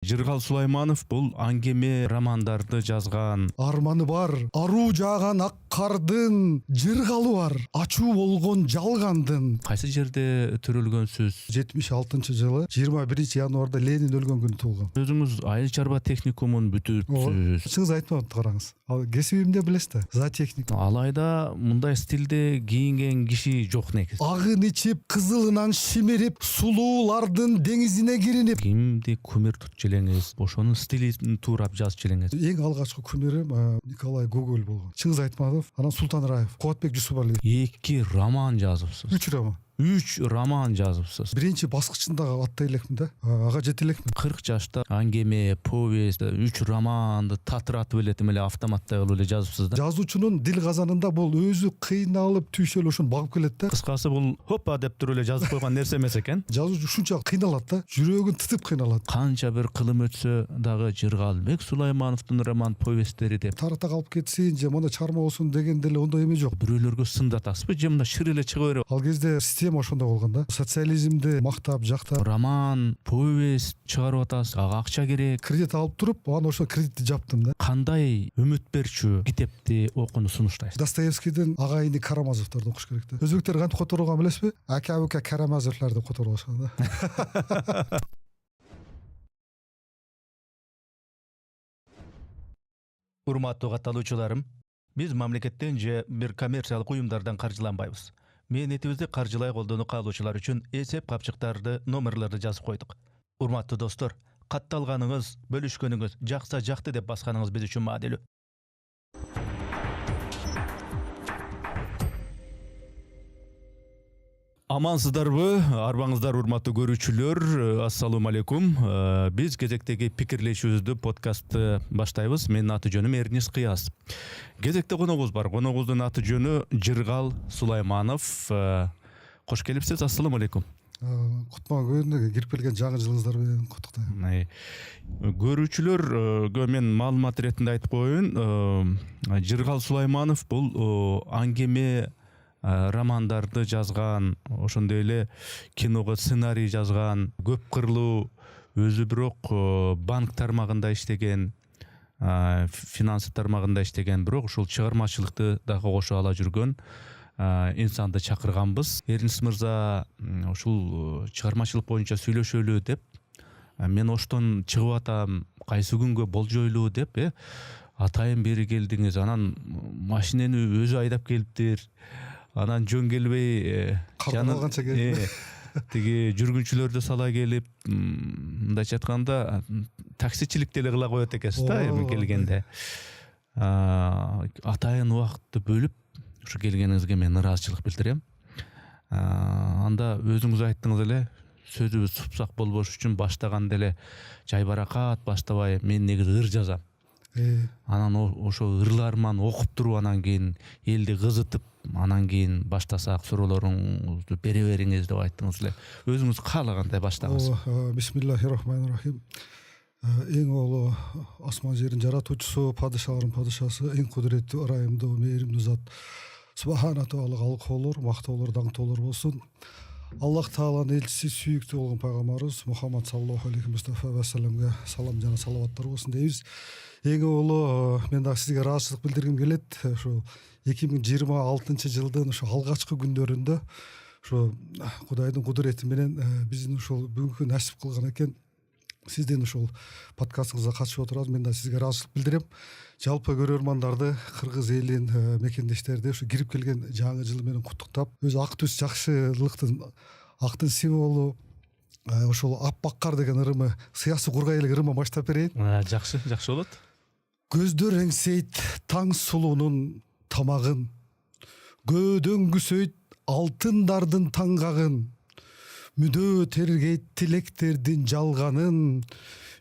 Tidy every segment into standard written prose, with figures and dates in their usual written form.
Жыргал Сулайманов бул аңгеме романдарды жазган. Арманы бар, аруу жааган ак кардын, жыргалы бар, ачуу болгон жалгандын. Кайсы жерде төрөлгөнсүз? 76-жылы 21 январда Ленин өлгөн күнү туулган. Өзүңүз айыл чарба техникумун бүтүпсүз. Чыңыз айтмадым, караңыз. Ал кесибимде билесиз да, зоотехник. Алайда мындай стилде кийинген киши жок негизи. Агын ичип, кызылынан шимирип, сулуулардын деңизине киринип. Кимди кумир тутчу элеңиз? Ошонун стилин туурап жазчу элеңиз. Эң алгачкы күмүрүм Николай Гоголь болгон. Чыңгыз Айтматов, анан Султан Раев, Кубатбек Жусупалиев. 2 роман жазыпсыз. 3 роман. 3 роман жазыпсыз. Биринчи баскычында аттай элекмин да. Ага жете элекмин. 40 жашта аңгеме, повесть, 3 романды татыратып эле тим эле автоматтай кылып эле жазыпсыз да. Жазуучунун дил казанында бул өзү кыйналып түйшөлүп ошону багып келет да. Кыскасы бул хоппа деп туруп эле жазып койгон нерсе эмес экен. Жазуучу ушунча кыйналат да, жүрөгүн тытып кыйналат. Канча бир кылым өтсө дагы Жыргалбек Сулаймановдун роман повесттери деп Тарата калып кетсин же мына чарма болсун деген деле ондой эме жок. бирөөлөргө сындатасызбы же мына шыр эле чыга берип. Ал кезде система ошондой болгон да. Социализмди мактап, жактап, Роман, повесть чыгарып атасыз, ага акча керек. кредит алып туруп, анан ошо кредитти жаптым да. Кандай үмүт берчү китепти окууну сунуштайсыз? Достоевскийдин агайыны Карамазовдорду окуш керек да. Өзбектер кантип которгон билесизби? Ака-бука Карамазовлар деп которуп алышкан да. Урматтуу катталуучуларым, биз мамлекеттен же бир коммерциялык уюмдардан каржыланбайбыз. Мээнетибизди каржылай колдонуу каалоочулар үчүн эсеп капчыктарды, номерлерди жазып койдук. Урматтуу достор, катталганыңыз, бөлүшкөнүңүз, жакса жакты деп басканыңыз биз үчүн маанилүү. Амансыздарбы, арбаңыздар урматтуу көрүүчүлөр, ассалому алейкум. Биз кезектеги пикирлешүүбүздү подкастты баштайбыз. Менин аты жөнүм Эрнис Кыяз. Кезекте коногубуз бар. Коногубуздун аты жөнү Жыргал Сулайманов. Кош келипсиз. Ассалому алейкум. Кутман күнү кирип келген жаңы жылыңыздар менен куттуктайм. Көрүүчүлөргө мен маалымат иретинде айтып коеюн. Жыргал Сулайманов бул аңгеме романдарды жазган, ошондой эле киного сценарий жазган, көп кырлуу, өзү бирок банк тармагында иштеген, финансы тармагында иштеген, бирок ушул чыгармачылыкты дагы кошо ала жүргөн инсанды чакырганбыз. Эрнис мырза ушул чыгармачылык боюнча сүйлөшөлү деп, мен оштон чыгып атам, кайсы күнгө болжойлуу деп, атайын бери келдиңиз, анан машинени өзү айдап келиптир. Анан жөн келбей Калганча келди. Тиги жүргүнчүлөрдү сала келип, мындайча айтканда таксичилик деле кыла коет экенсиз да эми келгенде. Атайын убакытты бөлүп ушу келгениңизге мен ыраазычылык билдирем. Анда өзүңүз айттыңыз эле, сөзүбүз супсак болбош үчүн баштаганда эле жайбаракат баштабай мен негизи ыр жазам. Анан ошо ырларыман окуп туруп анан кийин элди кызытып, анан кийин баштасак суроолоруңузду бере бериңиз деп айттыңыз эле. Өзүңүз каалагандай баштаңыз. Бисмиллахир-рахманир-рахим. Эң улуу асман жерин жаратуучусу, падышалардын падышасы, эң кудуреттүү, ырайымдуу, мээримдүү зат Субхана Таалага алкоолор, мактоолор, даңтоолор болсун. Аллах Тааланын элчиси, сүйүктүү болгон пайгамбарыбыз Мухаммад саллаллаху алейхи ва салламга салам жана салаваттар болсун дейбиз. Эң улуу мен дагы сизге ыраазычылык билдиргим келет. Ошо 2026-жылдын ошо алгачкы күндөрүндө ошо Кудайдын кудурети менен биздин ушул бүгүнкү насип кылган экен. Сиздин ушул подкастыңызга катышып отурабыз. Мен да сизге ыраазычылык билдирем. Жалпы көрөрмандарды, кыргыз элин, мекендештерди ушу кирип келген жаңы жыл менен куттуктап, өзү ак түс жакшылыктын, актын символу ошол аппак кар деген ырымы, сыясы кургай элек ырымы баштап берейин. Жакшы болот. Көздөр эңсейт таң сулуунун тамагын, көөдөңгүсөйт алтындардын таңгагын, мүдөө тергейт тилектердин жалганын,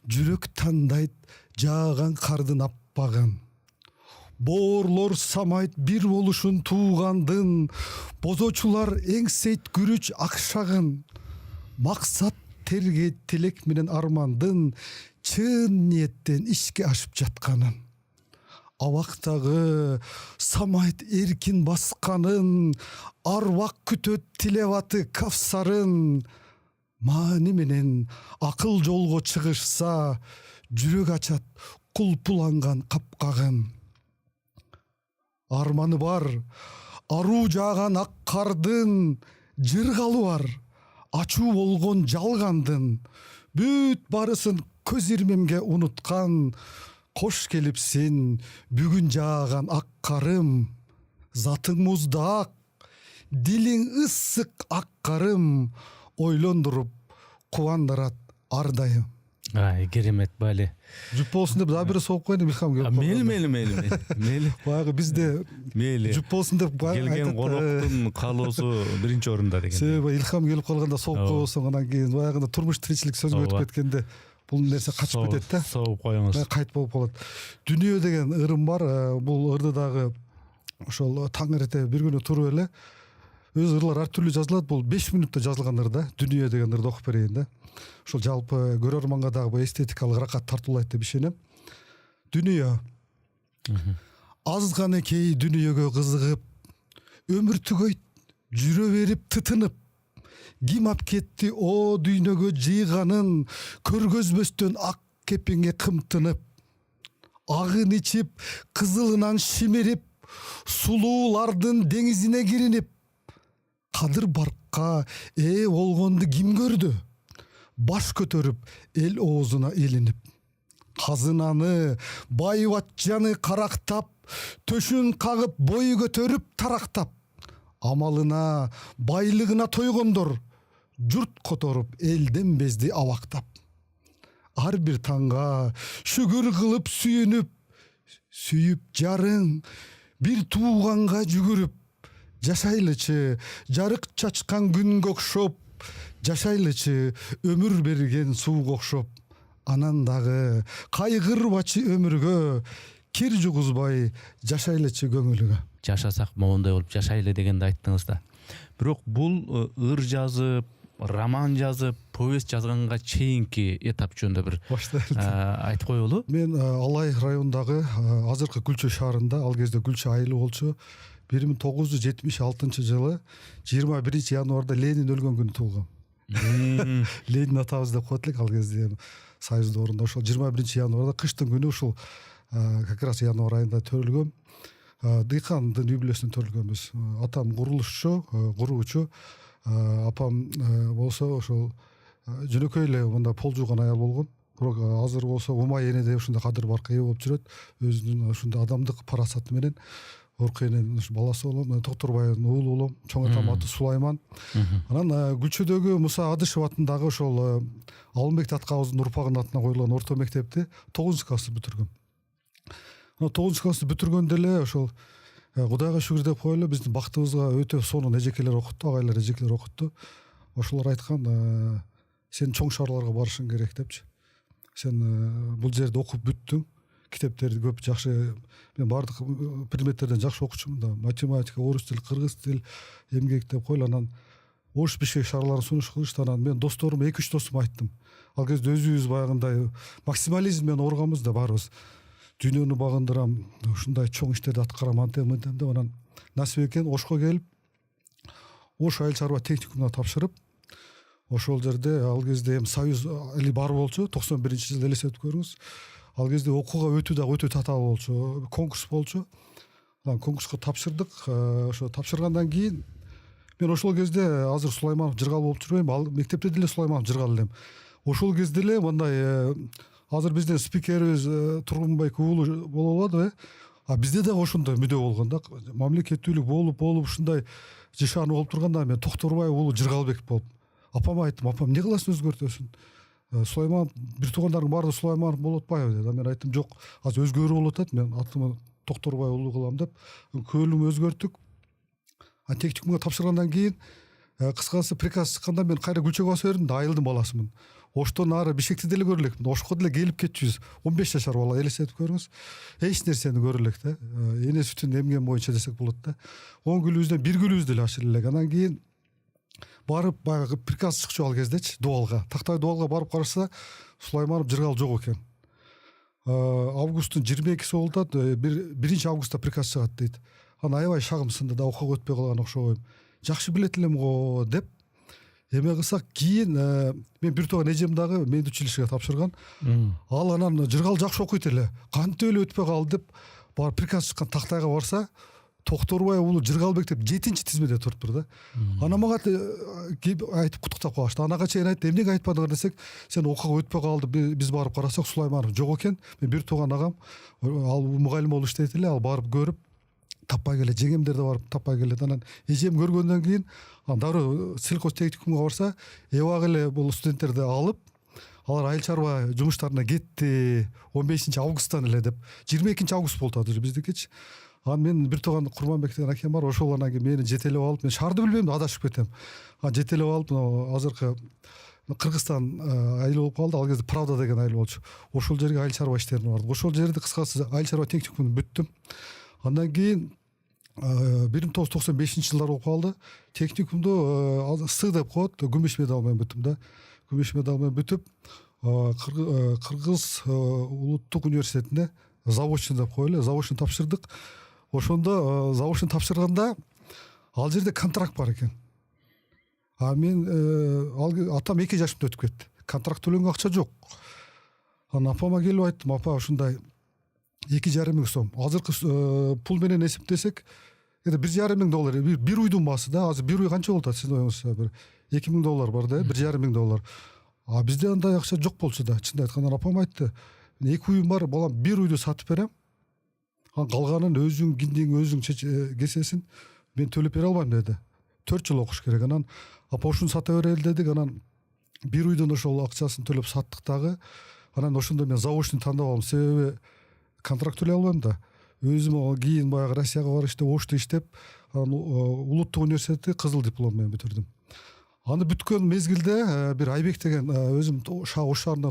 жүрөк тандайт жааган кардын аппагын. Боорлор самайт бир болушун туугандын, бозочулар эңсейт күрүч акшагын, максат тергейт тилек менен армандын, чын ниеттен ишке ашып жатканын. Абактагы самайт эркин басканын, арбак күтөт тилеп аты Кавсарын, маани менен акыл жолго чыгышса, жүрөк ачат кулпуланган капкагым. Арманы бар, аруу жааган ак кардын, жыргалы бар, ачуу болгон жалгандын, бүт барысын көз ирмемге унуткан, кош келипсиң бүгүн жааган ак карым. Затың муздак, дилиң ысык ак карым, ойлондуруп кубандырат ар дайым. Керемет бали. Жүп болсун деп дагы бир соғып коеюн, Илхам келип калган. Мейли. Баягы бизде Мейли. жүп болсун деп Келген коноктун каалоосу биринчи орунда деген. Себеби Илхам келип калганда соғып коесуң, анан кийин баягы турмуш тиричилик сөзгө өтүп кеткенде бул нерсе качып кетет да. Соғып коюңуз. Кайт болуп калат. Дүнүйө деген ырым бар. Бул ырды дагы ошол таң эрте бир күнү туруп эле өз ырлар ар түрлүү жазылат. Бул 5 минутта жазылган ыр да. Дүнүйө деген ырды окуп берейин да. Ошол жалпы көрөрманга дагы эстетикалык ракат тартуулайт деп ишенем. Дүнүйө. Азганы кей дүнүйөгө кызыгып, өмүр түгөйт, жүрө берип тытынып, ким ап кетти о дүйнөгө жыйганын, көргөзбөстөн ак кепиңе кымтынып, агын ичип, кызылынан шимирип, сулуулардын деңизине киринип, кадыр баркка ээ болгонду ким көрдү? Баш көтөрүп эл оозуна илинип, казынаны, байбатчаны карактап, төшүн кагып бою көтөрүп тарактап, амалына, байлыгына тойгондор, журт которуп элден безди абактап. Ар бир таңга шүгүр кылып сүйүнүп, сүйүп жарың, бир тууганга жүгүрүп, жашайлычы жарык чачкан күнгө окшоп, жашайлычы өмүр берген сууга окшоп, анан дагы кайгырбачы өмүргө, кир жугузбай жашайлычы көңүлүгө. Жашасак моундай болуп жашайлы дегенди айттыңыз да. Бирок бул ыр жазып, роман жазып, повесть жазганга чейинки этап жөнүндө бир айтып коелу. Мен Алай районундагы азыркы Күлчө шаарында, ал кезде Күлчө айылы болчу, 1976 жылы 21 январда Ленин өлгөн күнү туулгам. Ленин атабыз деп коет элек ал кезде Союздун ордунда. Ошол 21 январда кыштын күнү ушул как раз январь айында төрүлгөм. Дыйкандын үй бүлөсүнөн төрүлгөнбүз. Атам курулушчу, куруучу, апам болсо ошол жөнөкөй эле мындай пол жууган аял болгон. Бирок азыр болсо умай энеде ушундай кадыр баркы ээ болуп жүрөт. Өзүнүн ушундай адамдык парасаты менен Оркенин баласы болом, Токторбайдын уулу болом, чоң атам аты Сулайман. Анан Күлчөдөгү Муса Адышев атындагы ошол Алымбек Таткабыздын урпагынын атына коюлган орто мектепти 9 классты бүтүргөм. 9 классты бүтүргөндө эле ошол Кудайга шүгүр деп коелу, биздин бактыбызга өтө сонун эжекелер окутту, агайлар эжекелер окутту. Ошолор айткан, сен чоң шаарларга барышың керек депчи. Сен бул жерде окуп бүттүң, китептерди көп жакшы, мен бардык предметтерден жакшы окучумун да, математика, орус тил, кыргыз тил, эмгек деп коелу. Анан Ош Бишкек шаарларын сунуш кылышты. Анан мен досторум 2-3 достума айттым. Ал кезде өзүбүз баягындай максимализм менен ооруганбыз да баарыбыз. Дүйнөнү багындырам, ушундай чоң иштерди аткарам, антем деп. Анан насип экен Ошко келип, Ош айыл чарба техникумуна тапшырып, ошол жерде ал кезде эми Союз эли бар болчу, 91-жылда элестетип көрүңүз. Ал кезде окууга өтүү дагы өтө татаал болчу, конкурс болчу. Анан конкурска тапшырдык. Ошо тапшыргандан кийин мен ошол кезде азыр Сулайманов Жыргал болуп жүрбөйм, ал мектепте деле Сулайманов Жыргал элем. Ошол кезде эле мындай азыр биздин спикерибиз Тургунбек уулу боло алат, а бизде дагы ошондой мүдө болгон да. Мамлекеттүүлүк болуп ушундай жышааны болуп турганда мен Токторбай уулу Жыргалбек болуп апама айттым, апам эмне кыласың өзгөртөсүн? Сулайман бир туугандарың баары Сулайманов болуп атпайбы деди. Мен айттым, жок, азыр өзгөрүү болуп атат, мен атымы Токторбай уулу кылам деп көөлүм өзгөрттүк. Техникумга тапшыргандан кийин кыскасы приказ чыкканда мен кайра Күлчөгө баса бердим да, айылдын баласымын. Оштон ары Бишкекти деле көрө элекмин. Ошко деле келип кетчүбүз. 15 жашар бала, элестетип көрүңүз. Эч нерсени көрө элек да. Эне сүтүн эмген боюнча десек болот да. 10 күнүбүздөн 1 күнүбүз деле ашыр элек. Анан кийин барып баягы приказ чыкчу ал кездечи, Дуалга. Тактай Дуалга барып караса, Сулайманов Жыргал жок экен. Августтун 22-си болуп атат, 1 августта приказ чыгат дейт. Анан аябай шагым сынды да, окууга өтпөй калган окшойм. Жакшы билет элем го деп эме кылсак кийин мен бир тууган эжем дагы медучилищеге тапшырган. Ал анан жыргал жакшы окуйт эле. Кантип эле өтпөй калды деп барып приказ чыккан тактайга барса, Токторбай уулу Жыргалбек деп 7-чи тизмеде туруптур да. Ана мага айтып куттуктап калышты. Анага чейин айтты, эмнеге айтпадыңар десек, сен окууга өтпөй калды. Биз барып карасак Сулайманов жок экен. Мен бир тууган агам, ал мугалим болуп иштейт эле, ал барып көрүп таппай келет. Жеңемдер да барып таппай келет. Анан эжем көргөндөн кийин дароо сельхозтехникумга барса, эбак эле бул студенттерди алып, алар айыл чарба жумуштарына кетти. 15-августтан эле деп. 22-август болду азыр биздикичи. Анан мен бир тууган Курманбек деген акем бар, ошол анан кийин мени жетелеп алып, мен шаарды билбейм да, адашып кетем. Жетелеп алып, азыркы Кыргызстан айыл болуп калды, ал кезде Правда деген айыл болчу. Ошол жерге айыл чарба иштерине бардык. Ошол жерде кыскасы айыл чарба техникумун бүттүм. Андан кийин 1995-жылдар болуп калды. Техникумду С деп коет, күмүш медал менен бүттүм да. Күмүш медал менен бүтүп, Кыргыз улуттук университетине заочный деп коелу, заочный тапшырдык. Ошондо заочный тапшырганда ал жерде контракт бар экен. Мен атам 2 жашымда өтүп кетти. Контракт төлөнгө акча жок. Анан апама келип айттым, апа ушундай 2,5 миң сом. Азыркы пул менен эсептесек, $1,5 миң. Бир уйдун баасы да. Азыр бир уй канча болот? Сиздин оюңузча бир $2,000 бар да, $1,5 миң. Бизде андай акча жок болчу да. Чынын айтканда апам айтты, 2 уйум бар, балам, бир уйду сатып берем. Калганын өзүң киндиң өзүң кесесин мен төлөп бере албайм деди. 4 жыл окуш керек. Анан апа ушуну сата берели дедик. Анан бир уйдун ошол акчасын төлөп саттык дагы. Анан ошондо мен заочный тандап алдым. Себеби контракт төлөй албайм да. Өзүм кийин баягы Россияга барып иштеп, Ошто иштеп, улуттук университетти кызыл диплом менен бүтүрдүм. Аны бүткөн мезгилде бир Айбек деген өзүм Ош шаарында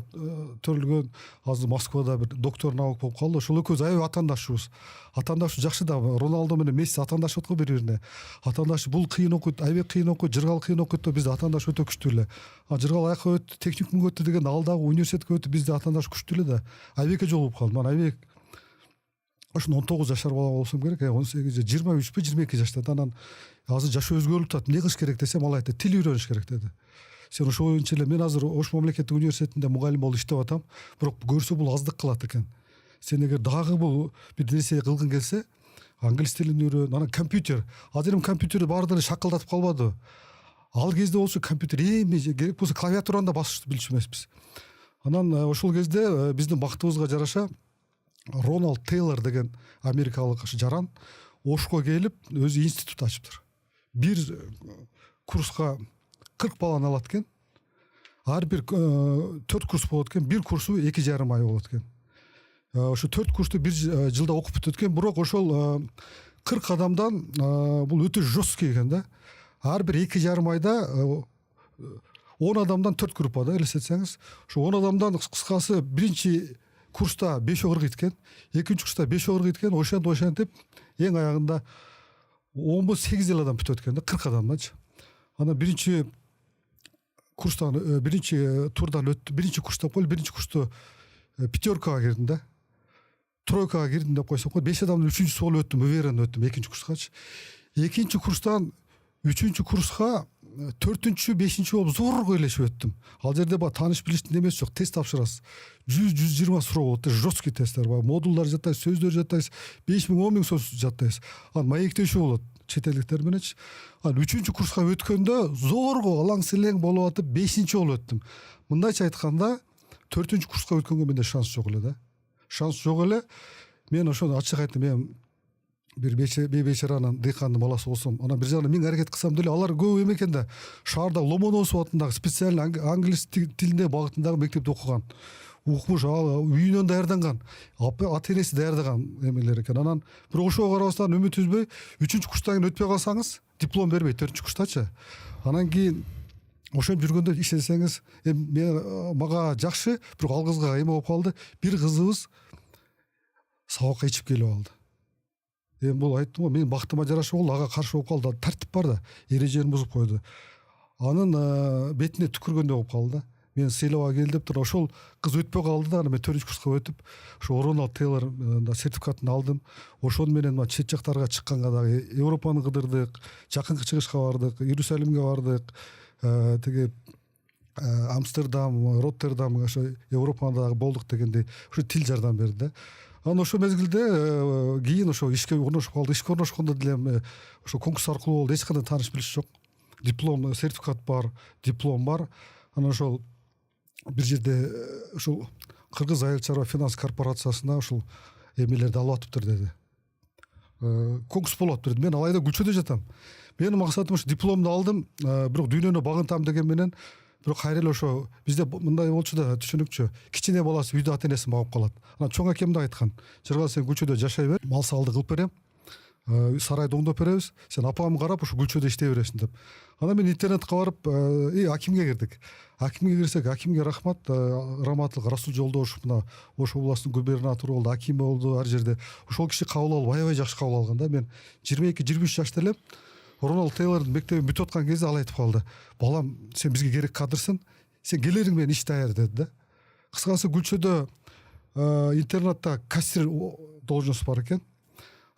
төрөлгөн, азыр Москвада бир доктор наук болуп калды. Ошол экөөбүз аябай атаандашыбыз. Атаандашы жакшы да, Роналдо менен Месси атаандашып го бири-бирине. Атаандашы бул кыйын окуйт, Айбек кыйын окуйт, Жыргал кыйын окуйт да, бизде атаандаш өтө күчтүү эле. Жыргал аяка өттү, техникумга өттү деген ал дагы университетке өтүп, бизде атаандаш күчтүү эле да. Айбекке жолугуп калдым. Мен Айбек ошондо 19 жашар бала болсом керек, 18, 23 22 жашта. Анан азыр жашоо өзгөрүп атат. Эмне кылыш керек десем, ал айтты, тил үйрөнүш керек деди. Сен ошол боюнча эле, мен азыр Ош мамлекеттик университетинде мугалим болуп иштеп атам, бирок көрсө бул аздык кылат экен. Сен эгер дагы бул бир нерсе кылгың келсе, англис тилин үйрөн, анан компьютер. Азыр эми компьютерди баардыгы шакылдатып калбады. Ал кезде болсо компьютер эми керек болсо клавиатураны да басышты билчү эмеспиз. Анан ошол кезде биздин бактыбызга жараша Рональд Тейлор деген америкалык жаран Ошко келип өзү институт ачыптыр. Бир курска 40 баланы алат экен. Ар бир 4 курс болот экен. Бир курсу 2,5 ай болот экен. Ошо 4 курсту бир жылда окуп бүтөт экен. Бирок ошол 40 адамдан бул өтө жесткий экен да. Ар бир 2,5 айда 10 адамдан 4 группада элестетсеңиз, ошо 10 адамдан кыскасы биринчи курста 5 огур кеткен, экинчи курста 5 огур кеткен, ошентип эң аягында 18 жыл адам бүтөт экен да, 40 адамданчы. Анан биринчи курстан, биринчи турдан өттү, биринчи курс деп коелу, биринчи курсту пятеркага кирдим да. Тройкага кирдим деп койсок, 5 адамдын 3-үнчүсү болуп өттүм, уверенно өттүм экинчи курскачы. Экинчи курстан 3-үнчү курска 4-5 болуп зорго элешип өттүм. Ал жерде тааныш билиштин немеси жок, тест тапшырасыз. 100-120 суроо болот, жесткий тесттер бар. Модулдар жаттайсыз, сөздөр жаттайсыз, 5 миң 10 миң сөз жаттайсыз. Анан маектешүү болот чет элдиктер мененчи. Анан 3-үнчү курска өткөндө зорго алаң силең болуп атып 5-чи болуп өттүм. Мындайча айтканда 4-үнчү курска өткөнгө менде шанс жок эле да. Шанс жок эле. Мен ошону ачык айттым, мен бир бейчаранын дыйкандын баласы болсом, анан бир жагынан мен аракет кылсам деле, алар көп эме экен да. Шаарда Ломоносов атындагы специально англис тилинде багытындагы мектепте окуган. Укмуш, үйүнөн даярданган, ата энеси даярдаган эмелер экен. Анан бирок ошого карабастан үмүт үзбөй, 3-үнчү курстан кийин өтпөй калсаңыз, диплом бербейт 4-үнчү курстачы. Анан кийин ошентип жүргөндө иштесеңиз, мага жакшы, бирок ал кызга эме болуп калды. Бир кызыбыз сабакка ичип келип алды. Бул айттым го, менин бактыма жараша болду, ага каршы болуп калды. Тартип бар да, эрежени бузуп койду. Анын бетине түкүргөндөй болуп калды да. Мен сыйлабага кел деп туруп, ошол кыз өтпөй калды да, анан мен 4-үнчү курска өтүп, ошо Рональд Тейлор сертификатын алдым. Ошону менен чет жактарга чыкканга дагы Европаны кыдырдык, Жакынкы Чыгышка бардык, Иерусалимге бардык, тиги Амстердам, Роттердам ошо Европадагы болдук дегендей ошо тил жардам берди да. Анан ошол мезгилде кийин ошо ишке орношуп калды. Ишке орношкондо деле ошо конкурс аркылуу болду. Эч кандай тааныш билиш жок. Диплом, сертификат бар, диплом бар. Анан ошол бир жерде ушул Кыргыз айыл чарба финанс корпорациясына ушул эмелерди алып атыптыр деди. Конкурс болот деди. Мен алайда күчөдө жатам. Менин максатым ушу дипломду алдым, бирок дүйнөнү багынтам деген менен бирок кайра эле ошо бизде мындай болчу да, түшүнүкчү. Кичине баласы үйдө ата энесин багып калат. Анан чоң акем да айткан: "Жыргал, сен күчөдө жашай бер, мал салды кылып берем. Сарайды оңдоп беребиз. Сен апамы карап ушу күчөдө иштей бересиң" деп. Анан мен интернетке барып, акимге кирдик. Акимге кирсек, акимге рахмат, Раматылык Расул Жолдошев мына Ош областынын губернатору болду, аким болду ар жерде. Ошол киши кабыл алып, аябай жакшы кабыл алган да. Мен 22-23 жашта элем Рональд Тейлордун мектебин бүтүп аткан кезде ал айтып калды: "Балам, сен бизге керек кадрсың, сен келериң менен иш даяр" деди да. Кыскасы күчөдө интернатта кассир должность бар экен.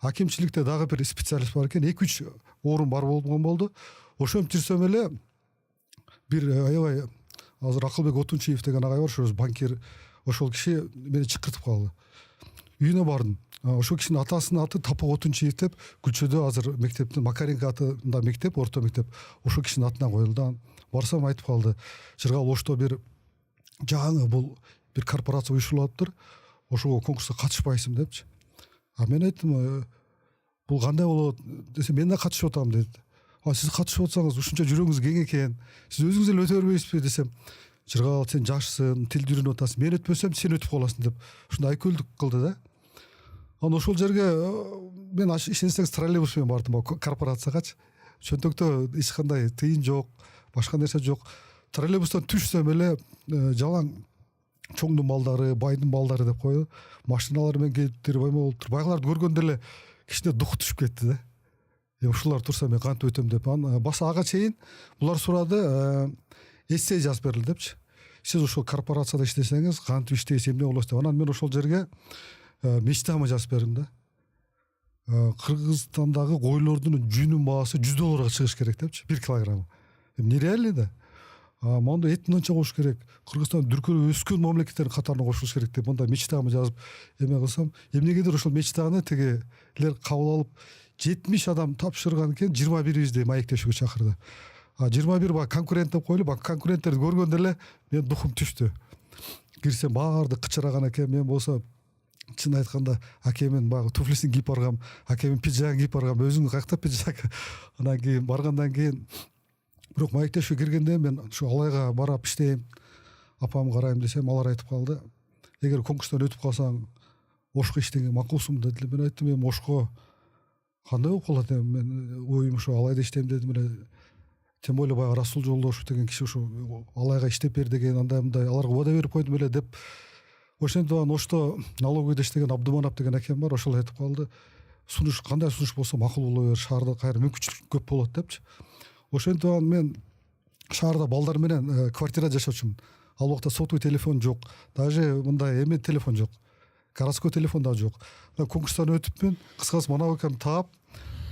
Акимчиликте дагы бир специалист бар экен. 2-3 орун бар болгон болду. Ошентип жүрсөм эле бир аябай азыр Акылбек Отунчиев деген агай бар, ошо банкир. Ошол киши мени чакыртып калды. Үйүнө бардым. Ошол кишинин атасынын аты Тапок Отунчиев деп, күчөдө азыр мектептин Макаренко атында мектеп, орто мектеп. Ошол кишинин атына коюлду. Барсам айтып калды: "Жыргал, Ошто бир жаңы бул бир корпорация уюштурулуптур. Ошого конкурска катышпайсың" депчи. Мен айттым: "Бул кандай болот?" десе, "Мен да катышып атам" деди. "Сиз катышып атсаңыз, ушунча жүрөгүңүз кең экен. Сиз өзүңүз эле өтө бербейсизби" десем, "Жыргал, сен жашсың, тилди үйрөнүп атасың. Мен өтпөсөм, сен өтүп каласың" деп ушундай айкөлдүк кылды да. Анан ошол жерге мен ишенсеңиз троллейбус менен бардым корпорациягачы. Чөнтөктө эч кандай тыйын жок, башка нерсе жок. Троллейбустан түшсөм эле жалаң чоңдун балдары, байдын балдары деп коюу, машиналар менен келиптир, боймо болуптур. Байгыларды көргөндө эле кичине дух түшүп кетти да. Ушулар турса мен кантип өтөм деп. Анан баса ага чейин булар сурады, эссе жазып берил депчи. Сиз ошол корпорацияда иштесеңиз, кантип иштейсиз, эмне болосуз деп. Анан мен ошол жерге мечтамы жазып бердим да. Кыргызстандагы койлордун жүнүн баасы $100 чыгыш керек депчи, 1 килограмм. Нереально да. Мондо эт мынча коюш керек. Кыргызстан дүркүрөп өскөн мамлекеттердин катарына кошулуш керек деп монда мечтамы жазып эме кылсам, эмнегедир ошол мечтаны тигилер кабыл алып 70 адам тапшырган экен, 21-бизди маектешүүгө чакырды. 21 бак конкурент деп койлу, бак конкуренттерди көргөндө эле мен духум түштү. Кирсем баарды кычыраган экен, мен болсо чын айтканда акемин баягы туфлисин кийип баргам, акемин пиджагын кийип баргам, өзүң каякта пиджак. Анан кийин баргандан кийин бирок маектешүүгө киргенде мен ушу алайга барап иштейм, апамы карайм десем, алар айтып калды: "Эгер конкурстан өтүп калсаң, Ошко иштеген макулсуң" дедилер. Мен айттым: "Эми Ошко кандай болуп калат эми, мен оюм ушу алайда иштейм" дедим эле. Тем более баягы Расул Жолдошев деген киши ушу алайга иштеп бер деген, андай мындай аларга убада берип койдум эле деп. Ошентип анан Ошто налоговыйда иштеген Абдуманап деген акем бар, ошол айтып калды: "Сунуш кандай сунуш болсо макул боло бер, шаарда кайра мүмкүнчүлүк көп болот" депчи. Ошентип анан мен шаарда балдар менен квартирада жашоочумун. Ал убакта сотовый телефон жок, даже мындай эме телефон жок, городской телефон да жок. Конкурстан өтүпмүн, кыскасы монабекамды таап,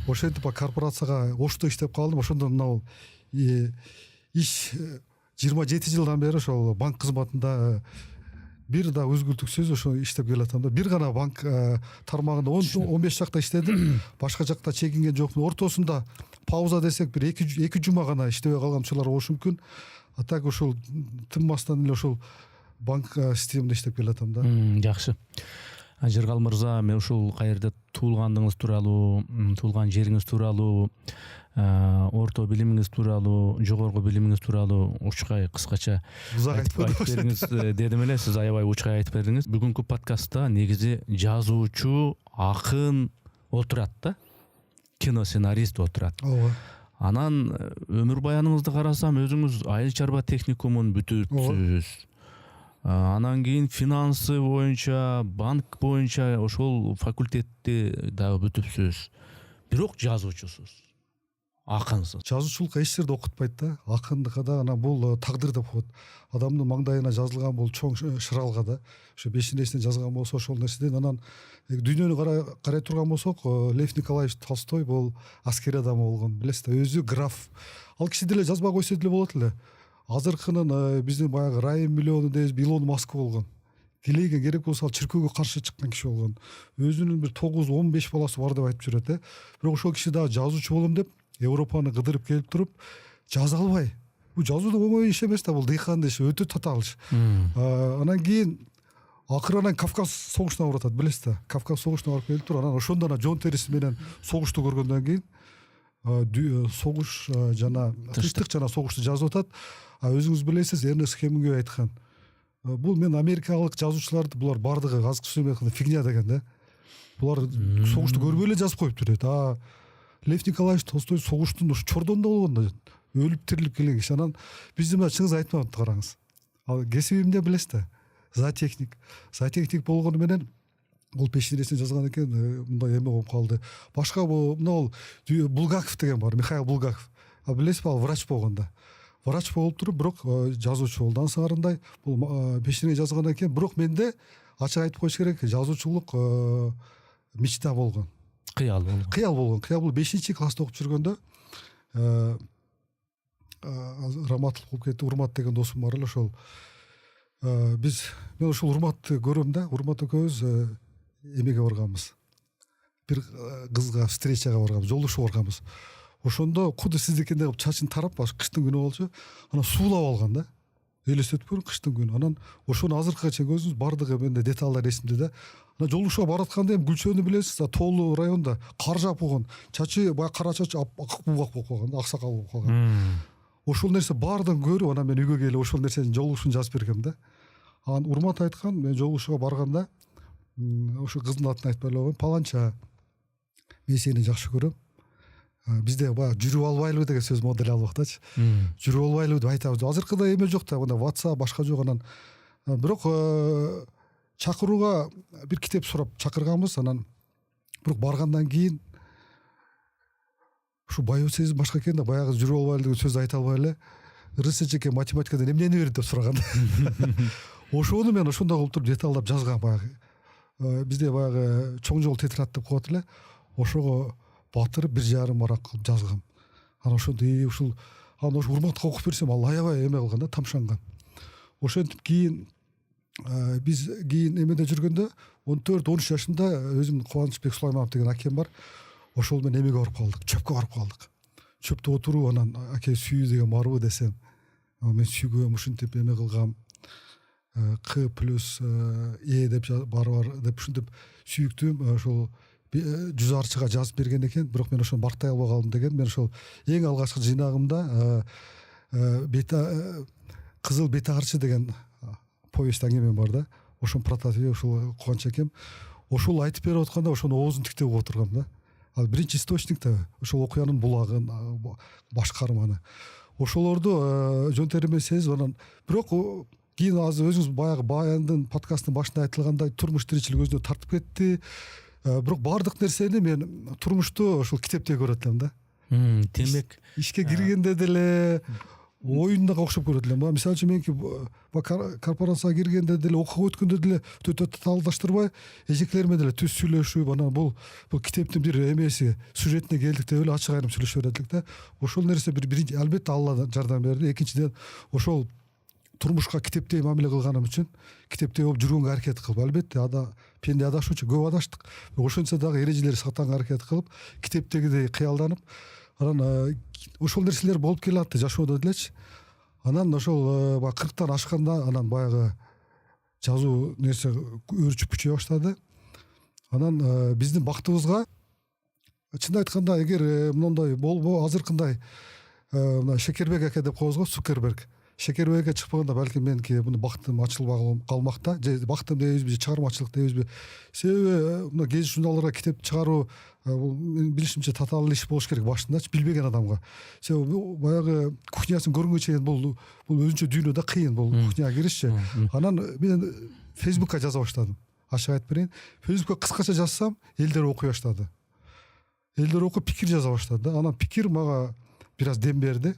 ошентип корпорацияга Ошто иштеп калдым. Ошондон мына иш 27 жылдан бери ошол банк кызматында бир да өзгүлтүксүз ошо иштеп келатам да. Бир гана банк тармагында 15 жакта иштедим. Башка жакта чегинген жокмун. Ортосунда пауза десек бир 2 жума гана иштебей калган учурлар болушу мүмкүн. А так ошол тынбастан эле ошол банк системасында иштеп келатам да. Жакшы. Жыргал мырза, мен ушул каерде туулгандыгыңыз тууралуу, туулган жериңиз тууралуу, орто билимиңиз тууралуу, жогорку билимиңиз тууралуу учкай кыскача айтып бериңиз дедим эле. Сиз аябай учкай айтып бердиңиз. Бүгүнкү подкастта негизи жазуучу, акын отурат да, кино сценарист отурат. Ооба. Анан өмүр баяныңызды карасам, өзүңүз айыл чарба техникумун бүтүрүпсүз. Анан кийин финансы боюнча, банк боюнча ошол факультетти дагы бүтүпсүз. Бирок жазуучусуз. акынсыз. жазуучулукка эч жерде окутпайт да. Акындыкка да анан бул тагдыр деп коет. Адамдын маңдайына жазылган бул чоң шыралга да. Ошо бешинесине жазган болсо ошол нерседен анан дүйнөнү карай турган болсок, Лев Николаевич Толстой бул аскер адам болгон, билесиз да, өзү граф. Ал киши деле жазбай койсо деле болот эле. Азыркынын биздин баягы Райым миллиону дейбиз, Илон Маск болгон. Тилеген керек болсо ал чиркөөгө каршы чыккан киши болгон. Өзүнүн бир 9-15 баласы бар деп айтып жүрөт. Бирок ошол киши дагы жазуучу болом деп Европаны кыдырып келип туруп жаза албай. Бул жазуу да оңой иш эмес да, бул дыйкандын иши, өтө татаал иш. Анан кийин акырынан Кавказ согушуна барып атат, билесиз да. Кавказ согушуна барып келип туруп, анан ошондо Жон Терриси менен согушту көргөндөн кийин согуш жана тынчтык жана согушту жазып атат. Өзүңүз билесиз, Эрнест Хемингуэй айткан. Бул мен америкалык жазуучуларды булар бардыгы азыркы сөз менен айтканда фигня деген да. Булар согушту көрбөй эле жазып коюптур дейт. Лев Николаевич Толстой согуштун ушу чордонда болгон да, өлүп тирилип келген киши. Анан биздин мына чыңгыз айтмапты, караңыз. Ал кесибимде билесиз да, зоотехник. Зоотехник болгону менен бул пешенесине жазган экен, мындай эме болуп калды. Башка мына Булгаков деген бар, Михаил Булгаков. Билесизби, ал врач болгон да. Врач болуп туруп, бирок жазуучу болду. Ансыгарындай бул пешенеге жазган экен, бирок менде ачык айтып коюш керек, жазуучулук мечта болгон. Кыял болгон. Кыял болгон. Кыял бул 5-класста окуп жүргөндө раматтылык болуп кетти. Урмат деген досум бар эле, ошол мен ошол Урматты көрөм да. Урмат экөөбүз эмеге барганбыз. Бир кызга встречага барганбыз, жолугушууга барганбыз. Ошондо куду сиздикиндей кылып чачын тарап, кыштын күнү болчу. Анан суулап алган да. Элестетип көрүң, кыштын күнү. Анан ошону азыркыга чейин көзүңүз бардыгы менде деталдар эсимде да. Анан жолугушууга баратканда эми Гүлчөнү билесиз, Тоолуу районунда кар жаап койгон. Чачы баягы кара чачы ак булгак болуп калган да, аксакал болуп калган. Ошол нерсе баардыгын көрүп, анан мен үйгө келип ошол нерсенин жолугушуун жазып бергем да. Анан Урмат айткан, мен жолугушууга барганда ошо кыздын атын айтпай эле коеюн, паланча, мен сени жакшы көрөм. Бизде баягы жүрүп албайлыбы деген сөз модель алып атачы. Жүрүп албайлыбы деп айтабыз. Азыркыда эме жок да, мына WhatsApp башка жок. Анан бирок чакырууга бир китеп сурап чакырганбыз. Анан бирок баргандан кийин ушу баю сезим башка экен да, баягы жүрүп албайлы деген сөздү айта албай эле РСЧК математикадан эмнени берет деп сураган. Ошону мен ошондой кылып туруп деталдап жазгам баягы. Бизде баягы чоң жол тетрадь деп коет эле. Ошого батырып 1,5 марак кылып жазгам. Анан ошондо ушул Урматка окуп берсем, ал аябай эме кылган да, тамшанган. Ошентип кийин биз эмеде жүргөндө 14-13 жашында өзүм Кубанычбек Сулайманов деген акем бар. Ошол менен эмеге барып калдык, чөпкө барып калдык. Чөптө отуруп, анан аке сүйүү деген барбы десем, мен сүйгөм, ушинтип эме кылгам. К плюс Е деп бар деп ушинтип сүйүктүм, ошол 100 арчыга жазып берген экен, бирок мен ошону барктай албай калдым деген. Мен ошол эң алгачкы жыйнагымда Кызыл бет арчы деген повесть аңеме бар да. Ошонун прототипи ошол Кубаныч акем. Ошол айтып берип атканда ошону оозун тиктеп угуп отургам да. Ал биринчи источник да, ошол окуянын булагын, башкарманы. Ошолорду жөн тереме сезип, анан бирок кийин азыр өзүңүз баягы баяндын подкасттын башында айтылгандай турмуш тиричилик өзүнө тартып кетти. Бирок бардык нерсени мен турмушту ошол китепте көрөт элем да. Демек ишке киргенде деле оюндага окшоп көрөт элем. Мисалы үчүн меники корпорацияга киргенде деле, окууга өткөндө деле татаалдаштырбай, эжекелер менен деле түз сүйлөшүп, анан бул китептин бир эмеси, сюжетине келдик деп эле ачык айрым сүйлөшө берет элек да. Ошол нерсе биринчи, албетте Алла жардам берди. Экинчиден, ошол турмушка китептей мамиле кылганым үчүн китептей болуп жүргөнгө аракет кылып, албетте пенде адашуучу, көп адаштык. Ошончо дагы эрежелерди сактаганга аракет кылып, китептегидей кыялданып, анан ошол нерселер болуп келатты жашоодо делечи. Анан ошол 40-тан ашканда анан баягы жазуу нерсе өөрчүп күчөй баштады. Анан биздин бактыбызга, чын айтканда, эгер мондой болбо азыркындай мына Шекербек аке деп коебуз го, Цукерберг. Шекербекке чыкпаганда балким меники муну бактым ачылбай калмак да. Же бактым дейбизби, чыгармачылык дейбизби. Себеби мына гезит журналдарга китеп чыгаруу бул менин билишимче татаал иш болуш керек башындачы, билбеген адамга. Себеби баягы кухнясын көргөнгө чейин бул өзүнчө дүйнө да, кыйын бул кухняга киришчи. Анан мен Facebookка жаза баштадым. Ачык айтып берейин. Facebookка кыскача жазсам, элдер окуй баштады. элдер окуп пикир жаза баштады да. Анан пикир мага бир аз дем берди.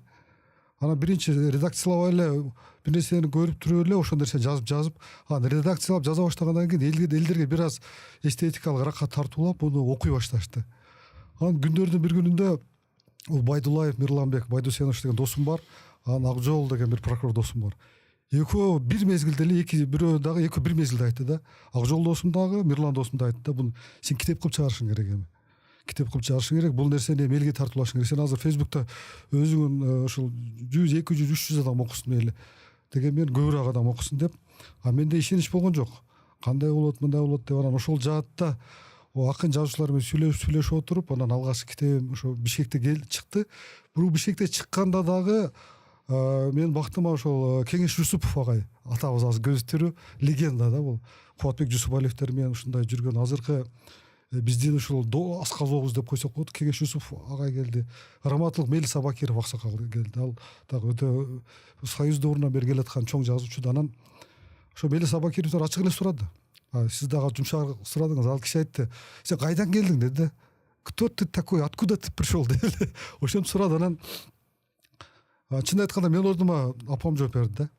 Анан биринчи редакциялап эле бир нерсени көрүп туруп эле ошол нерсени жазып анан редакциялап жаза баштагандан кийин элдерге бир аз эстетикалык ракка тартуулап муну окуй башташты. Анан күндөрдүн бир күнүндө бул Байдулаев Мирланбек Байдусенович деген досум бар, анан Акжол деген бир прокурор досум бар. Экөө бир мезгилде эле бирөө дагы экөө бир мезгилде айтты да. Акжол досум дагы, Мирлан досум да айтты да, буну сен китеп кылып чыгарышың керек эми. Китеп кылып чыгарышың керек, бул нерсени эми элге тартуулашың керек. Сен азыр Фейсбукта өзүңүн ушул 100, 200, 300 адам окусун мейли деген менен көбүрөөк адам окусун деп. А менде ишенич болгон жок. Кандай болот, мындай болот деп анан ошол жаатта акын жазуучулар менен сүйлөшүп отуруп, анан алгачкы китебим ошо Бишкекте чыкты. Бул Бишкекте чыкканда дагы мен бактыма ошол Кеңеш Жусупов агай, атабыз азыр көзү тирүү легенда да бул. Кубатбек Жусупалиевтер менен ушундай жүргөн азыркы биздин ушул асказобуз деп койсок болот. Кеңеш Жусупов агай келди. Раматылык Мелиса Бакиров аксакал келди. Ал дагы өтө Союз дöwрүнөн бери келаткан чоң жазуучу. Анан ошо Мелиса Бакировтор ачык эле сурады. Сиз дагы жумшак сурадыңыз. Ал киши айтты: "Сен кайдан келдиң?" деди. "Кто ты такой? Откуда ты пришел?" деди. Ошентип сурады. Анан чын айтканда мен ордума апам жооп берди да.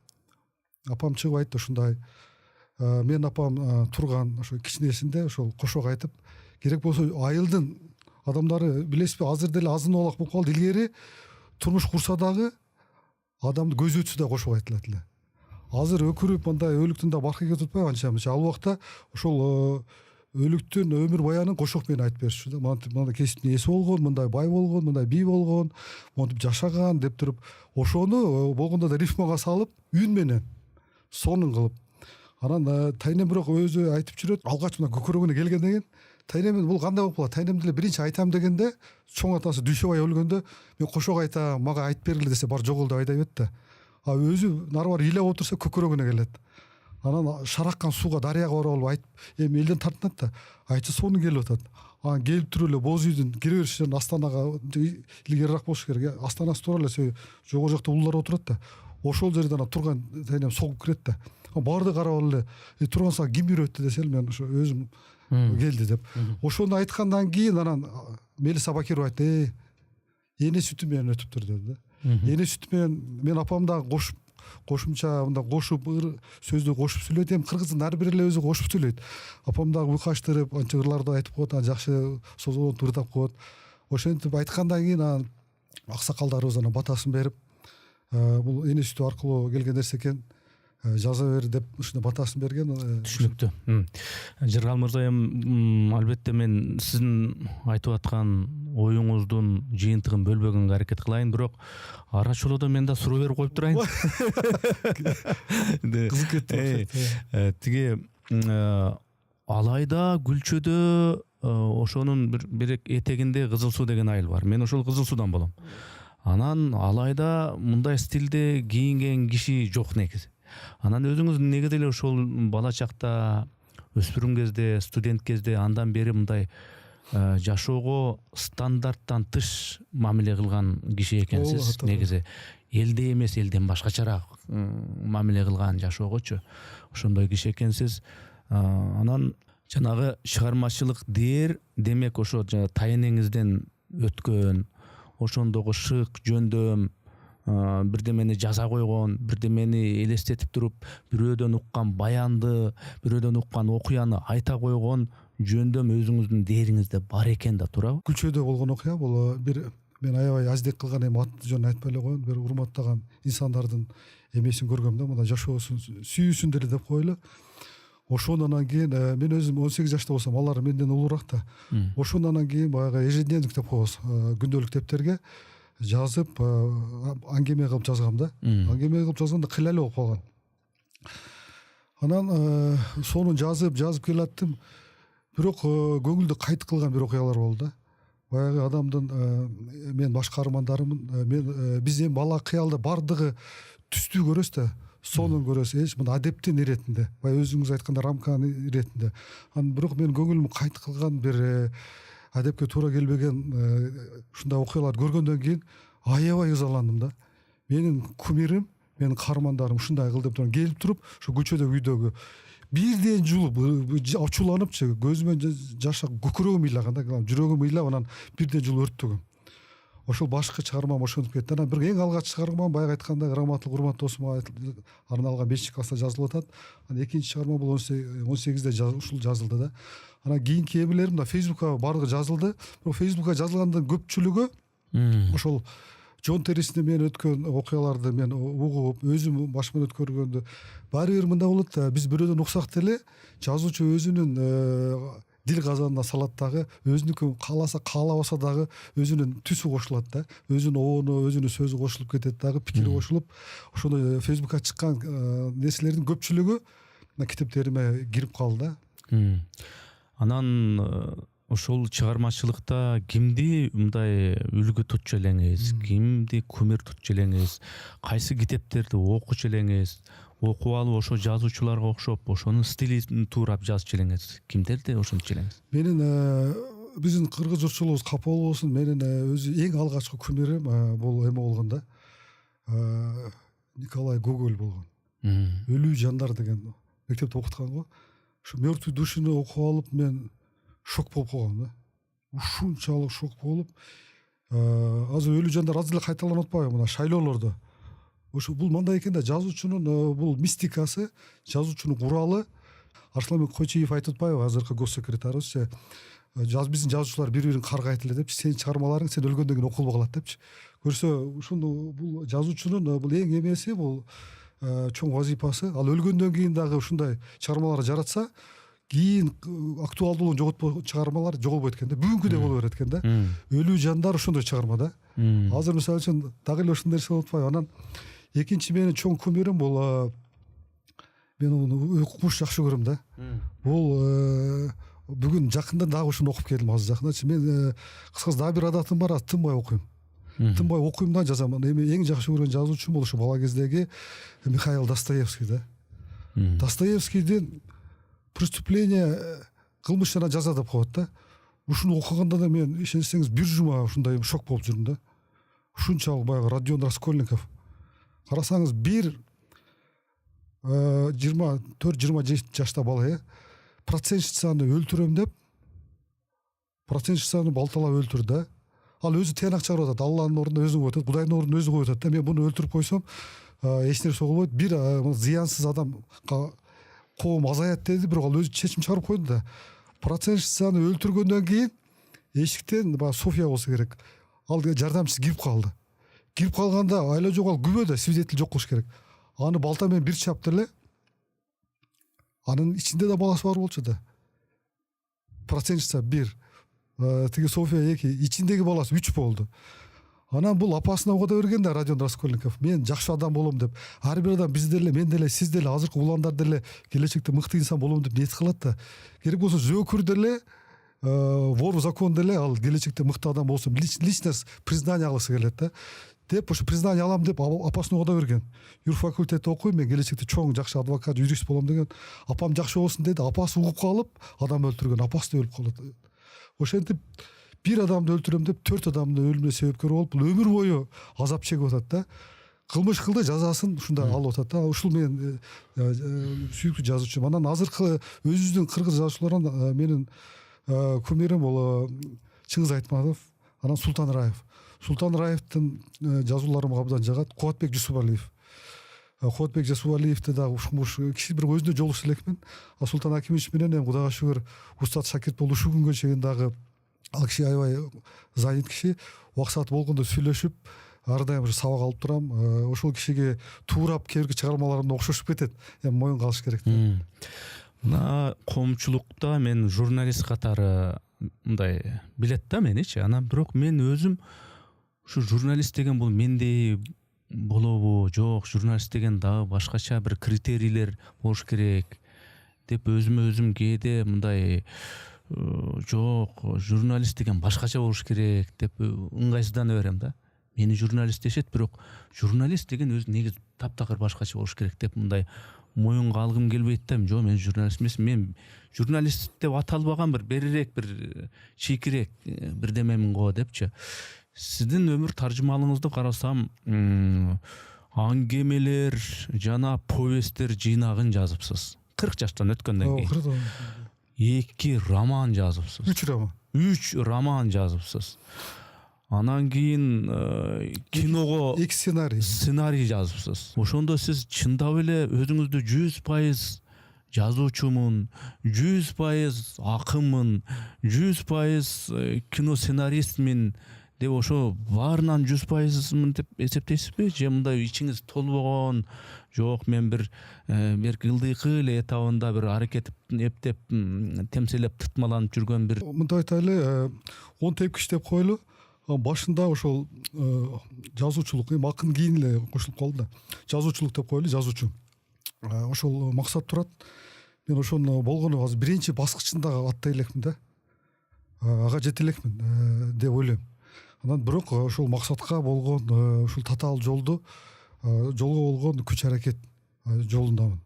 Апам чыгып айтты ушундай. Мен апам турган ошо кичинесинде ошол кошок айтып, керек болсо айылдын адамдары билесизби, азыр деле азын оолак болуп калды. Илгери турмуш курса дагы адамды көзү өтсө да кошок айтылат эле. Азыр өкүрүп мындай өлүктүн да баркы кетип атпайбы анча-мынча. Ал убакта ошол өлүктүн өмүр баянын кошок менен айтып беришчү да. Мындай кесиптин ээси болгон, мындай бай болгон, мындай бий болгон, монтип жашаган деп туруп, ошону болгондо да рифмага салып, үн менен сонун кылып. Анан тайнем бирок өзү айтып жүрөт. Алгач мына көкөрөгүнө келгенден кийин тайнем бул кандай болуп калат? Тайнем деле биринчи айтам дегенде, чоң атасы Дүйшөбай өлгөндө мен кошок айтам, мага айтып бергиле десе бар жок деп айта берет да. А өзү нары бар ыйлап отурса көкөрөгүнө келет. Анан шараккан сууга дарыяга барып алып айтып, эми элден тартынат да. Айтчы сонун келип атат. Анан келип туруп эле боз үйдүн кире беришинен Астанага илгерирээк болуш керек. Астанасы туура эле жогору жакта улуулар отурат да. Ошол жерден анан турган тайнем согуп кирет да. Барды карап эле турган сага ким үйрөттү десе мен ошо өзүм келди деп. Ошону айткандан кийин анан Мелиса Бакирова айтты: "Эне сүтү менен өтүптүр" деди да. Эне сүтү менен мен апам да кошумча мындай кошуп сөздү кошуп сүйлөйт. Эми кыргыздын ар бир эле өзү кошуп сүйлөйт. Апам дагы уйкаштырып анча ырларды айтып коет, жакшы созолонуп ырдап коет. Ошентип айткандан кийин анан аксакалдарыбыз анан батасын берип, бул эне сүтү аркылуу келген нерсе экен, жаза бер деп ушундай батасын берген. Түшүнүктүү. Жыргал мырза, эми албетте мен сиздин айтып аткан оюңуздун жыйынтыгын бөлбөгөнгө аракет кылайын, бирок арачолодо мен да суроо берип коюп турайын. Кызык кетти. Тиги Алайда Гүлчөдө ошонун бир этегинде Кызыл Суу деген айыл бар. Мен ошол Кызыл Суудан болом. Анан Алайда мындай стилде кийинген киши жок негизи. Анан өзүңүз негизи эле ошол бала чакта, өспүрүм кезде, студент кезде андан бери мындай жашоого стандарттан тыш мамиле кылган киши экенсиз. Негизи элде эмес, элден башкачараак мамиле кылган жашоогочу ошондой киши экенсиз. Анан жанагы чыгармачылык дээр демек ошо тайенеңизден өткөн, ошондогу шык, жөндөм, бирдемени жаза койгон, бирдемени элестетип туруп, бирөөдөн уккан баянды, бирөөдөн уккан окуяны айта койгон жөндөм өзүңүздүн дээриңизде бар экен да, туурабы? Күлчөдө болгон окуя бул бир мен аябай аздек кылган, эми аты жөнүн айтпай эле коеюн, бир урматтаган инсандардын эмесин көргөм да, мына жашоосун сүйүүсүн деле деп коелу. Ошондон кийин мен өзүм 18 жашта болсом, алар менден улуураак да. Ошондон кийин баягы ежедневник деп коебуз, күндөлүк дептерге жазып аңгеме кылып жазгам да. Аңгеме кылып жазганда кыйлалуу болуп калган. Анан сону жазып келаттым. Бирок көңүлдү кайт кылган бир окуялар болду да. Баягы адамдын мен баш каармандарымын, мен биз эми бала кыялда бардыгы түстүү көрөбүз да. Сонун көрөбүз, мына адептин иретинде, баягы өзүңүз айткандай рамканын иретинде. Анан бирок мен көңүлүм кайт кылган бир адепке туура келбеген ушундай окуяларды көргөндөн кийин аябай ызаландым да. Менин кумирим, менин каармандарым ушундай кыл деп келип туруп, ошо көчөдөгү үйдөгү бирден жулуп ачууланып көзүмөн жаш көкүрөгүм ыйлаган да, жүрөгүм ыйлап анан бирден жулуп өрттөгөм. Ошол башкы чыгармам ошентип кетти. Анан бир эң алгач чыгармам баягы айткандай Раматыл Курмат досумга арналган 5 класста жазылып атат. Анан экинчи чыгарма бул 18-де ушул жазылды да. Анан кийинки эмелерим да Facebookка бардыгы жазылды. Бирок Facebookка жазылгандын көпчүлүгү ошол жон терисинде мен өткөн окуяларды мен угуп, өзүм башыман өткөргөндү баары бир мындай болот да, биз бирөөдөн уксак деле жазуучу өзүнүн дил казанына салат дагы, өзүнүкү кааласа каалабаса дагы өзүнүн түсү кошулат да, өзүнүн обону, өзүнүн сөзү кошулуп кетет дагы, пикири кошулуп, ошондой Facebookка чыккан нерселердин көпчүлүгү китептериме кирип калды да. Анан ошол чыгармачылыкта кимди мындай үлгү тутчу элеңиз, кимди кумир тутчу элеңиз, кайсы китептерди окучу элеңиз, окуп алып ошо жазуучуларга окшоп ошонун стилин туурап жазчу элеңиз, кимдерди ошентчү элеңиз? Менин биздин кыргыз журтчулугубуз капа болбосун, менин өзү эң алгачкы кумирим бул эме болгон да, Николай Гоголь болгон. Өлүү жандар деген мектепте окуткан го. Ошо мертвые душины окуп алып мен шок болуп калгам да. Ушунчалык шок болуп, азыр өлүү жандар азыр эле кайталанып атпайбы мына шайлоолордо. Ошо бул мындай экен да, жазуучунун бул мистикасы, жазуучунун куралы. Арсланбек Койчиев айтып атпайбы, азыркы госсекретарыбыз, биздин жазуучулар бири-бирин каргайт эле депчи, сенин чыгармаларың сен өлгөндөн кийин окулуп калат депчи. Көрсө ушуну бул жазуучунун бул эң эмеси, бул чоң вазифасы. Ал өлгөндөн кийин дагы ушундай чыгармалар жаратса, кийин актуалдуулугун жоготпой чыгармалар жоголбойт экен да, бүгүнкүдөй боло берет экен да. Өлүү жандар ошондой чыгарма да. Азыр мисалы үчүн дагы эле ушундай нерсе болуп атпайбы. Анан экинчи менин чоң кумирим бул, мен аны укмуш жакшы көрөм да. Бул бүгүн жакында дагы ушуну окуп келдим, азыр жакындачы. Мен кыскасы дагы бир адатым бар, тынбай окуйм. Тынбай окуйм да жазам. Эми эң жакшы көргөн жазуучум бул ошо бала кездеги Михаил Достоевский да. Достоевскийдин преступление, кылмыш жана жаза деп коет да. Ушуну окуганда да мен ишенсеңиз бир жума ушундай шок болуп жүрдүм да. Ушунчалык баягы Родион Раскольников. Карасаңыз бир 24-25 жашта бала процентщицаны өлтүрөм деп, процентщицаны балталап өлтүрдү да. Ал өзү тыянак чыгарып атат, Алланын ордуна өзү коюп атат, Кудайдын ордуна өзү коюп атат да. Мен буну өлтүрүп койсом, эч нерсе болбойт. Бир зыянсыз адам коом азаят деди, бирок ал өзү чечим чыгарып койду да. Процентщицаны өлтүргөндөн кийин эшиктен София болсо керек, ал жардамчысы кирип калды. Кирип калганда айла жок, ал күбөдө, свидетель жок кылыш керек. Аны балта менен бир чапты эле. Анын ичинде да баласы бар болчу да. Процентщица 1, тиги София 2, ичиндеги баласы 3 болду. Анан бул апасына угата берген да, Родион Раскольников. Мен жакшы адам болом деп. Ар бир адам биз деле, мен деле, сиз деле, азыркы уландар деле келечекте мыкты инсан болом деп ниет кылат да. Керек болсо зөөкүр деле, вор в закон деле ал келечекте мыкты адам болсун, личность признание алгысы келет да. Деп ошо признание алам деп апасына угата берген. Юрфакультетте окуйм, мен келечекте чоң жакшы адвокат, юрист болом деген. Апам жакшы болсун деди, апасы угуп калып, адам өлтүргөн, апасы да өлүп калат. Ошентип бир адамды өлтүрөм деп 4 адамдын өлүмүнө себепкер болуп, бул өмүр бою азап чегип атат да. Кылмыш кылды, жазасын ушундай алып атат да. Ушул мен сүйүктүү жазуучум. Анан азыркы өзүбүздүн кыргыз жазуучуларынан менин кумирим бул Чыңгыз Айтматов, анан Султан Раев. Султан Раевдин жазууларым абдан жагат. Кубатбек Жусупалиев. Кубатбек Жусупалиевди дагы ушмуш киши бир өзүнө жолугуш элекмин. Султан Акимович менен эми Кудайга шүгүр устат шакирт болуп ушул күнгө чейин дагы ал киши аябай занят киши. Убакыт болгондо сүйлөшүп, ар дайым сабак алып турам. Ошол кишиге туурап кээинки чыгармаларымда окшошуп кетет. Эми моюн калыш керек. Мына коомчулукта мен журналист катары мындай билет да меничи. Анан бирок мен өзүм ушу журналист деген бул мендей болобу, жок, журналист деген дагы башкача бир критерийлер болуш керек деп өзүм кээде мындай жок, журналист деген башкача болуш керек деп ыңгайсыздана берем да. Мени журналист дешет, бирок журналист деген өзү негизи таптакыр башкача болуш керек деп мындай моюнга алгым келбейт да. Жок, мен журналист эмесмин. Мен журналист деп аталбаган бир берирээк, бир чийкирээк бирдемемин го депчи. Сиздин өмүр таржымалыңызды карасам, аңгемелер жана повесттер жыйнагын жазыпсыз. 40 жаштан өткөндөн кийин Охырды. 2 роман жазыпсыз. 3 роман. 3 роман жазыпсыз. Анан кийин киного 2 сценарий жазыпсыз. Ошондо сиз чындап эле өзүңүздү 100% жазуучумун, 100% акынмын, 100% кино сценаристмин деп ошо баарынан 100%мын деп эсептейсизби? Же мындай ичиңиз толбогон, жок мен бир ылдыйкы эле этабында бир аракет эптеп темселеп тытмаланып жүргөн бир мындай айтайлы, 10 тепкич деп коелу. Башында ошол жазуучулук, эми акын кийин эле кошулуп калды да. Жазуучулук деп коелу, жазуучу. Ошол максат турат. Мен ошону болгону азыр биринчи баскычында аттай элекмин да. Ага жете элекмин деп ойлойм. Анан бирок ошол максатка болгон ушул татаал жолго болгон күч аракет жолундамын.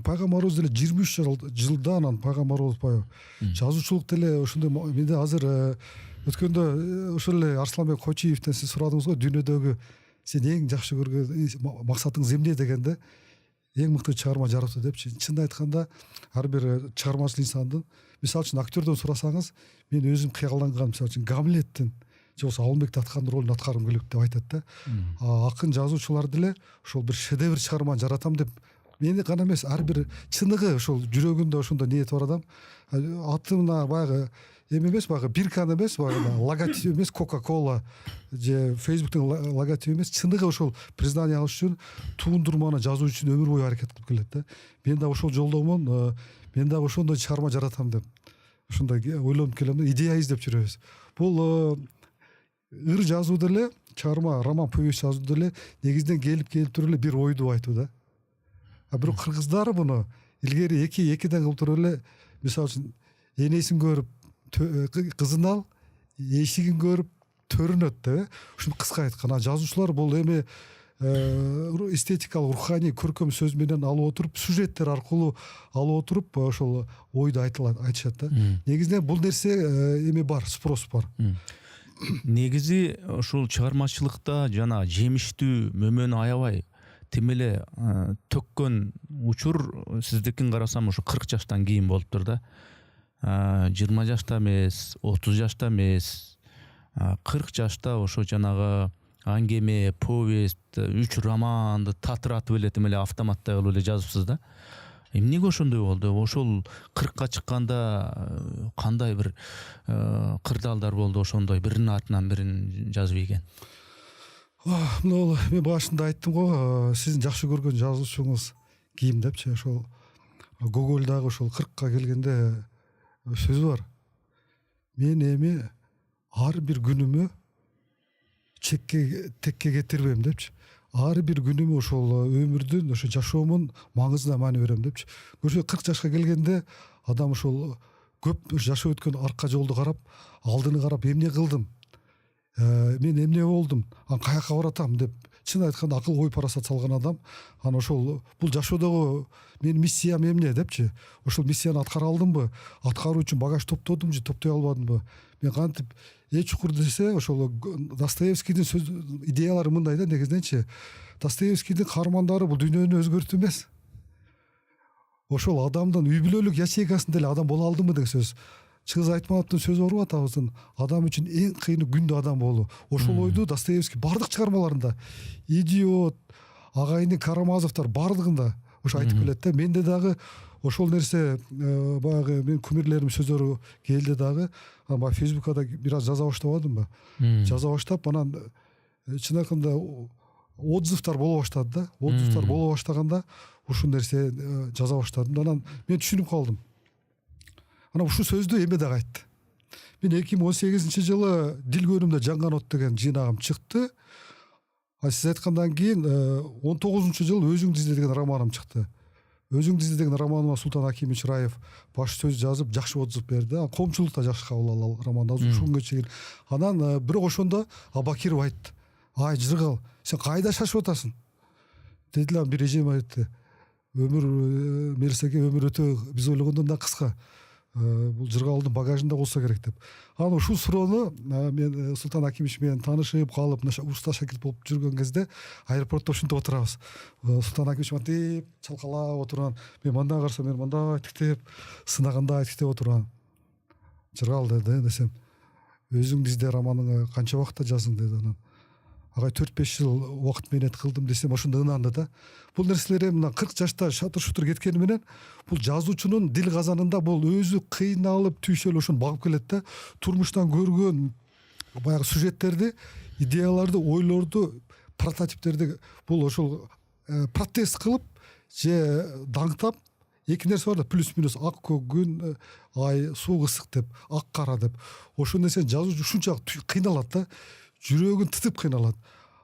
Пайгамбарыбыз деле 23 жылда анан пайгамбар болуп атпайбы? Жазуучулук деле ошондой. Менде азыр өткөндө ошол эле Арсланбек Койчиевден сиз сурадыңыз го, дүйнөдөгү сен эң жакшы көргөн максатыңыз эмне дегенде, эң мыкты чыгарма жаратуу депчи. Чынын айтканда ар бир чыгармачыл инсандын, мисалы үчүн актёрдөн сурасаңыз, мен өзүм кыялданган, мисалы үчүн Гамлеттин же болбосо Алымбек Аткандын ролун аткаргым келет деп айтат да. Акын жазуучулар деле ошол бир шедевр чыгарма жаратам деп мени гана эмес, ар бир чыныгы ошол жүрөгүндө ошондой ниет бар адам атына баягы эми эмес, баягы бирканы эмес, баягы логотип эмес, Coca-Cola же Facebooктун логотип эмес, чыныгы ошол признание алыш үчүн туундурманы жазуу үчүн өмүр бою аракет кылып келет да. Мен да ошол жолдомун, мен да ошондой чыгарма жаратам деп ушундай ойлонуп келем да, идея издеп жүрөбүз. Бул ыр жазуу деле, чыгарма, роман, повесть жазуу деле негизинен келип туруп эле бир ойду айтуу да. Бирок кыргыздар буну илгери экиден кылып туруп эле, мисалы үчүн энесин көрүп кызын ал, эшигин көрүп төрүн өт да. Ушуну кыска айткан. Жазуучулар бул эми эстетикалык, руханий, көркөм сөз менен алып отуруп, сюжеттер аркылуу алып отуруп ошол ойду айтышат да. Негизинен бул нерсе эми бар, спрос бар. Негизи ушул чыгармачылыкта жана жемиштүү мөмөнү аябай тим эле төккөн учур сиздикин карасам ушу 40 жаштан кийин болуптур да. 20 жашта эмес, 30 жашта эмес, 40 жашта ошо жанагы аңгеме, повесть, 3 романды татыратып эле тим эле автоматтай кылып эле жазыпсыз да. Эмнеге ошондой болду? Ошол 40ка чыкканда кандай бир кырдаалдар болду ошондой биринин артынан бирин жазып ийген? Мен башында айттым го, сиздин жакшы көргөн жазуучуңуз ким депчи. Ошол Гогольдагы ошол 40ка келгенде сөзү бар. Мен эми ар бир күнүмө текке кетирбейм депчи. Ар бир күнүмө ошол өмүрдүн, ошо жашоомун маңызына маани берем депчи. Көрсө 40 жашка келгенде адам ошол көп жашоо өткөн арка жолду карап, алдыны карап, эмне кылдым? Мен эмне болдум? Каяка баратам деп чын айтканда акыл ой парасат салган адам, аны ошол бул жашоодогу менин миссиям эмне депчи. Ошол миссияны аткара алдымбы? Аткаруу үчүн багаж топтодум же топтой албадымбы? Мен кантип чукур десе, ошол Достоевскийдин сөз идеялары мындай да, негизиненчи Достоевскийдин каармандары бул дүйнөнү өзгөртүү эмес. Ошол адамдын үй бүлөлүк ячейкасында эле адам боло алдымбы деген сөз. Чыңгыз Айтматовдун сөзү бар, атабыздын адам үчүн эң кыйыны күндө адам болуу. Ошол ойду Достоевский бардык чыгармаларында, Идиот, Агайдын Карамазовдор бардыгында ошо айтып келет да. Менде дагы ошол нерсе баягы мен кумирлерим сөздөрү келди дагы. Баягы Фейсбукта бир аз жаза баштабадымбы? Жаза баштап, анан чын айтканда отзывдар боло баштады да. Отзывдар боло баштаганда ушул нерсе жаза баштадым. Анан мен түшүнүп калдым. Анан ушул сөздү эме дагы айтты. Мен 2018-жылы Дил көнүмдө жанган от деген жыйнагым чыкты. Сиз айткандан кийин 19-жылы Өзүңдү изде деген романым чыкты. Өзүңдү изде деген романыма Султан Акимович Раев баш сөз жазып, жакшы отзыв берди. Коомчулук да жакшы кабыл алды романды. Ушунга чейин. Анан бирок ошондо Абакиров айтты. Ай, Жыргал, сен кайда шашып атасың? Дедилер, бир эжем айтты. Өмүр Мелисеге өмүр өтө биз ойлогондон да кыска. бул жыргалдын багажында болсо керек деп. Анан ушул суроону мен Султан Акимович менен таанышып калып урста шакирт болуп жүргөн кезде аэропортто ушинтип отурабыз. Султан Акимович мынтип чалкалап отурган, мен мындан карасам мен мындай тиктеп сынагандай тиктеп отурган. Жыргал деди десем, өзүң изде романыңы канча убакытта жаздың деди. Анан агай 4-5 жыл убакыт менет кылдым десем ошондо ынанды да. Бул нерселер мына 40 жашта шатыр-шутур кеткени менен бул жазуучунун дил казанында бул өзү кыйналып түйшөлүп ошону багып келет да. Турмуштан көргөн баягы сюжеттерди, идеяларды, ойлорду, прототиптерди бул ошол протест кылып же даңктап эки нерсе бар да, плюс минус ак көк күн, ай, суу ысык деп, ак кара деп. Ошол нерсени жазуучу ушунчалык кыйналат да. Жүрөгүн тытып кыйналат.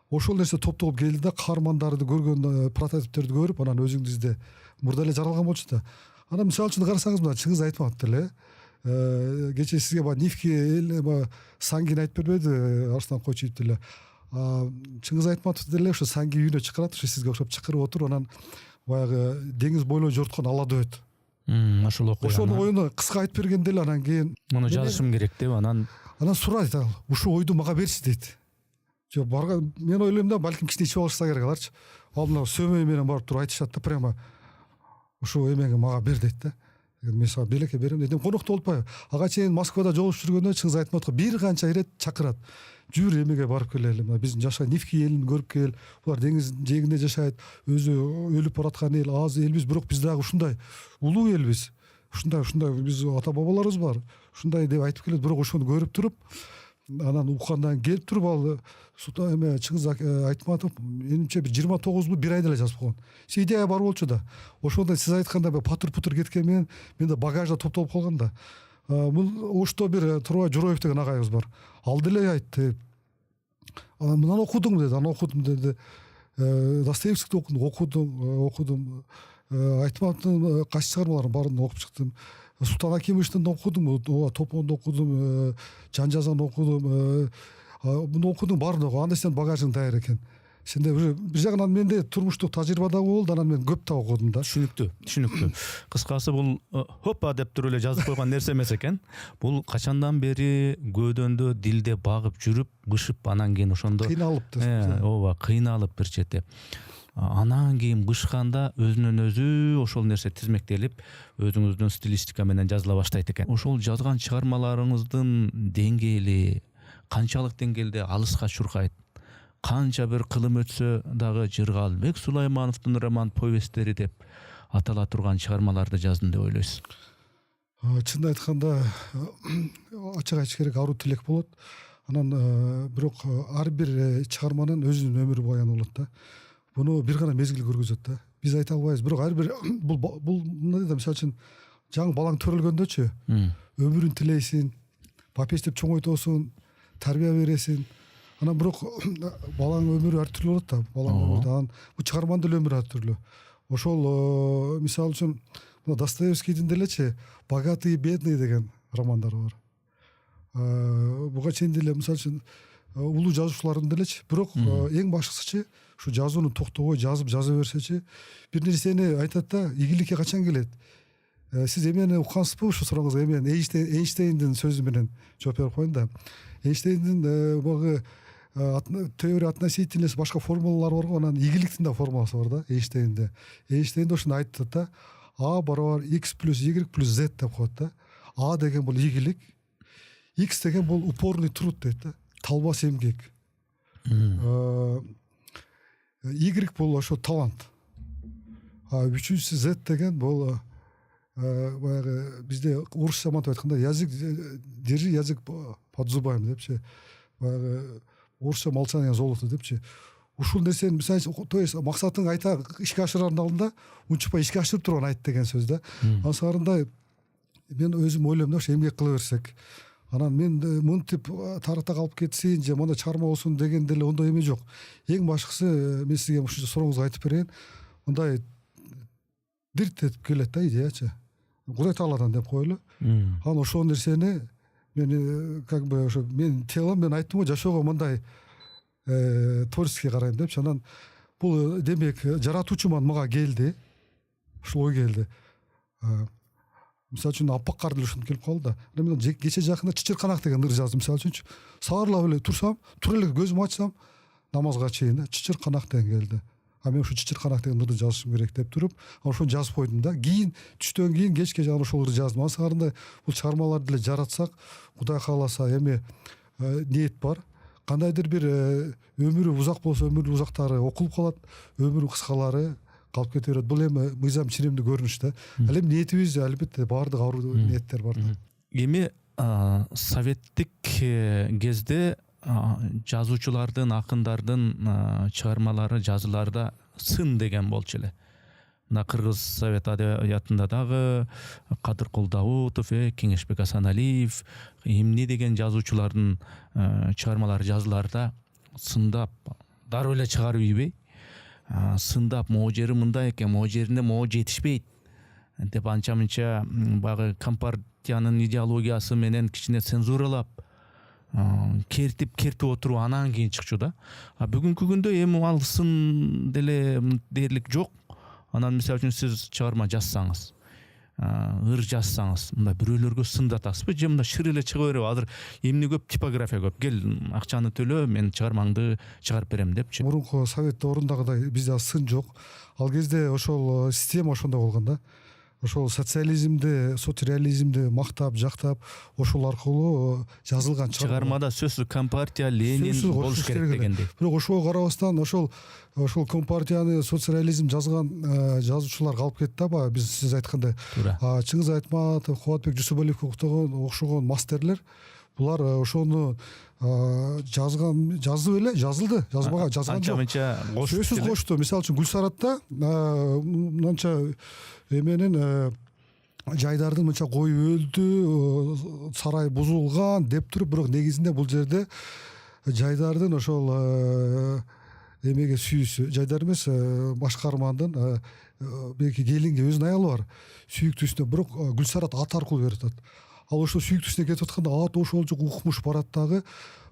Ошол нерсе топтолуп келди да, каармандарды көргөн, прототиптерди көрүп, анан өзүңдү изде мурда эле жаралган болчу да. Анан мисалы үчүн карасаңыз мына Чыңгыз Айтматов деле кечээ сизге баягы Нивки Сангин айтып бербеди, Арслан Койчиев деле. Чыңгыз Айтматов деле ошо Санги үйүнө чакырат, ошо сизге окшоп чакырып отуруп, анан баягы деңиз бойлой жорткон ала дөбөт. Ошол окуяны. Ошонун оюну кыска айтып бергенде эле анан кийин муну жазышым керек деп анан сурайт ал. Ушул ойду мага берчи дейт. Жок, барган мен ойлойм да, балким кичине ичип алышса керек аларчы. Ал мына сөмөй менен барып туруп айтышат да, прямо ушул эмеңи мага бер дейт да. Мен сага белекке берем дедим. Конокто болуппайбы? Ага чейин Москвада жолугушуп жүргөндө Чыңгыз Айтматовго бир канча ирет чакырат. Жүр эмеге барып келели. Мына биздин жашаган Нивки элин көрүп кел. Булар деңиз жээгинде жашайт. Өзү өлүп бараткан эл, аз элбиз, бирок биз дагы ушундай улуу элбиз. Ушундай биз ата бабаларыбыз бар. Ушундай деп айтып келет, бирок ошону көрүп туруп, анан уккандан келип туруп ал Чыңгыз Айтматов менимче 29 бир айда эле жазып койгон. Идея бар болчу да. Ошондо сиз айткандай патыр-путур кеткен менен менде багажда топтолуп калган да. Бул Ошто бир Турбай Жороев деген агайыбыз бар. Ал деле айтты. Мынаны окудуң деди, аны окудум деди. Достоевскийди окудум. Айтматовдун кайсы чыгармаларын баарын окуп чыктым. Султан Акимовичтин окудум, Топонду окудум, Жан жазаны окудум. Муну окудум, баарын окудум. Анда сен багажың даяр экен. Сенде бир жагынан менде турмуштук тажрыйба да болду, анан мен көп да окудум да. Түшүнүктүү. Кыскасы бул хоппа деп туруп эле жазып койгон нерсе эмес экен. Бул качандан бери көөдөндө дилде багып жүрүп, бышып, анан кийин ошондо кыйналып ооба, кыйналып бир чети. Анан кийин бышканда өзүнөн өзү ошол нерсе тизмектелип, өзүңүздүн стилистика менен жазыла баштайт экен. Ошол жазган чыгармаларыңыздын деңгээли канчалык деңгээлде алыска чуркайт? Канча бир кылым өтсө дагы Жыргалбек Сулаймановдун роман повесттери деп атала турган чыгармаларды жаздым деп ойлойсуз? Чынын айтканда, ачык айтыш керек, аруу тилек болот. Анан бирок ар бир чыгарманын өзүнүн өмүрү баяны болот да. Буну бир гана мезгил көргөзөт да. Биз айта албайбыз, бирок ар бир бул мындай да, мисалы үчүн жаңы балаң төрөлгөндөчү өмүрүн тилейсиң, папештеп чоңойтосуң, тарбия бересиң. Анан бирок баланын өмүрү ар түрлүү болот да. Баланын өмүрү, анан бул чыгарманын деле өмүрү ар түрлүү. Ошол мисалы үчүн мына Достоевскийдин делечи «Богатый и бедный» деген романдары бар. Буга чейин деле мисалы үчүн улуу жазуучулардын делечи, бирок эң башкысычы ушу жазууну токтобой жаза берсечи, бир нерсени айтат да, ийгиликке качан келет? Сиз эмени уккансызбы ушу сурооңузга? Эми Эйнштейндин сөзү менен жооп берип коеюн да. Эйнштейндин багы теория относительности, башка формулалар бар го, анан ийгиликтин да формуласы бар да Эйнштейнде. Эйнштейн ошону айтат да, А барабар X плюс Y плюс Z деп коет да. А деген бул ийгилик, X деген бул упорный труд дейт да, талбас эмгек. Y бул ошо талант. Үчүнчүсү Z деген бул баягы бизде орусча мантип айтканда, язык держи, язык под зубами депчи. Баягы орусча молчание золото депчи. Ушул нерсени мисалы, то есть максатың айта ишке ашырардын алдында унчукпай ишке ашырып турган айт деген сөз да. Анысында мен өзүм ойлойм да, ошо эмгек кыла берсек. Анан мен мынтип тарыхта калып кетсин же мындай чыгарма болсун деген деле ондой эме жок. Эң башкысы, мен сизге ушул сурооңузга айтып берейин, мындай дирт этип келет да идеячы. Кудай Тааладан деп коелу. Анан ошол нерсени мен как бы ошо мен телом, мен айттым го, жашоого мындай творческий карайм депчи. Анан бул демек жаратуучуман мага келди. Ушул ой келди. мисалы үчүн аппак кар деле ушинтип келип калды да. Мен кече жакында чычырканак деген ыр жаздым мисалы үчүнчү. Саарылап эле турсам, тура эле көзүмдү ачсам намазга чейин да чычырканак деген келди. Мен ушу чычырканак деген ырды жазышым керек деп туруп, ошону жазып койдум да. Кийин түштөн кийин кечке жана ошол ырды жаздым. Ансыгарында бул чыгармаларды деле жаратсак, Кудай кааласа эми ниет бар. Кандайдыр бир өмүрү узак болсо өмүрү узактары окулуп калат, өмүрү кыскалары калып кете берет. Бул эми мыйзам ченемдүү көрүнүш да. Ал эми ниетибиз албетте баардык аруу ниеттер бар да. Эми советтик кезде жазуучулардын, акындардын чыгармалары, жазууларда сын деген болчу эле. Мына Кыргыз совет адабиятында дагы Кадыркул Даутов, Кеңешбек Асаналиев, эмне деген жазуучулардын чыгармалары, жазууларда сындап дароо эле чыгарып ийбей, сындап могу жери мындай экен, могу жерине могу жетишпейт деп анча мынча баягы компартиянын идеологиясы менен кичине цензуралап кертип отуруп анан кийин чыкчу да. Бүгүнкү күндө эми ал сын деле дээрлик жок. Анан мисалы үчүн сиз чыгарма жазсаңыз, ыр жазсаңыз, мындай бирөөлөргө сындатасызбы? Же мындай шыр эле чыга берип, азыр эмне көп, типография көп. Кел, акчаны төлө, мен чыгармаңды чыгарып берем депчи. Мурунку совет доорундагыдай бизде сын жок. Ал кезде ошол система ошондой болгон да. Ошол социализмди, соцреализмди мактап, жактап, ошол аркылуу жазылган чыгармада сөзсүз компартия, Ленин болуш керек дегендей. Бирок ошого карабастан ошол компартияны, соцреализм жазган жазуучулар калып кетти да, баягы биз сиз айткандай. Чыңгыз Айтматов, Кубатбек Жусупалиевге окшогон мастерлер, булар ошону жазып эле, жазылды, жазган жок. Анча-мынча кошту. Сөзсүз кошту. Мисалы үчүн Гүлсаратта мынча эменин жайдардын мынча кою өлдү, сарай бузулган деп туруп, бирок негизинде бул жерде жайдардын ошол эмеге сүйүүсү, жайдар эмес, башкармандын белки келинге өзүнүн аялы бар, сүйүктүүсүнө, бирок Гүлсарат ат аркылуу берип атат. Ал ошол сүйүктүүсүнө кетип атканда ат ошол жок укмуш барат дагы,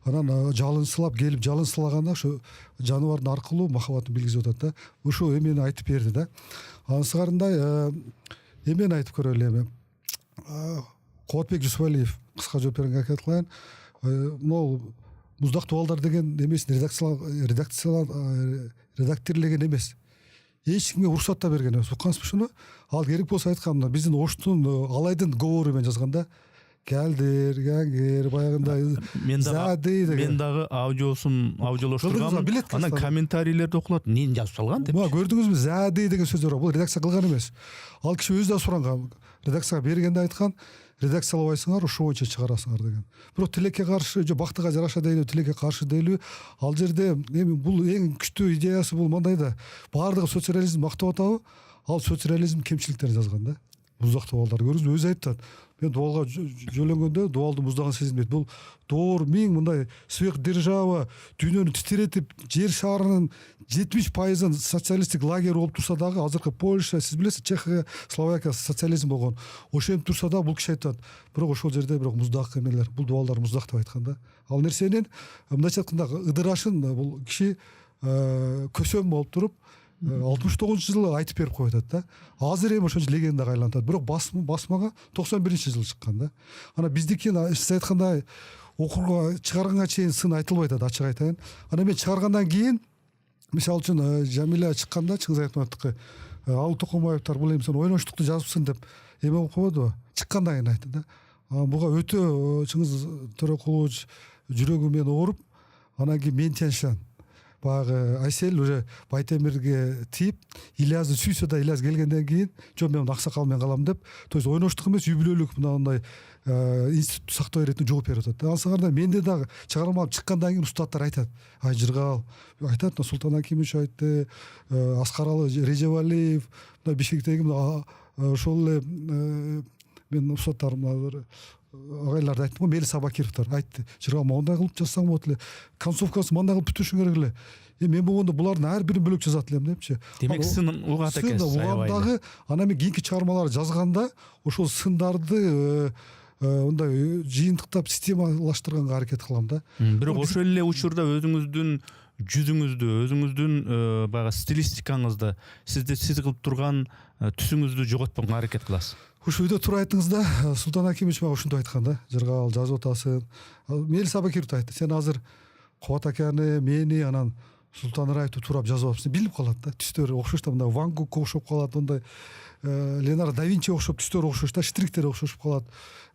анан жалынсылап келип жалынсылаганда ошо жаныбардын аркылуу махабатын билгизип атат да. Ошо эмени айтып берди да. Ансыгарындай эмени айтып көрөлү эми. Кубатбек Жусупалиев кыска жооп бергенге аракет кылайын. Могу Муздактуу балдар деген эмесин редактирлеген эмес. Эч кимге уруксат да берген эмес. Уккансызбы ушуну? Ал керек болсо айткан, биздин Оштун Алайдын говору менен жазган да. Келдир, гангер, баягындай мен дагы аудиолоштургам, анан комментарийлерди окулат, эмнени жазып салган деп. Көрдүңүзбү, зади деген сөздөр бар. Бул редакция кылган эмес. Ал киши өзү да суранган, редакцияга бергенде айткан, редакциялабайсыңар, ошо боюнча чыгарасыңар деген. Бирок тилекке каршы, же бактыга жараша дейлүү, тилекке каршы дейлүү, ал жерде эми бул эң күчтүү идеясы бул мындай да. Баардыгы соцреализм мактап атабы? Ал соцреализм кемчиликтерин жазган да. Муздактуу балдар көрдүңүзбү, өзү айтат. Мен дуалга жөлөнгөндө дуалды муздаган сезим дейт. Бул доор миң мындай сверхдержава дүйнөнү титиретип, жер шарынын 70%-ын социалисттик лагерь болуп турса дагы, азыркы Польша, сиз билесиз, Чехия, Словакия социализм болгон. Ошентип турса да бул киши айтат. Бирок ошол жерде бирок муздак эмелер, бул дуалдар муздак деп айткан да. Ал нерсенин мындайча айтканда ыдырашын бул киши көсөм болуп туруп 69-жылы айтып берип коюп атат да. Азыр эми ошончо легендага айланат. Бирок басмага 91-жылы чыккан да. Ана биздики сиз айткандай окууга чыгарганга чейин сын айтылбайт да, ачык айтайын. Ана мен чыгаргандан кийин, мисалы үчүн Жамиля чыкканда, Чыңгыз Айтматовдуку, Ал Токомаевдер бул эми сен ойноштукту жазыпсың деп эме болуп койбодубу? Чыккандан кийин айтты да. Буга өтө Чыңгыз Төрөкулович жүрөгү менен ооруп, анан кийин мен тяншан баягы Айсел уже Байтемирге тиип, Ильязды сүйсө да Ильяз келгенден кийин, жок мен аксакал менен калам деп, то есть ойноштук эмес, юбилейлүк мындай институт сактоо иретине жооп берип атат. Ансыгарда менде дагы чыгармалар чыккандан кийин устаттар айтат. Жыргал айтат, Султан Акимович айтты, Аскаралы Режевалиев, мына Бишкектеги ошол эле мен устаттарым агайларды айттым го, Мелис Абакировдор айтты. Жыргал мындай кылып жазсаң болот эле. Концовкасы мындай кылып бүтүрүшүң керек эле. Мен болгондо булардын ар бирин бөлөк жазат элем депчи. Демек сын угат экенсиз аябай. Дагы анан мен кийинки чыгармаларды жазганда ошол сындарды мындай жыйынтыктап системалаштырганга аракет кылам да. Бирок ошол эле учурда өзүңүздүн жүзүңүздү, өзүңүздүн баягы стилистикаңызды, сизди сиз кылып турган түсүңүздү жоготпогонго аракет кыласыз. ушул үйдө туруп айттыңыз да, Султан Акимович мага ушинтип айткан да, жыргал жазып атасың. Мелис Абакирович айтты, сен азыр Кубат аканы, мени, анан Султан Раевди турап жазып атыпсың, билип калат да, түстөр окшош да, мындай Ван Гогко окшоп калат, мындай Леонардо да Винчи окшоп, түстөр окшош да, штриктер окшошуп калат,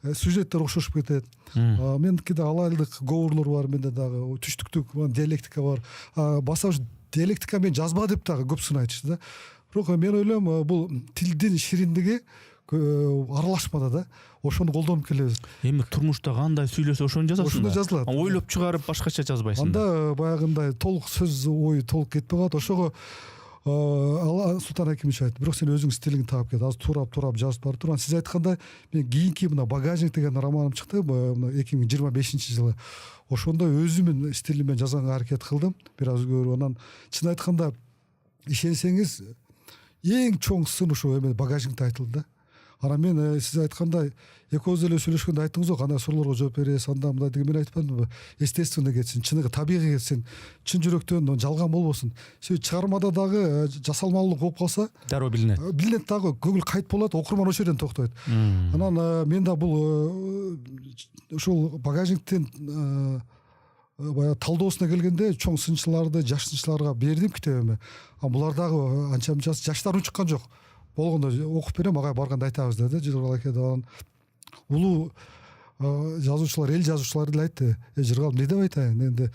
сюжеттер окшошуп кетет. Меникиде алайлык говорлор бар, менде дагы түштүктүк диалектика бар. Баса ушу диалектика мен жазба деп дагы көп сын айтышты да. Бирок мен ойлойм, бул тилдин шириндиги аралашмада да, ошону колдонуп келебиз. Эми турмушта кандай сүйлөсө ошону жазасың. Ошондой жазылат. Ойлоп чыгарып башкача жазбайсың. Анда баягындай толук сөз ой толук кетпей калат. Ошого Султан Акимович айтты, бирок сен өзүң стилиңди таап кет, азыр турап жазып барып тур. Сиз айткандай, мен кийинки мына Багажник деген романым чыкты, мына 2025-жылы. Ошондо өзүмдүн стилиммен жазганга аракет кылдым, бир аз өзгөрүп. Анан чын айтканда, ишенсеңиз, эң чоң сын ушул эме Багажникте айтылды да. Анан мен сиз айткандай, экөөбүз эле сүйлөшкөндө айттыңыз го, кандай суроолорго жооп бересиз, анда мындай деген мен айтпадымбы? Естественно кетсин, чыныгы табигый кетсин, чын жүрөктөн жалган болбосун. Себеби чыгармада дагы жасалмалуулук болуп калса, дароо билинет. Билинет дагы, көңүл кайт болот, окурман ошол жерден токтойт. Анан мен да бул ушул Багажниктин баягы талдоосуна келгенде чоң сынчыларды, жаш сынчыларга бердим китебиме. Булар дагы анча мынчасы жаштар унчуккан жок. Болгондо окуп берем, ага барганда айтабыз деди. Жыргал аке да улуу жазуучулар, эл жазуучулар деле айтты. Жыргал эмне деп айтайын? Энди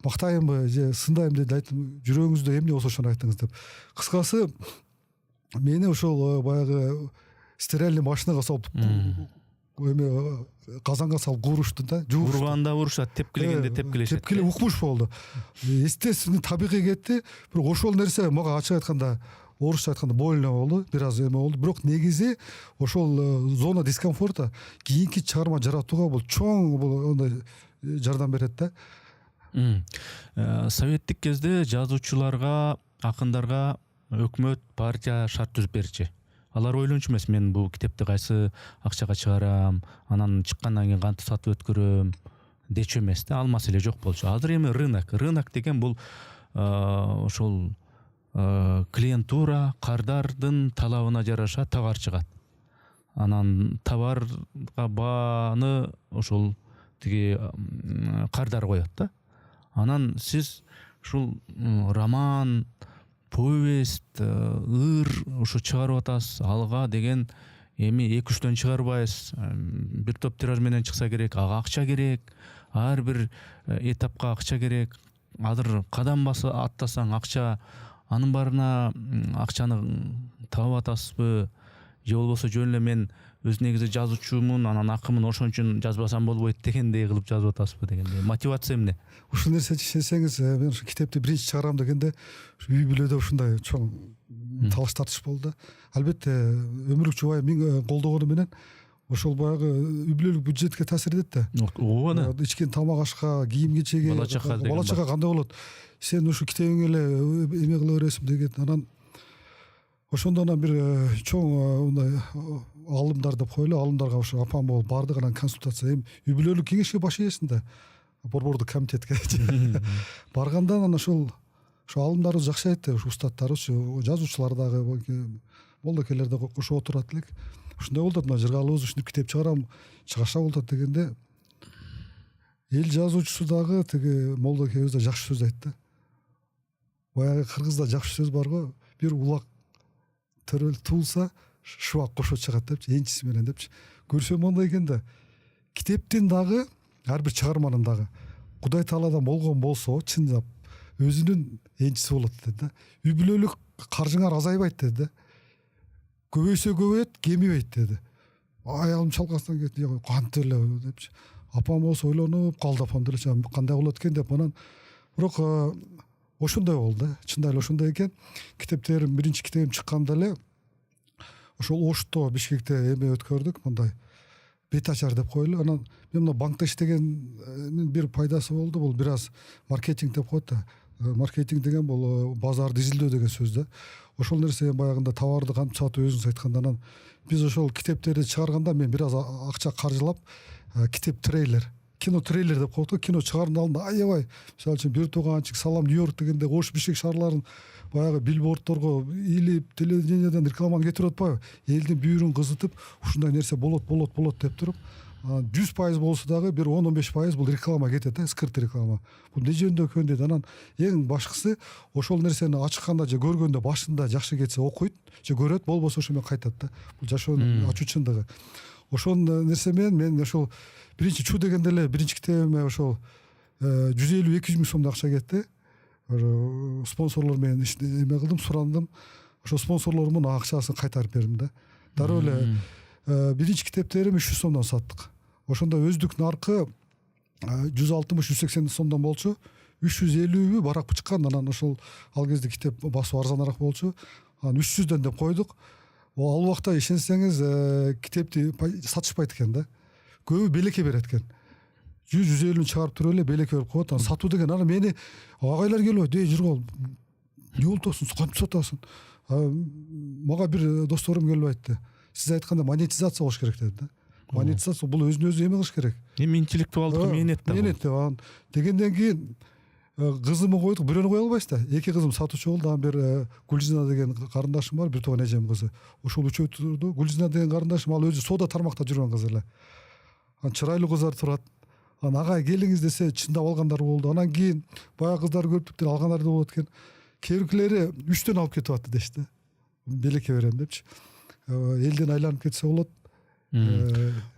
мактайынбы же сындайм деп айттым. Жүрөгүңүздө эмне болсо ошону айтыңыз деп. Кыскасы, мени ошол баягы стиральный машинага салып эме казанга салып куурушту да. Урганда урушат, тепкилегенде тепкилешет. Тепкиле укмуш болду. Естественно, табигый кетти. Бирок ошол нерсе мага ачык айтканда, орусча айтканда больно болду, бир аз эме болду. Бирок негизи ошол зона дискомфорта кийинки чыгарма жаратууга бул чоң бул жардам берет да. Советтик кезде жазуучуларга, акындарга өкмөт, партия шарт түзүп берчү. Алар ойлончу эмес, мен бул китепти кайсы акчага чыгарам, анан чыккандан кийин кантип сатып өткөрөм дечү эмес да, ал маселе жок болчу. Азыр эми рынок деген бул ошол клиентура, кардардын талабына жараша товар чыгат. Анан товарга бааны ошол тиги кардар коет да. Анан сиз ушул роман, повесть, ыр ушу чыгарып атасыз, алга деген эми 2-3төн чыгарбайсыз. Бир топ тираж менен чыкса керек, ага акча керек, ар бир этапка акча керек. Азыр кадам басы аттасаң акча, анын барына акчаны таап атасызбы? Же болбосо жөн эле мен өз негизи жазуучумун, анан акымын, ошон үчүн жазбасам болбойт дегендей кылып жазып атасызбы дегенде. Мотивация эмне? Ушул нерсе ишенсеңиз, мен ушу китепти биринчи чыгарам дегенде үй бүлөдө ушундай чоң талаш тартыш болду. Албетте өмүрлүк жубайым мен колдогону менен ошол баягы үй бүлөлүк бюджетке таасир этет да. Ооба. Ичкен тамак ашка, кийим кечеге, бала чага кандай болот? Сен ушу китебиң эле эме кыла бересиң деген. Анан ошондо бир чоң мындай алымдар деп коелу, алымдарга ошо апам болуп бардык, анан консультация, эми үй бүлөлүк кеңешке баш ийесиң да. Борбордук комитетке баргандан анан ошол алымдарыбыз жакшы айтты, ушу устаттарыбыз, жазуучулар дагы, молдокелер да кошо отурат элек. Ушундай болду, мына жыргалыбыз ушинтип китеп чыгарам, чыгарса болот дегенде, эл жазуучусу дагы тиги молдокебиз да жакшы сөз айтты. Баягы кыргызда жакшы сөз бар го, бир улак төрөл туулса, шубак кошо чыгат депчи, энчиси менен депчи. Көрсөм мондай экен да. Китептин дагы, ар бир чыгарманын дагы Кудай Тааладан болгон болсо, чындап өзүнүн энчиси болот деди да. Үй бүлөлүк каржыңар азайбайт деди да. Көбөйсө көбөйөт, кемибейт деди. Аялым чалкасынан кетти, кантип эле депчи. Апам болсо ойлонуп калды, апам делечи, кандай болот экен деп. Анан бирок ошондой болду да. Чындап эле ошондой экен. Китептерим, биринчи китебим чыкканда эле ошол Ошто, Бишкекте эме өткөрдүк, мындай бет ачар деп коелу. Анан мен мына банкта иштеген бир пайдасы болду, бул бир аз маркетинг деп коет да. Маркетинг деген бул базарды изилдөө деген сөз да. Ошол нерсе баягында товарды кантип сатып өзүңүз айтканда, биз ошол китептерди чыгарганда мен бир аз акча каржылап, китеп трейлер, кино трейлер деп коет го, кино чыгаардын алдында аябай мисалы үчүн бир тууганчик салам Нью-Йорк дегенде Ош Бишкек шаарларын баягы билбордторго илип телевидениядан рекламаны кетирип атпайбы, элдин бүйүрүн кызытып ушундай нерсе болот деп туруп 100% болсо дагы бир 10-15% бул реклама кетет, скрытый реклама. Бул эмне жөнүндө экөн дейт. Анан эң башкысы ошол нерсени ачыкканда же көргөндө башында жакшы кетсе окуйт, же көрөт, болбосо ошо менен кайтат да. Бул жашоонун ачуучундугу. Ошол нерсе менен мен ошол биринчи Чу дегенде эле биринчи китебиме ошол 150-200 миң сомдой акча кетти. Спонсорлор менен эме кылдым, сурандым. Ошо спонсорлорумун акчасын кайтарып бердим да. Дароо эле биринчи китептерим 300 сомдон саттык. Ошондо өздүк наркы 160-180 сомдон болчу. 350 баракпы чыккан. Анан ошол ал кезде китеп басуу арзаныраак болчу. Анан 300дөн деп койдук. Ал убакта ишенсеңиз китепти сатышпайт экен да. Көбү белекке берет экен. 100-150 чыгарып туруп эле белекке берип коет. Анан сатуу деген анан мени агайлар келип атат. Жыргол, эмне болуп атасың? Кантип сатасың? Мага бир досторум келип айтты. Сиз айтканда монетизация болуш керек деди да. Монетизация бул өзүнө өзү эме кылыш керек. Эми интеллектуалдык мээнет да. Мээнет деп дегенден кийин кызымы койдук, бирөөнү кое албайсыз да. Эки кызым сатуучу болду. Анан бир Гүлжина деген карындашым бар, бир тууган эжем кызы. Ошол үчөө турду. Гүлжина деген карындашым ал өзү соода тармакта жүргөн кыз эле. Анан чырайлуу кыздар турат. Анан ага келиңиз десе чындап алгандар болду. Анан кийин баягы кыздар көрүп типтен алгандар да болот экен. Кээбиркилери 3төн алып кетип атты дешти. Белекке берем депчи. Элден айланып кетсе болот.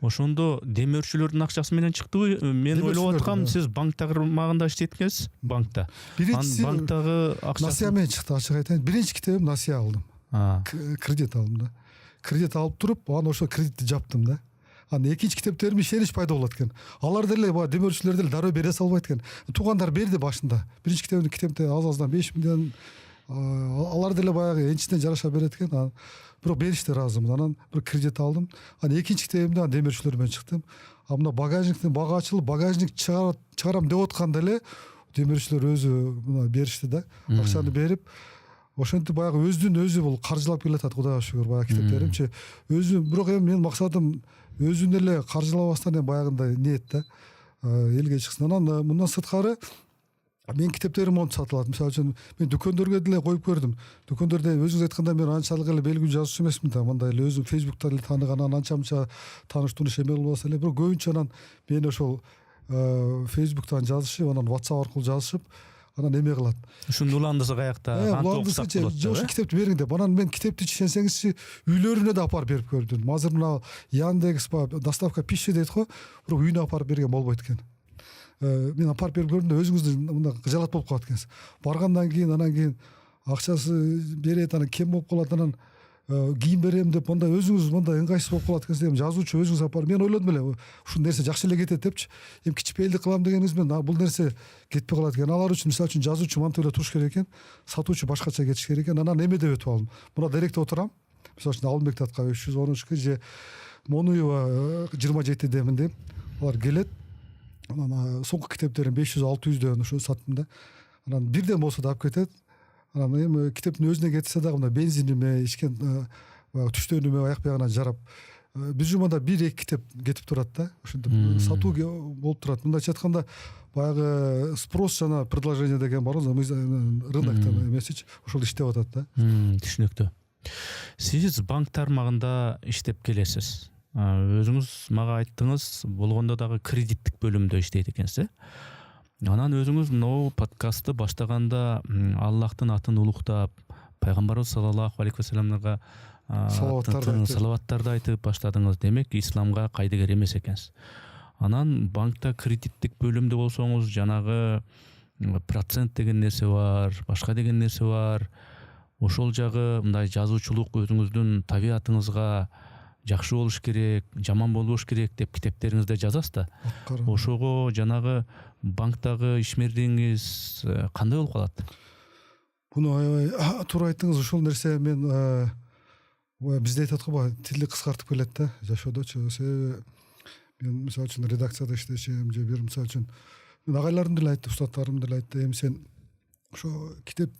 Ошондо демөөрчүлөрдүн акчасы менен чыктыбы? Мен ойлоп аткам, сиз банк тармагында иштейт экенсиз, банкта. Биринчиси банктагы акчасы насыя менен чыкты, ачык айтайын. Биринчи китебим насыя алдым. Кредит алдым да. Кредит алып туруп, анан ошо кредитти жаптым да. Анан экинчи китептерим ишенич пайда болот экен. Алар деле баягы демөөрчүлөр деле дароо бере салбайт экен. Туугандар берди башында. Биринчи китепте аз-аздан 5 миңден алар деле баягы энчиден жараша берет экен. Бирок беришти ыраазымын. Анан бир кредит алдым. Анан экинчи китебимде демөөрчүлөр менен чыктым. Мына багажниктин бага ачылып, багажник чыгарам деп атканда эле демөөрчүлөр өзү мына беришти да. Акчаны берип, ошентип баягы өздүн өзү бул каржылап келатат, Кудайга шүгүр, баягы китептеримчи. Өзү, бирок эми менин максатым өзүн эле каржылабастан баягындай ниет да. Элге чыксын. Анан мындан сырткары мен китептерим монтип сатылат. Мисалы үчүн мен дүкөндөргө деле коюп көрдүм. Дүкөндөрдө өзүңүз айткандай мен анчалык эле белгилүү жазуучу эмесмин да. Мындай эле өзүм Facebook'та эле тааныган, анча-мынча тааныш тунуш эме болбосо эле, бирок көбүнчө анан мен ошол Facebook'тан жазышып, анан WhatsApp аркылуу жазышып, анан эме кылат. Ушунун уландысы каякта? Уландысы ошо китепти бериң деп. Анан мен китепти ишенсеңизчи үйлөрүнө да апарып берип көрдүм. Азыр мына Яндекс доставка пищи дейт го, бирок үйүнө апарып берген болбойт экен. Мен апарып берип көрдүм да, өзүңүз мында кыжалат болуп калат экенсиз. Баргандан кийин анан кийин акчасы берет, анан кем болуп калат, анан кийин берем деп мындай өзүңүз мындай ыңгайсыз болуп калат экенсиз. Эми жазуучу өзүңүз апарып, мен ойлодум эле ушул нерсе жакшы эле кетет депчи. Эми кичпейилдик кылам дегениңиз менен бул нерсе кетпей калат экен. Алар үчүн мисалы үчүн жазуучу мантип эле туруш керек экен, сатуучу башкача кетиш керек экен. Анан эме деп өтүп алдым. Мына Деректе отурам. Мисалы үчүн Алымбек татка 313 же Монуева 27демин деп алар келет. Анан соңку китептерим 500-600дөн ошо саттым да. Анан бирден болсо да алып кетет. Анан эми китептин өзүнө кетсе дагы мына бензиниме, ичкен түштөнүмө аяк биягынан жарап, бир жумада 1-2 китеп кетип турат да. Ошентип сатуу болуп турат. Мындайча айтканда баягы спрос жана предложение деген бар го, рыноктон эмесичи, ошол иштеп атат да. Түшүнүктүү. Сиз банк тармагында иштеп келесиз. Өзүңүз мага айттыңыз, болгондо дагы кредиттик бөлүмдө иштейт экенсиз. Анан өзүңүз мынау подкастты баштаганда Аллахтын атын улуктап, пайгамбарыбыз саллаллаху алейхи вассаламга салаваттарды айтып баштадыңыз. Демек, исламга кайдыгер эмес экенсиз. Анан банкта кредиттик бөлүмдө болсоңуз, жанагы процент деген нерсе бар, башка деген нерсе бар. Ошол жагы мындай жазуучулук өзүңүздүн табиятыңызга жакшы болуш керек, жаман болбош керек деп китептериңизде жазасыз да. Ошого жанагы банктагы ишмердигиңиз кандай болуп калат? Буну аябай туура айттыңыз. Ошол нерсе мен бизде айтат го, тилди кыскартып келет да жашоодочу. Себеби мен мисалы үчүн редакцияда иштешем, же бир мисалы үчүн мен агайларым деле айтты, устаттарым деле айтты, эми сен ошо китеп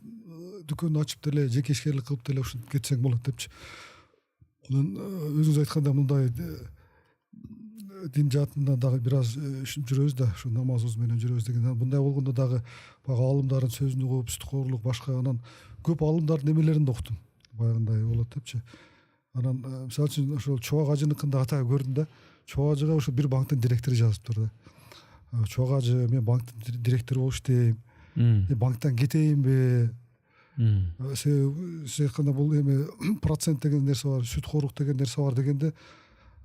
дүкөнүн ачып деле жеке ишкерлик кылып деле ушинтип кетсең болот депчи. Өзүңүз айтканда мындай дин жаатында дагы бир аз жүрөбүз да, ушу намазыбыз менен жүрөбүз деген. Мындай болгондо дагы баягы алымдардын сөзүн угуп, сүткөрлүк башка анан көп алымдардын немелерин да уктум. Баягындай болот депчи. Анан мисалы үчүн ошол Чубак ажыныкын да атаа көрдүм да. Чубак ажыга ошо бир банктын директору жазыптыр да. Чубак ажы, мен банктын директору болуп иштейм. Банктан кетейинби? Сиз айтканда бул эми процент деген нерсе бар, сүткөрлүк деген нерсе бар дегенде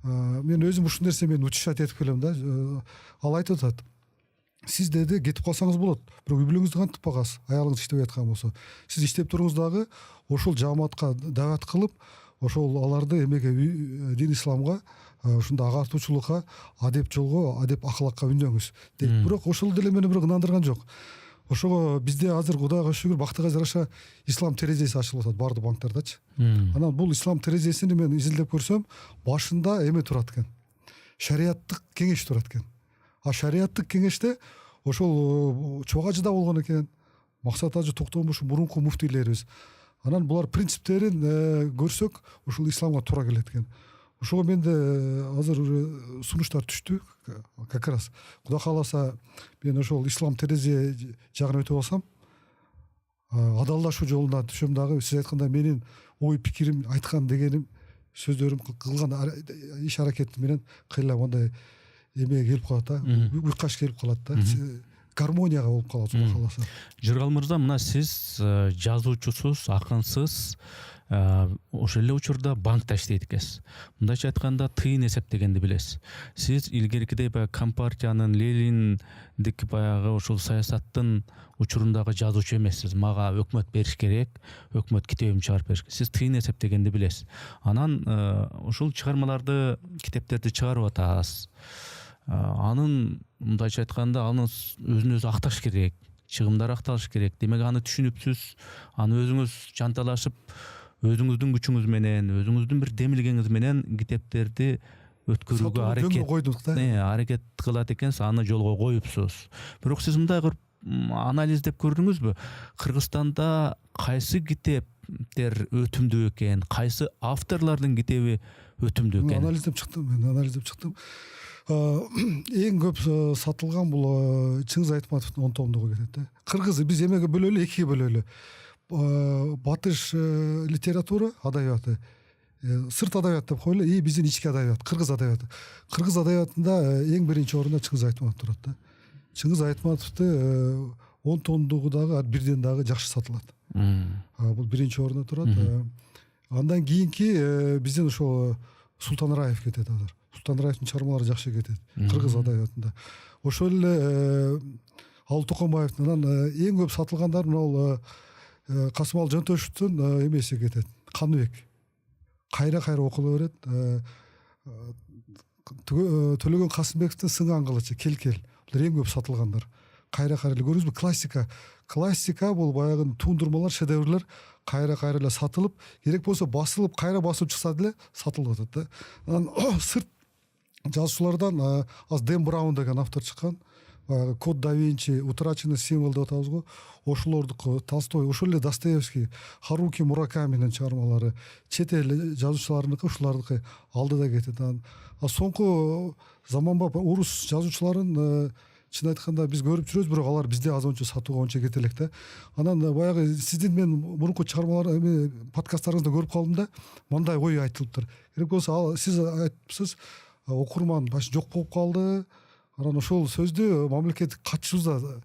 мен өзүм ушул нерсе мен учушат этип келем да. Ал айтып атат. Сиз деди кетип калсаңыз болот, бирок үй бүлөңүздү кантип багасыз? Аялыңыз иштебей аткан болсо, сиз иштеп туруңуз дагы ошол жамаатка дават кылып, ошол аларды эмеге дин исламга, ушундай агартуучулукка, адеп жолго, адеп акылакка үндөңүз дейт. Бирок ошол деле мени бирок ынандырган жок. Ошого бизде азыр Кудайга шүгүр бактыга жараша ислам терезеси ачылып атат баардык банктардачы. Анан бул ислам терезесин мен изилдеп көрсөм, башында эме турат экен. Шариаттык кеңеш турат экен. А шариаттык кеңеште ошол Чубак ажыда болгон экен. Максат ажы Токтомуш мурунку муфтийлерибиз. Анан булар принциптерин көрсөк, ошол исламга туура келет экен. Ошого менде азыр сунуштар түштү. Как раз Кудай кааласа мен ошол ислам терезе жагына өтүп алсам, адалдашуу жолуна түшөм дагы. Сиз айткандай менин ой пикирим, айткан дегеним, сөздөрүм, кылган иш аракетим менен кыйла мындай эмеге келип калат да, уйкаш келип калат да, гармонияга болуп калат Кудай кааласа. Жыргал мырза, мына сиз жазуучусуз, акынсыз, ошол эле учурда банкта иштейт экенсиз. Мындайча айтканда тыйын эсептегенди билесиз. Сиз илгеркидей баягы Компартиянын, Лениндик баягы ошол саясаттын учурундагы жазуучу эмессиз. Мага өкмөт бериш керек, өкмөт китебим чыгарып бериш керек. Сиз тыйын эсептегенди билесиз. Анан ушул чыгармаларды, китептерди чыгарып атасыз. Анын мындайча айтканда аны өзүн өзү акташ керек, чыгымдар акталыш керек. Демек аны түшүнүпсүз, аны өзүңүз жанталашып, өзүңүздүн күчүңүз менен, өзүңүздүн бир демилгениңиз менен китептерди өткөрүүгө аракет кылат экенсиз, аны жолго коюпсуз. Бирок сиз мындай кылып анализдеп көрдүңүзбү? Кыргызстанда кайсы китептер өтүмдүү экен, кайсы авторлордун китеби өтүмдүү экен? Анализдеп чыктым. Эң көп сатылган бул Чыңгыз Айтматовдун 10 томдугу кетет да. Кыргыз биз эмеге бөлөлү, экиге бөлөлү. Батыш литература адабияты, сырт адабият деп коелу, и биздин ички адабият, кыргыз адабияты. Кыргыз адабиятында эң биринчи орунда Чыңгыз Айтматов турат да. Чыңгыз Айтматовду 10 томдугу дагы бирден дагы жакшы сатылат. Бул биринчи орунда турат. Андан кийинки биздин ошол Султан Раев кетет азыр. Султан Раевдин чыгармалары жакшы кетет кыргыз адабиятында. Ошол эле Ал Токомбаевдин, анан эң көп сатылгандар мына Касымал Жонтошевдун эмеси кетет. Каныбек. Кайра окула берет. Төлөгөн Касымбековдун Сыңган кылычы, Кел. Булар эң көп сатылгандар. Кайра эле көрүңүзбү? Классика бул баягы тундурмалар, шедеврлер кайра эле сатылып, керек болсо басылып, кайра басып чыкса деле сатылып атат да. Анан сырт жазуучулардан аз Дэн Браун деген автор чыккан. Код да Винчи, утраченный символ деп атабыз го. Ошолордуку, Толстой, ошол эле Достоевский, Харуки Муракаминин чыгармалары, чет эл жазуучуларыныкы, ушулардыкы алдыда кетет. А соңку заманбап орус жазуучуларын чын айтканда биз көрүп жүрөбүз, бирок алар бизде азончо сатууга ончо кете элек да. Анан баягы сиздин мен мурунку чыгармалар подкасттарыңызда көрүп калдым да, мындай ой айтылыптыр. Керек болсо сиз айтыпсыз, окурман башы жок болуп калды. Анан ошол сөздү мамлекеттик катчыбыз да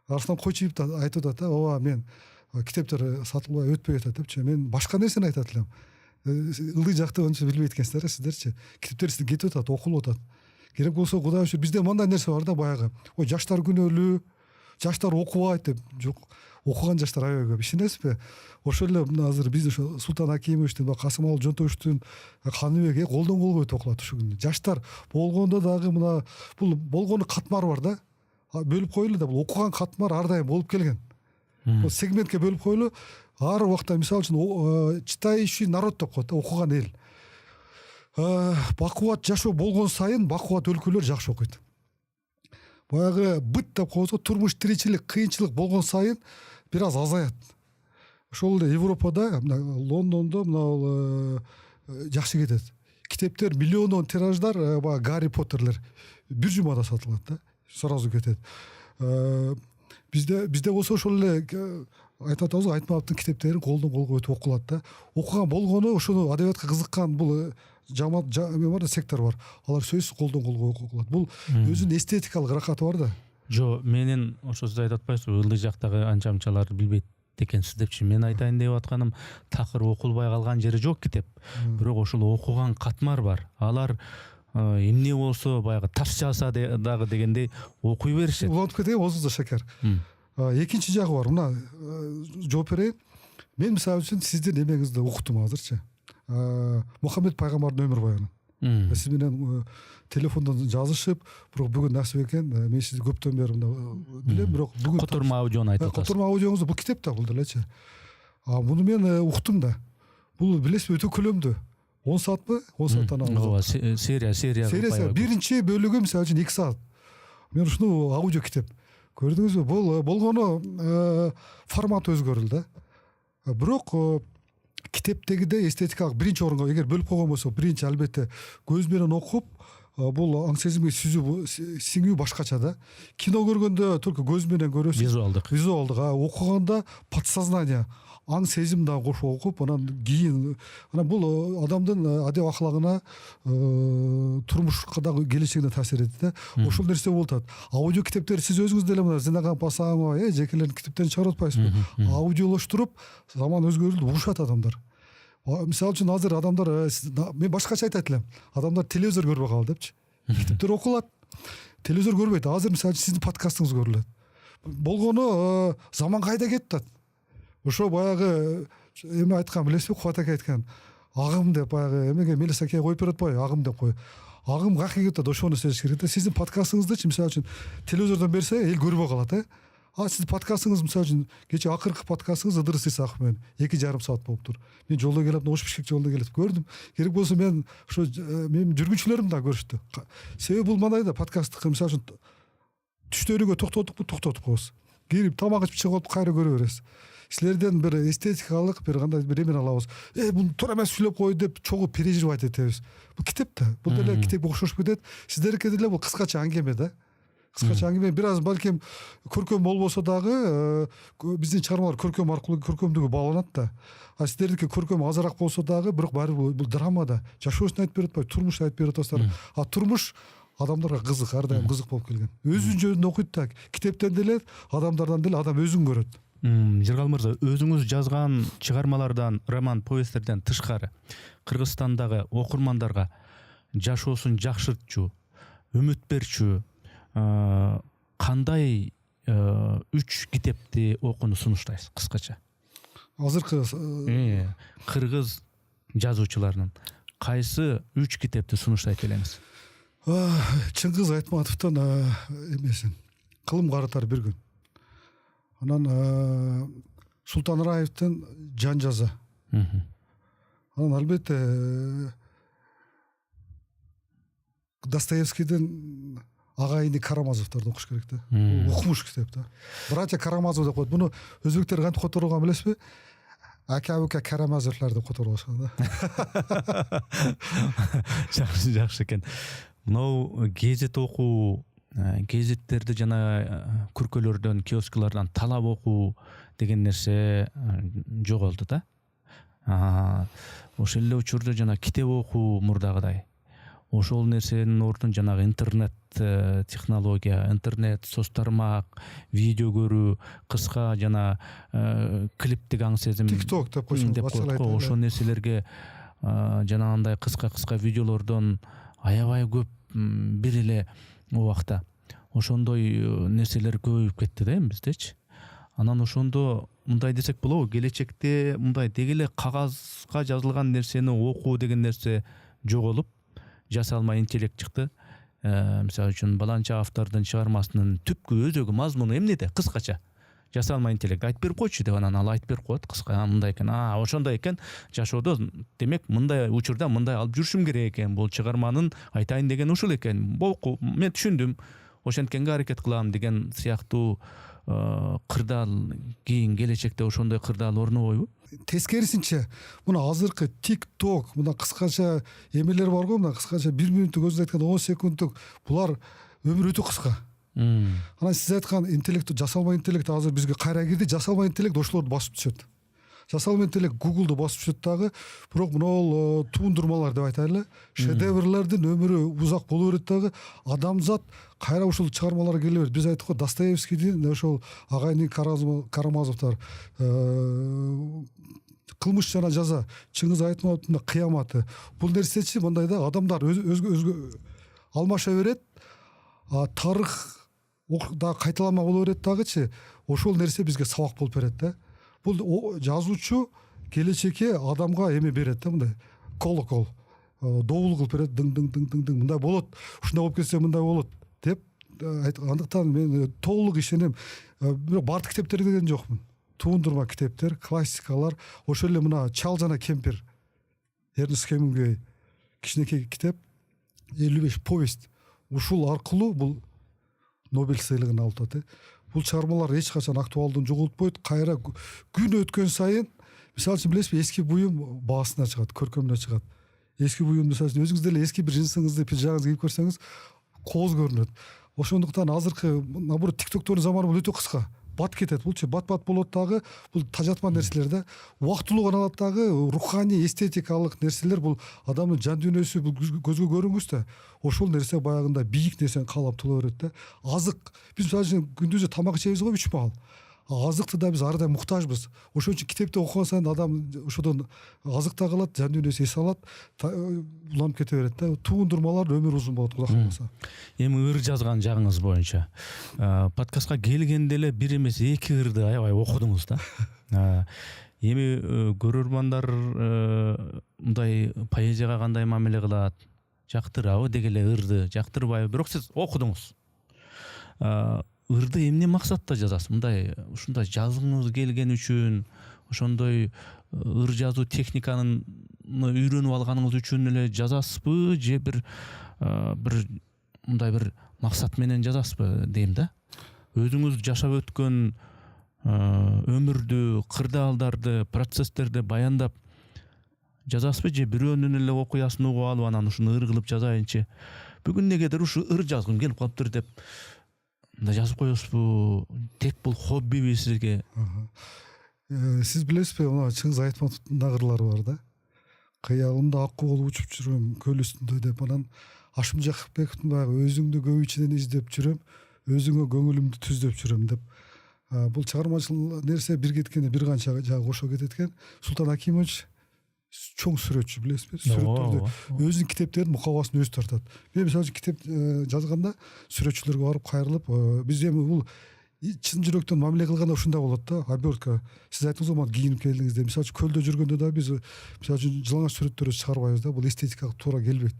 Арслан Койчиев да айтып атат да, ооба мен китептер сатылбай өтпөй атат депчи. Мен башка нерсени айтат элем. Ылдый жакты ончо билбейт экенсиздер сиздерчи. Китептер сиздин кетип атат, окулуп атат. Керек болсо Кудай үчүн бизде мындай нерсе бар да, баягы. Ой, жаштар күнөөлүү, жаштар окубайт деп. Жок, окуган жаштар аябай көп. Ишенесизби? Ошол эле азыр биз ошо Султан Акимовичтин, Касымал Жонтошевдун Каныбек колдон колго өтүп окулат ушул күндө. Жаштар болгондо дагы мына бул болгону катмар бар да. Бөлүп коелу да, бул окуган катмар ар дайым болуп келген. Бул сегментке бөлүп коелу. Ар убакта мисалы үчүн читающий народ деп коет, окуган эл. Бакубат жашоо болгон сайын бакубат өлкөлөр жакшы окуйт. Баягы быт деп коебуз го, турмуш тиричилик, кыйынчылык болгон сайын бир аз азаят. Ошол эле Европада, Лондондо мына жакшы кетет. китептер миллиондон тираждар, баягы Гарри Поттерлер бир жумада сатылат да, сразу кетет. Бизде болсо ошол эле айтып атабыз, Айтматовдун китептерин колдон колго өтүп окулат да. Окуган болгону ошону адабиятка кызыккан бул жамаат бар да, сектор бар. Алар сөзсүз колдон колго окулат. Бул өзүнүн эстетикалык ырахаты бар да. Жо, менин ошо сиз айтып атпайсызбы, ылдый жактагы анча-мынчалар билбейт экенсиз депчи. Мен айтайын деп атканым, такыр окулбай калган жери жок китеп. Бирок ошол окуган катмар бар. Алар эмне болсо баягы таш жаса дагы дегендей окуй беришет. Улантып кетейин, озуңузда шакар. Экинчи жагы бар. Мына жооп берейин. Мен мисалы үчүн сиздин эмеңизди уктум азырчы. Мухаммед пайгамбардын өмүр баяны. Сиз менен телефондон жазышып, бирок бүгүн насип экен, мен сизди көптөн бери билем, бирок бүгүн которма аудиону айтып атасыз. Которма аудионузду бул китеп да, бул делечи. Муну мен уктум да. Бул билесизби, өтө көлөмдүү. 10 саатпы? 10 сааттан алып. Ооба, серия. Биринчи бөлүгү мисалы үчүн 2 саат. Мен ушуну аудио китеп. Көрдүңүзбү? Бул болгону формат өзгөрүлдү. Бирок китептегидей эстетикалык биринчи орунга эгер бөлүп койгон болсок, биринчи албетте көз менен окуп, бул аң сезимге сиңүү башкача да. Кино көргөндө только көз менен көрөсүз. Визуалдык. Окуганда подсознание, аң сезим да кошуп окуп, анан кийин бул адамдын адеп аклагына, турмушка дагы келечегине таасир этет да. Ошол нерсе болуп атат. Аудио китептер сиз өзүңүз деле мына Зинаган Пасаңова, жекелердин китептерин чыгарып атпайсызбы? Аудиолоштуруп, заман өзгөрүлдү, угушат адамдар. Мисалы үчүн азыр адамдар, мен башкача айтат элем. Адамдар телевизор көрбөй калды депчи. Китептер окулат. Телевизор көрбөйт. Азыр мисалы үчүн сиздин подкастыңыз көрүлөт. Болгону заман кайда кетип атат? Ошо баягы эме айткан, билесизби, Кубат ака айткан. Агым деп баягы эмеге Мелис аке коюп берет атпайбы? Агым деп кой. Агым каяка кетип атат, ошону сезиш керек да. Сиздин подкастыңыздычы мисалы үчүн телевизордон берсе, эл көрбөй калат, сиздин подкастыңыз мисалы үчүн кече акыркы подкастыңыз Ыдырыс Исаков менен 2,5 саат болуптур. Мен жолдо келип, Ош Бишкек жолдо келип көрдүм. Керек болсо мен ошо менин жүргүнчүлөрүм да көрүштү. Себеби бул мындай да, подкасттыкы мисалы үчүн түштөрүгө токтотуп коебуз. Кирип тамак ичип чыгып кайра көрө бересиз. Силерден бир эстетикалык бир кандай бир эмени алабыз. Бул туура эмес сүйлөп кой деп чогуу переживать этебиз. Бул китеп да. Бул деле китепке окшошуп кетет. Сиздердики деле бул кыскача аңгеме да. Кыскача аңгеме, бир аз балким көркөм болбосо дагы, биздин чыгармалар көркөм аркылуу көркөмдүгү бааланат да. Сиздердики көркөм азыраак болсо дагы, бирок баары бул драма да. Жашоосун айтып берип атпайбы, турмуш айтып берип атасыздар. Турмуш адамдарга кызык, ар дайым кызык болуп келген. Өзүнүн жөнүндө окуйт да. Китептен деле, адамдардан деле адам өзүн көрөт. Жыргал мырза, өзүңүз жазган чыгармалардан, роман, повесттерден тышкары Кыргызстандагы окурмандарга жашоосун жакшыртчу, үмүт берчү кандай 3 китепти окууну сунуштайсыз кыскача? Азыркы кыргыз жазуучуларынын кайсы 3 китепти сунуштайт элеңиз? Чыңгыз Айтматовдон эмесин Кылым карытар бир күн. Анан Султан Раевдин Жан жаза. Анан албетте Достоевскийдин Агайыны Карамазовдорду окуш керек да. Укмуш китеп да. Братья Карамазов деп коет. Буну өзбектер кантип которгон билесизби? Ака-ука Карамазовлар деп которгонушкан да. Жакшы экен. Мынау гезит окуу, гезиттерди жана күркөлөрдөн, киоскалардан талап окуу деген нерсе жоголду да. Ошол эле учурда жана китеп окуу мурдагыдай. Ошол нерсенин ордун жанагы интернет технология, интернет, соц тармак, видео көрүү, кыска жана клиптик аң сезим, TikTok деп койсоң, ошол нерселерге жанагындай кыска видеолордон аябай көп бир эле убакта ошондой нерселер көбөйүп кетти да биздечи. Анан ошондо мындай десек болобу, келечекте мындай деги эле кагазга жазылган нерсени окуу деген нерсе жоголуп, жасалма интеллект чыкты. Мисалы үчүн баланча автордун чыгармасынын түпкү өзөгү мазмуну эмнеде? Кыскача жасалма интеллект айтып берип койчу деп, анан ал айтып берип коет кыска, мындай экен, ошондой экен, жашоодо демек мындай учурда мындай алып жүрүшүм керек экен, бул чыгарманын айтайын деген ушул экен, мен түшүндүм, ошенткенге аракет кылам деген сыяктуу кырдаал, кийин келечекте ошондой кырдаал орнобойбу? тескерисинче мына азыркы TikTok мына кыскача эмелер бар го, мына кыскача 1 мүнөттүк өзүңүз айткан 10 секундтук булар өмүр өтө кыска. Анан сиз айткан интеллект, жасалма интеллект азыр бизге кайра кирди. Жасалма интеллект ошолорду басып түшөт. Жасалма интеллект Google'ду басып түшөт дагы, бирок мына туундурмалар деп айтайлы, шедеврлердин өмүрү узак боло берет дагы, адамзат кайра ушул чыгармаларга келе берет. Биз айттык го, Достоевскийдин ошол агайны Карамазовдор кылмыш жана жаза, Чыңгыз Айтматовдун Кыяматы. Бул нерсечи мындай да, адамдар өзгө алмаша берет, тарых да кайталанма боло берет дагычы, ошол нерсе бизге сабак болуп берет да. Бул жазуучу келечекке адамга эме берет да, мындай колокол, добул кылып берет, дың дың дың дың дың, мындай болот, ушундай болуп кетсе мындай болот деп. Андыктан мен толук ишенем. Бирок бардык китептерди деген жокмун. Туундурма китептер, классикалар, ошол эле мына Чал жана кемпир, Эрнест Хемингуэй, кичинекей китеп, 55 повесть. Ушул аркылуу бул Нобель сыйлыгын алып атат. Бул чыгармалар эч качан актуалдыгын жоготпойт. Кайра күн өткөн сайын, мисалы үчүн билесизби, эски буюм баасына чыгат, көркөмүнө чыгат. Эски буюм, мисалы үчүн өзүңүз деле эски бир жинсиңизди, пиджагыңызды кийип көрсөңүз, кооз көрүнөт. Ошондуктан азыркы наоборот TikTok'тордун заманы бул өтө кыска. Бат кетет, булчу бат болот дагы, бул тажатма нерселер да. Убактылуу гана алат дагы, руханий, эстетикалык нерселер, бул адамдын жан дүйнөсү, бул көзгө көрүнгүс да. Ошол нерсе баягында бийик нерсени каалап тула берет да. Азык, биз мисалы күндүзү тамак ичебиз го 3 маал. Азыкты да биз ар дайым муктажбыз. Ошон үчүн китепти окуган сайын адам ошодон азык да калат, жан дүйнөсү эс алат, уланып кете берет да. Туундурмалар өмүр узун болот, Кудай кааласа. Эми ыр жазган жагыңыз боюнча подкастка келгенде эле бир эмес 2 ырды аябай окудуңуз да. Эми көрөрмандар мындай поэзияга кандай мамиле кылат, жактырабы деги эле ырды, жактырбайбы, бирок сиз окудуңуз. Ырды эмне максатта жазасыз? Мындай ушундай жазгыңыз келген үчүн, ошондой ыр жазуу техниканын үйрөнүп алганыңыз үчүн эле жазасызбы, же бир мындай бир максат менен жазасызбы дейм да? Өзүңүз жашап өткөн өмүрдү, кырдаалдарды, процесстерди баяндап жазасызбы, же бирөөнүн эле окуясын угуп алып анан ушуну ыр кылып жазайынчы, бүгүн негедир ушу ыр жазгым келип калыптыр деп мындай жазып коесузбу? Тек бул хоббиби сизге? Сиз билесизби, мына Чыңгыз Айтматовдун да ырлары бар да. Кыялымда акку болуп учуп жүрөм көл үстүндө деп, анан Ашым Жакыпбековдун баягы өзүңдү көк ичинен издеп жүрөм, өзүңө көңүлүмдү түздөп жүрөм деп. Бул чыгармачыл нерсе бир кеткенде бир канча жагы кошо кетет экен. Султан Акимович чоң сүрөтчү, билесизби? Сүрөттөрдү өзүнүн китептерин мукабасын өзү тартат. Мен мисалы үчүн китеп жазганда сүрөтчүлөргө барып кайрылып, биз эми бул чын жүрөктөн мамиле кылганда ушундай болот да. Обертка, сиз айттыңыз го, кийинип келдиңиз деп. Мисалы үчүн көлдө жүргөндө да биз мисалы үчүн жылаңач сүрөттөрдү чыгарбайбыз да. Бул эстетикага туура келбейт.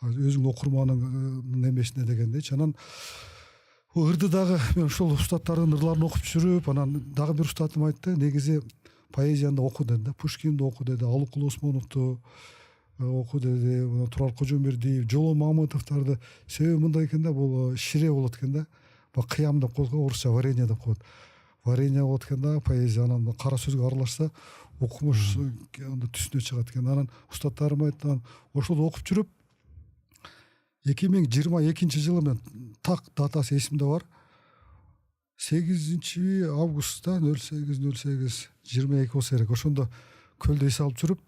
Өзүңдүн окурманыңдын эмесине дегендейчи. Анан ырды дагы мен ошол устаттардын ырларын окуп жүрүп, анан дагы бир устатым айтты, негизи поэзияны оку деди да. Пушкинди оку деди, Алыкул Осмоновду оку деди, Турар Кожомбердиев, Жоло Мамытовдорду. Себеби мындай экен да, бул шире болот экен да. Кыям деп коет го, орусча варенье деп коет. Варенье болот экен да, поэзия. Анан кара сөзгө аралашса окумуш түсүнө чыгат экен. Анан устаттарым айтты, ошол окуп жүрүп 2022 жылы мен так датасы эсимде бар. 8 августта 08:08 22 болсо керек. Ошондо көлдө эс алып жүрүп,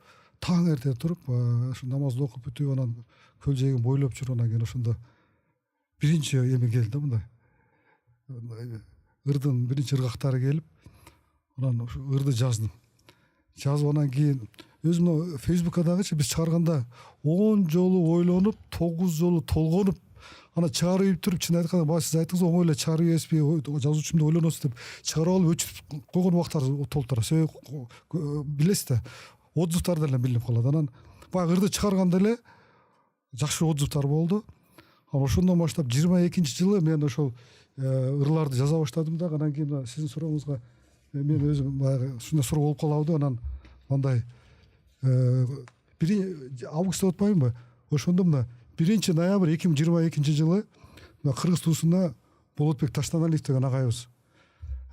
таң эрте туруп, ошо намазды окуп бүтүп, анан көл жээгин бойлоп жүрүп, анан кийин ошондо биринчи эме келди да, мындай. Ырдын биринчи ыргактары келип, анан ошо ырды жаздым. Жазып анан кийин өзүм Facebook'ка дагычы биз чыгарганда 10 жолу ойлонуп, 9 жолу толгонуп, ана чыгарып туруп, чын айтканда баягы сиз айттыңыз го, оңой эле чыгарып эспи, жазуучумду ойлоносуз деп чыгарып алып өчүп койгон убактар толуп турат. Себеби билесиз да, отзывдар деле билинип калат. Анан баягы ырды чыгарганда эле жакшы отзывдар болду. Анан ошондон баштап 22 жылы мен ошол ырларды жаза баштадым да. Анан кийин сиздин сурооңузга мен өзүм баягы ушундай суроо болуп калабы деп, анан мындай 1 августта отпаймынбы? Ошондо мына 1 ноябрь 2022 жылы Кыргыз туусуна Болотбек Таштаналиев деген агайыбыз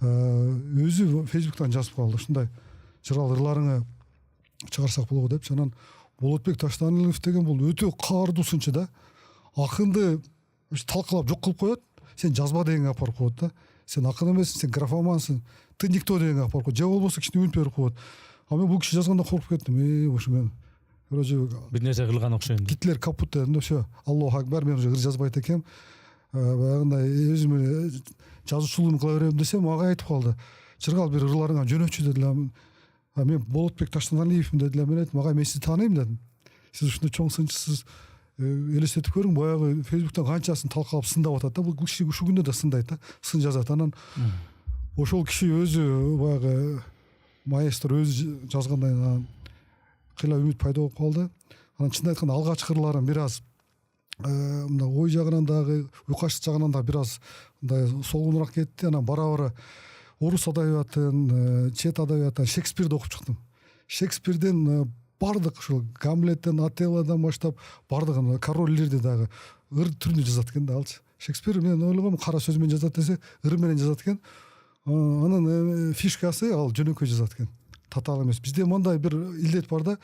өзү Facebook'тан жазып калды. Ушундай жыргал ырларыңы чыгарсак болобу депчи. Анан Болотбек Таштанилов деген бул өтө каардуу сынчы да. Акынды талкалап жок кылып коет. Сен жазба дегенге апарып коет да. Сен акын эмессиң, сен графомансың. Ты никто дегенге апарып коет. Же болбосо кичине үмүт берип коет. А мен бул киши жазганда коркуп кеттим. Ошо мен уже бир нерсе кылган окшойт. Гитлер капут дедим да, все. Аллаху акбар, мен уже ыр жазбайт экем. Баягындай өзүмө жазуучулугун кыла берем десем, мага айтып калды. Жыргал бир ырларыңа жөнөтчү дедилер. Мен Болотбек Таштаналиевмин дедилер. Мен айттым, ага мен сизди тааныйм дедим. Сиз ушундай чоң сынчысыз. Элестетип көрүң, баягы Фейсбуктан канчасын талкалап сындап атат да. Бул киши ушул күндө да сындайт да, сын жазат. Анан ошол киши өзү баягы маэстро өзү жазгандан кийин кыйла үмүт пайда болуп калды. Анан чын айтканда алгачкы ырларым бир аз мына ой жагынан дагы, уйкаштык жагынан да бир аз мындай солгунураак кетти. Анан бара-бара орус адабиятын, чет адабиятын, Шекспирди окуп чыктым. Шекспирден бардык ушул Гамлеттен, Отеллодон баштап бардыгын, Король Лирди дагы ыр түрүндө жазат экен да алчы. Шекспир мен ойлогом кара сөз менен жазат десе, ыр менен жазат экен. Анын фишкасы ал жөнөкөй жазат экен. Татаал эмес. Бизде мындай бир илдет бар да,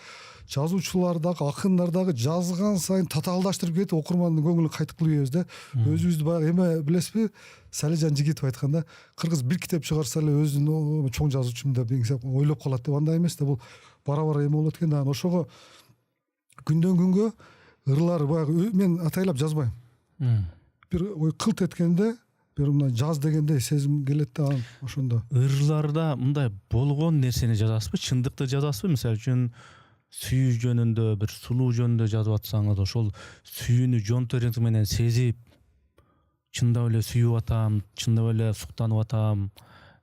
жазуучулар дагы, акындар дагы жазган сайын татаалдаштырып кетип, окурмандын көңүлүн кайтып кылып ийбиз да. Өзүбүздү баягы эме билесизби? Салижан Жигитов айтканда, кыргыз бир китеп чыгарса эле өзүн чоң жазуучумун деп ойлоп калат деп. Андай эмес да, бул бара-бара эме болот экен. Анан ошого күндөн күнгө ырлар баягы мен атайлап жазбайм. Бир ой кылт эткенде, бир мына жаз дегенде сезим келет да, ошондо. Ырларда мындай болгон нерсени жазасызбы? Чындыкты жазасызбы? Мисалы үчүн сүйүү жөнүндө, бир сулуу жөнүндө жазып атсаңыз, ошол сүйүүнү жон төрөңүз менен сезип, чындап эле сүйүп атам, чындап эле суктанып атам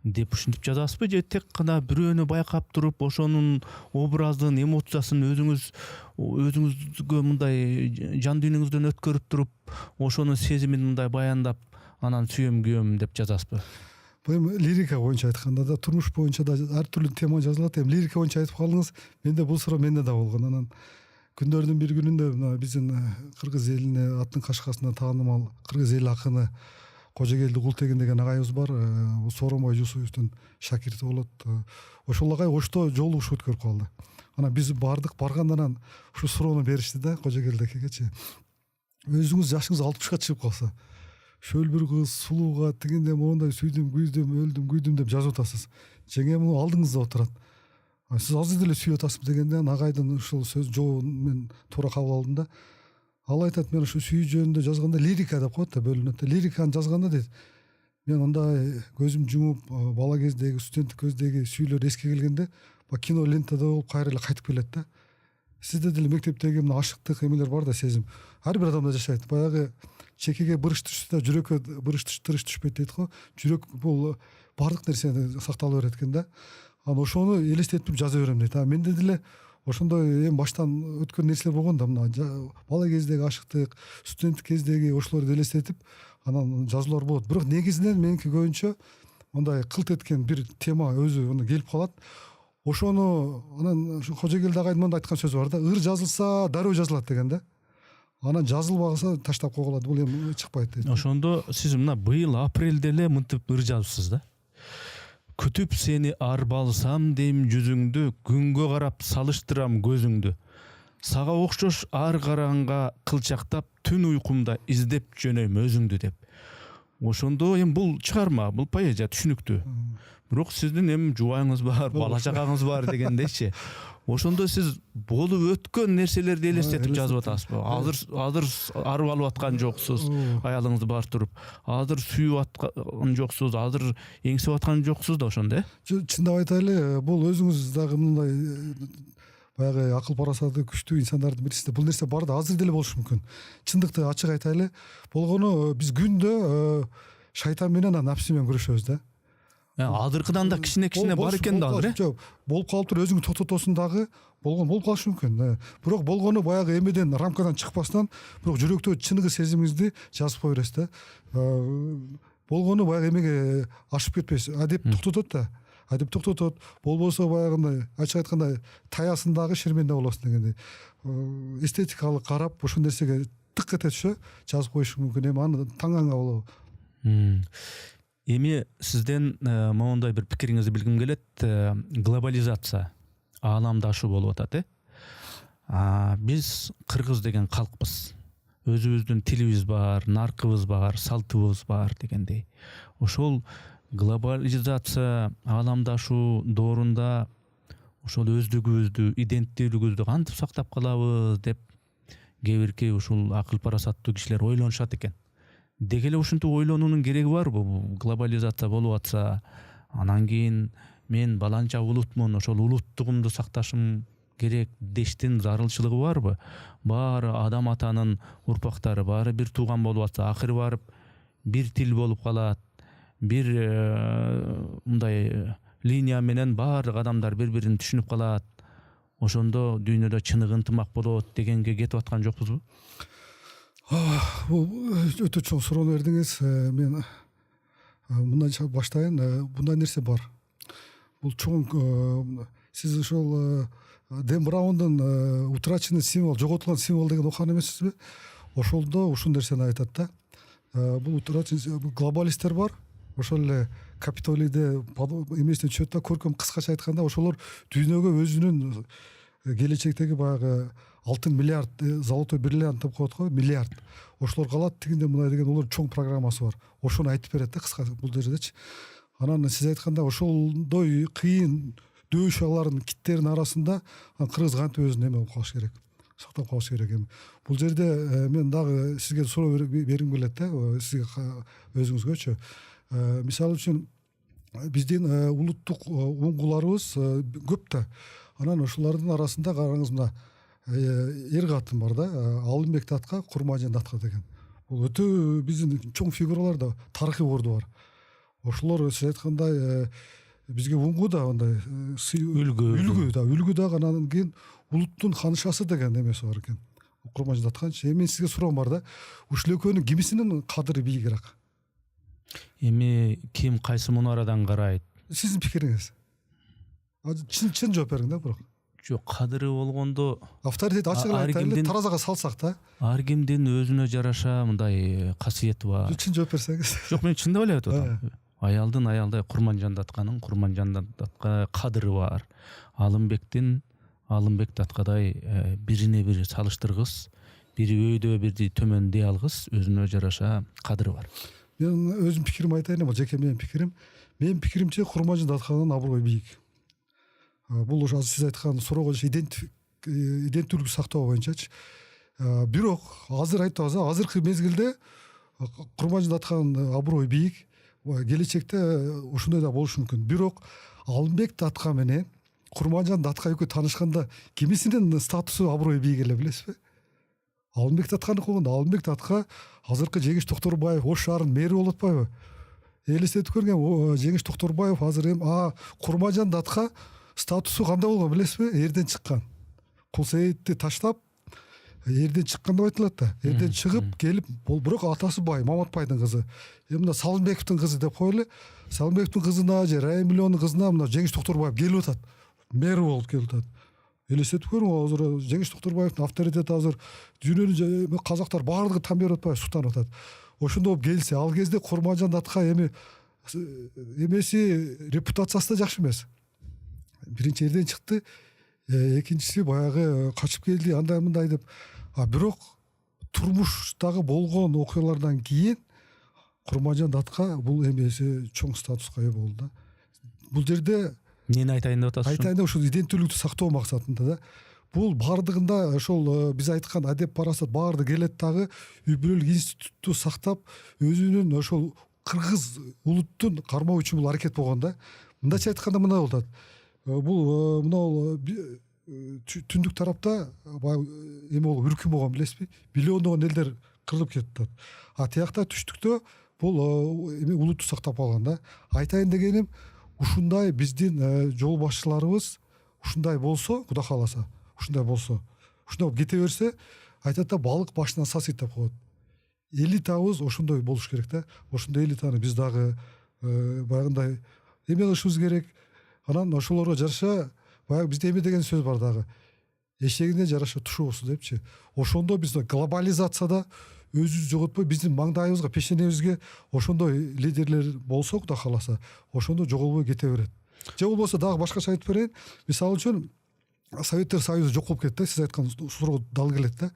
деп ушинтип жазасызбы? Же тек гана бирөөнү байкап туруп, ошонун образын, эмоциясын өзүңүзгө мындай жан дүйнөңүздөн өткөрүп туруп, ошонун сезимин мындай баяндап, анан сүйөм күйөм деп жазасызбы? Бул лирика боюнча айтканда да, турмуш боюнча да ар түрлүү тема жазылат. Эми лирика боюнча айтып калдыңыз, менде бул суроо менде да болгон. Анан күндөрдүн бир күнүндө мына биздин кыргыз элине аттын кашкасына таанымал кыргыз эл акыны Кожогелди Култегин деген агайыбыз бар. Сооронбай Жусуповдун шакирти болот. Ошол агай Ошто жолугушуу өткөрүп калды. Анан биз бардык, баргандан анан ушу суроону беришти да Кожогелди акегечи. Өзүңүз жашыңыз 60ка чыгып калса, шөл бир кыз сулууга тигинде моундай сүйдүм, күйдүм, өлдүм, күйдүм деп жазып атасыз. Жеңе муну алдыңызда отурат. Сиз азыр деле сүйүп атасызбы дегенде агайдын ушул сөз жообун мен туура кабыл алдым да. Ал айтат, мен ушу сүйүү жөнүндө жазганда лирика деп коет да, бөлүнөт. Лириканы жазганда дейт, мен андай көзүм жумуп, бала кездеги, студенттик көздеги сүйүүлөр эске келгенде, кино лентада болуп кайра эле кайтып келет да. Сизде деле мектептеги мына ашыктык эмелер бар да, сезим. Ар бир адамда жашайт. Баягы чекеге бырыш түшсө да жүрөккө тырыш түшпөйт дейт го. Жүрөк бул бардык нерсени сактала берет экен да. Анан ошону элестетип жаза берем дейт. Менде деле ошондой эми баштан өткөн нерселер болгон да, мына бала кездеги ашыктык, студенттик кездеги ошолорду элестетип анан жазуулар болот. Бирок негизинен меники көбүнчө мындай кылт эткен бир тема өзү келип калат. Ошону анан Кожогелди агайдын мындай айткан сөзү бар да, ыр жазылса дароо жазылат деген да. Анан жазылбаса таштап койгулат, бул эми чыкпайт дейт. Ошондо сиз мына быйыл апрелде эле мынтип ыр жазыпсыз да. Күтүп сени арбалсам дейм жүзүңдү, күнгө карап салыштырам көзүңдү. Сага окшош ар караңга кылчактап, түн уйкумда издеп жөнөйм өзүңдү деп. Ошондо эми бул чыгарма, бул поэзия түшүнүктүү. Бирок сиздин эми жубайыңыз бар, бала чагаңыз бар дегендейчи. Ошондо сиз болуп өткөн нерселерди элестетип жазып атасызбы? Азыр арып алып аткан жоксуз, аялыңыз бар туруп. Азыр сүйүп аткан жоксуз, азыр эңсеп аткан жоксуз да ошондо, Чындап айтайлы, бул өзүңүз дагы мындай баягы акыл парасаты күчтүү инсандардын бирисиде бул нерсе бар да, азыр деле болушу мүмкүн. Чындыкты ачык айтайлы, болгону биз күндө шайтан менен нафси менен күрөшөбүз да. Азыркыдан да кичине бар экен да азыр. Жок, болуп калыптыр, өзүңдү токтотосуң дагы, болуп калышы мүмкүн. Бирок болгону баягы эмеден, рамкадан чыкпастан, бирок жүрөктө чыныгы сезимиңизди жазып кое бересиз да. Болгону баягы эмеге ашып кетпейсиз. Адеп токтотот да. Адеп токтотот. Болбосо баягындай ачык айтканда таясын дагы шерменде болосуң дегендей. Эстетикалык карап, ошол нерсеге тык эте түшө жазып коюш мүмкүн. Эми аны таңаңга болобу. Эми сизден моундай бир пикириңизди билгим келет. Глобализация ааламдашуу болуп атат. Биз кыргыз деген калкпыз. Өзүбүздүн тилибиз бар, наркыбыз бар, салтыбыз бар дегендей. Ошол глобализация ааламдашуу доорунда ошол өздүгүбүздү, иденттүүлүгүбүздү кантип сактап калабыз деп кээ бирки ушул акыл парасаттуу кишилер ойлонушат экен. Деги эле ушинтип ойлонуунун кереги барбы? Глобализация болуп атса, анан кийин мен баланча улутмун, ошол улуттугумду сакташым керек дештин зарылчылыгы барбы? Баары адам атанын урпактары, баары бир тууган болуп атса, акыры барып бир тил болуп калат, бир мындай линия менен баардык адамдар бири-бирин түшүнүп калат. Ошондо дүйнөдө чыныгы ынтымак болот дегенге кетип аткан жокпузбу? Бул өтө чоң суроону бердиңиз. Мен мындан баштайын. Мындай нерсе бар. Бул чоң сиз ошол Дэн Браундун утраченный символ, жоготулган символ деген окуган эмессизби? Ошолдо ушул нерсени айтат да. Бул утраченный глобалисттер бар. Ошол эле Капитолийде эмесине түшөт да, көркөм кыскача айтканда ошолор дүйнөгө өзүнүн келечектеги баягы алтын миллиард, золотой бриллиант деп коет го, миллиард. Ошолор калат тигинде мындай деген олор чоң программасы бар. Ошону айтып берет да кыска бул жердечи. Анан сиз айтканда ошолдой кыйын дөөш алардын киттеринин арасында кыргыз кантип өзүн эме кылыш керек, сактап калыш керек. Эми бул жерде мен дагы сизге суроо бергим келет да, сизге өзүңүзгөчү. Мисалы үчүн биздин улуттук оңгуларыбыз көп да. Анан ошолордун арасында караңыз, мына эр катын бар да, Алымбек Татка, Курманжан Татка деген. Бул өтө биздин чоң фигуралар да, тарыхый орду бар. Ошолор сиз айткандай бизге уңгу да, андай үлгү да, анан кийин улуттун ханышасы деген эмеси бар экен. Курманжан Татканчы. Эми сизге суроом бар да. Ушул экөөнүн кимисинин кадыры бийигирээк? Эми ким кайсы мунарадан карайт? Сиздин пикириңиз. Чын жооп бериң да, бирок. Жок, кадыры болгондо авторитет ачык эле айтайлы, таразага салсак да. Ар кимдин өзүнө жараша мындай касиети бар. Чын жооп берсеңиз. Жок, мен чындап эле айтып атам. Аялдын аялдай Курманжан Татканын кадыры бар. Алымбек Таткадай бирине бири салыштыргыс, бири өйдө бирди төмөн дей алгыс, өзүнө жараша кадыры бар. Мен өзүм пикирим айтайын, бул жеке менин пикирим. Менин пикиримче Курманжан Татканын аброю бийик. Бул ошо сиз айткан суроого иденттүүлүктү сактоо боюнчачы. Бирок азыр айтабыз, азыркы мезгилде Курманжан Татканын аброю бийик. Келечекте ушундай да болушу мүмкүн. Бирок Алымбек Татка менен Курманжан Татка экөө таанышканда кимисинин статусу, аброю бийик эле, билесизби? Алымбек Татканы кылганда Алымбек Татка азыркы Жеңиш Токторбаев Ош шаарынын мэри болуп атпайбы? Элестетип көргөн Жеңиш Токторбаев азыр эми Курманжан Татка статусу кандай болгон билесизби? Эрден чыккан. Кулсейитти таштап эрден чыккан деп айтылат да. Эрден чыгып келип, бул бирок атасы бай, Маматбайдын кызы. Эми мына Салымбековдун кызы деп коелу. Салымбековдун кызына же Райым Миллиондун кызына мына Жеңиш Токторбаев келип атат. Мэр болуп келип атат. Элестетип көрүң, азыр Жеңиш Токторбаевдин авторитети азыр дүйнөнүн казактар баардыгы тан берип атпайбы, суктанып атат. Ошондо болуп келсе, ал кезде Курманжан Татка эмеси репутациясы да жакшы эмес. Биринчи эрден чыкты, экинчиси баягы качып келди, андай мындай деп. Бирок турмуштагы болгон окуялардан кийин Курманжан Татка бул эмеси чоң статуска ээ болду да. Бул жерде эмнени айтайын деп атасыз? Айтайын, ушул иденттүүлүктү сактоо максатында да. Бул баардыгында ошол биз айткан адеп парасат баардыгы келет дагы, үй бүлөлүк институтту сактап, өзүнүн ошол кыргыз улуттун кармоо үчүн бул аракет болгон да. Мындайча айтканда мындай болот. Бул мына түндүк тарапта эме болуп үркүм болгон, билесизби? Миллиондогон элдер кырылып кетип атат. Тиякта түштүктө бул эме улутту сактап калган да. Айтайын дегеним, ушундай биздин жол башчыларыбыз ушундай болсо, Кудай кааласа, ушундай болсо, ушундай кете берсе, айтат да, балык башынан сасыйт деп коет. Элитабыз ошондой болуш керек да. Ошондой элитаны биз дагы баягындай эме кылышыбыз керек. Анан ошолорго жараша баягы бизде эме деген сөз бар дагы. Эшегине жараша тушу болсун депчи. Ошондо биз глобализацияда өзүбүздү жоготпой биздин маңдайыбызга пешенебизге ошондой лидерлер болсо Кудай кааласа ошондо жоголбой кете берет. Же болбосо дагы башкача айтып берейин. Мисалы үчүн Советтер Союзу жок болуп кетти. Сиз айткан суроо дал келет да.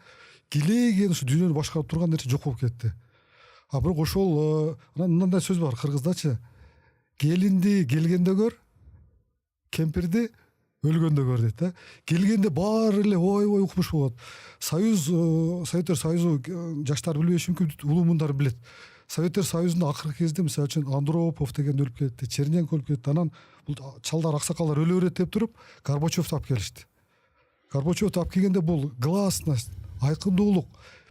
Килеген ушу дүйнөнү башкарып турган нерсе жок болуп кетти. А бирок ошол мындай сөз бар кыргыздачы. Келинди келгенде көр, кемпирди өлгөндө көр дейт да. Келгенде баары эле ой укмуш болот. Советтер Союзу жаштар билбеши мүмкүн, улуумундар билет. Советтер Союзунун акыркы кезде мисалы үчүн Андропов деген өлүп кетти, Черненко өлүп кетти. Анан бул чалдар, аксакалдар өлө берет деп туруп Горбачевду алып келишти. Горбачевду алып келгенде бул гласность, айкындуулук,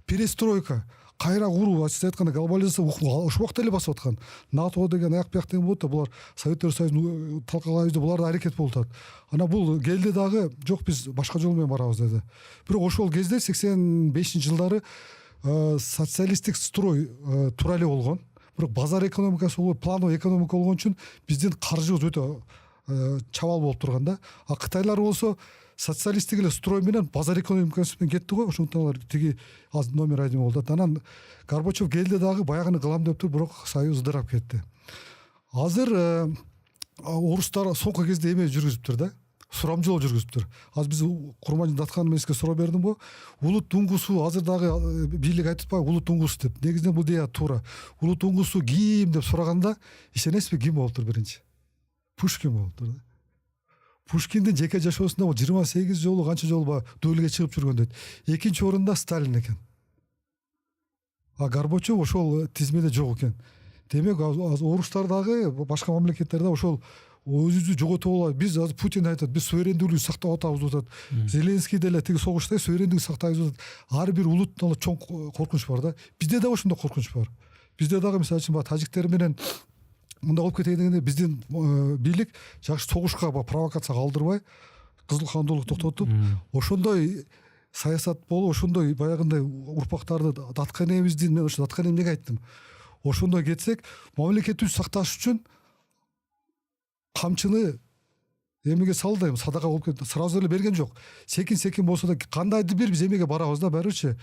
перестройка, кайра куруу, сиз айткандай глобализация ушул убакта эле басып аткан. НАТО деген аяк бияк деген болот да, булар Советтер Союзун талкалайбыз деп булар да аракет болуп атат. Ана бул келди дагы, жок биз башка жол менен барабыз деди. Бирок ошол кезде 85-жылдары социалисттик строй тура эле болгон. Бирок базар экономикасы болуп, плановый экономика болгон үчүн биздин каржыбыз өтө чабал болуп турган да. А кытайлар болсо социалисттик эле строй менен базар экономикасы менен кетти го. Ошондон алар тиги номер один болду. Анан Горбачев келди дагы баягыны кылам деп туруп, бирок союз ыдырап кетти. Азыр орустар соңку кезде эме жүргүзүптүр да. Сурамжылоо жүргүзүптүр. Азыр биз Курманжан Даткан эмеске суроо бердим го. Улут туңгусу азыр дагы бийлик айтып атпайбы улут туңгусу деп. Негизинен бул дыя туура. Улут туңгусу ким деп сураганда ишенесизби ким болуптур биринчи? Пушкин болуптур да. Пушкиндин жеке жашоосунда 28 жолу канча жолу дуэлге чыгып жүргөн дейт. Экинчи орунда Сталин экен. А Горбачев ошол тизмеде жок экен. Демек орустар дагы башка мамлекеттерде ошол өзүбүздү жоготуп албайбыз. Биз азыр Путин айтат, биз суверендүүлүктү сактап атабыз деп атат. Зеленский деле тиги согушта суверендүүлүктү сактайбыз деп атат. Ар бир улуттун чоң коркунуч бар да. Бизде да ошондой коркунуч бар. Бизде дагы мисалы үчүн тажиктер менен мындай болуп кетейин дегенде биздин бийлик жакшы согушка провокацияга алдырбай, кызыл кандуулукту токтотуп, ошондой саясат болуп, ошондой баягындай урпактарды датканебиздин, мен ошо даткан эмнеге айттым. Ошондой кетсек, мамлекетибизди сакташ үчүн камчыны эмеге салды, садака болуп кетти. Сразу эле берген жок. Секин болсо да кандайдыр бир биз эмеге барабыз да, баарычы.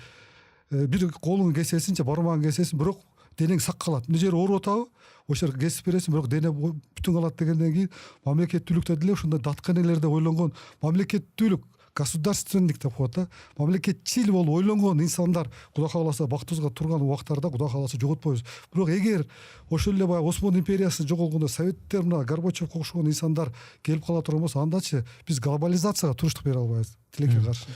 Бир колуң кесесинчи, бармагың кесесин, бирок денең сак калат. Мына жери ооруп атабы? Ошол жер кесип бересиң, бирок дене бүтүн калат дегенден кийин мамлекеттүүлүктө деле ушундай датканелерде ойлонгон, мамлекеттүүлүк, государственник деп коет да. Мамлекетчил болуп ойлонгон инсандар Кудай кааласа бактыбызга турган убактарда Кудай кааласа жоготпойбуз. Бирок эгер ошол эле баягы Осман империясы жоголгондо Советтер мына Горбачевго окшогон инсандар келип кала турган болсо, андачы биз глобализацияга туруштук бере албайбыз. Тилекке каршы.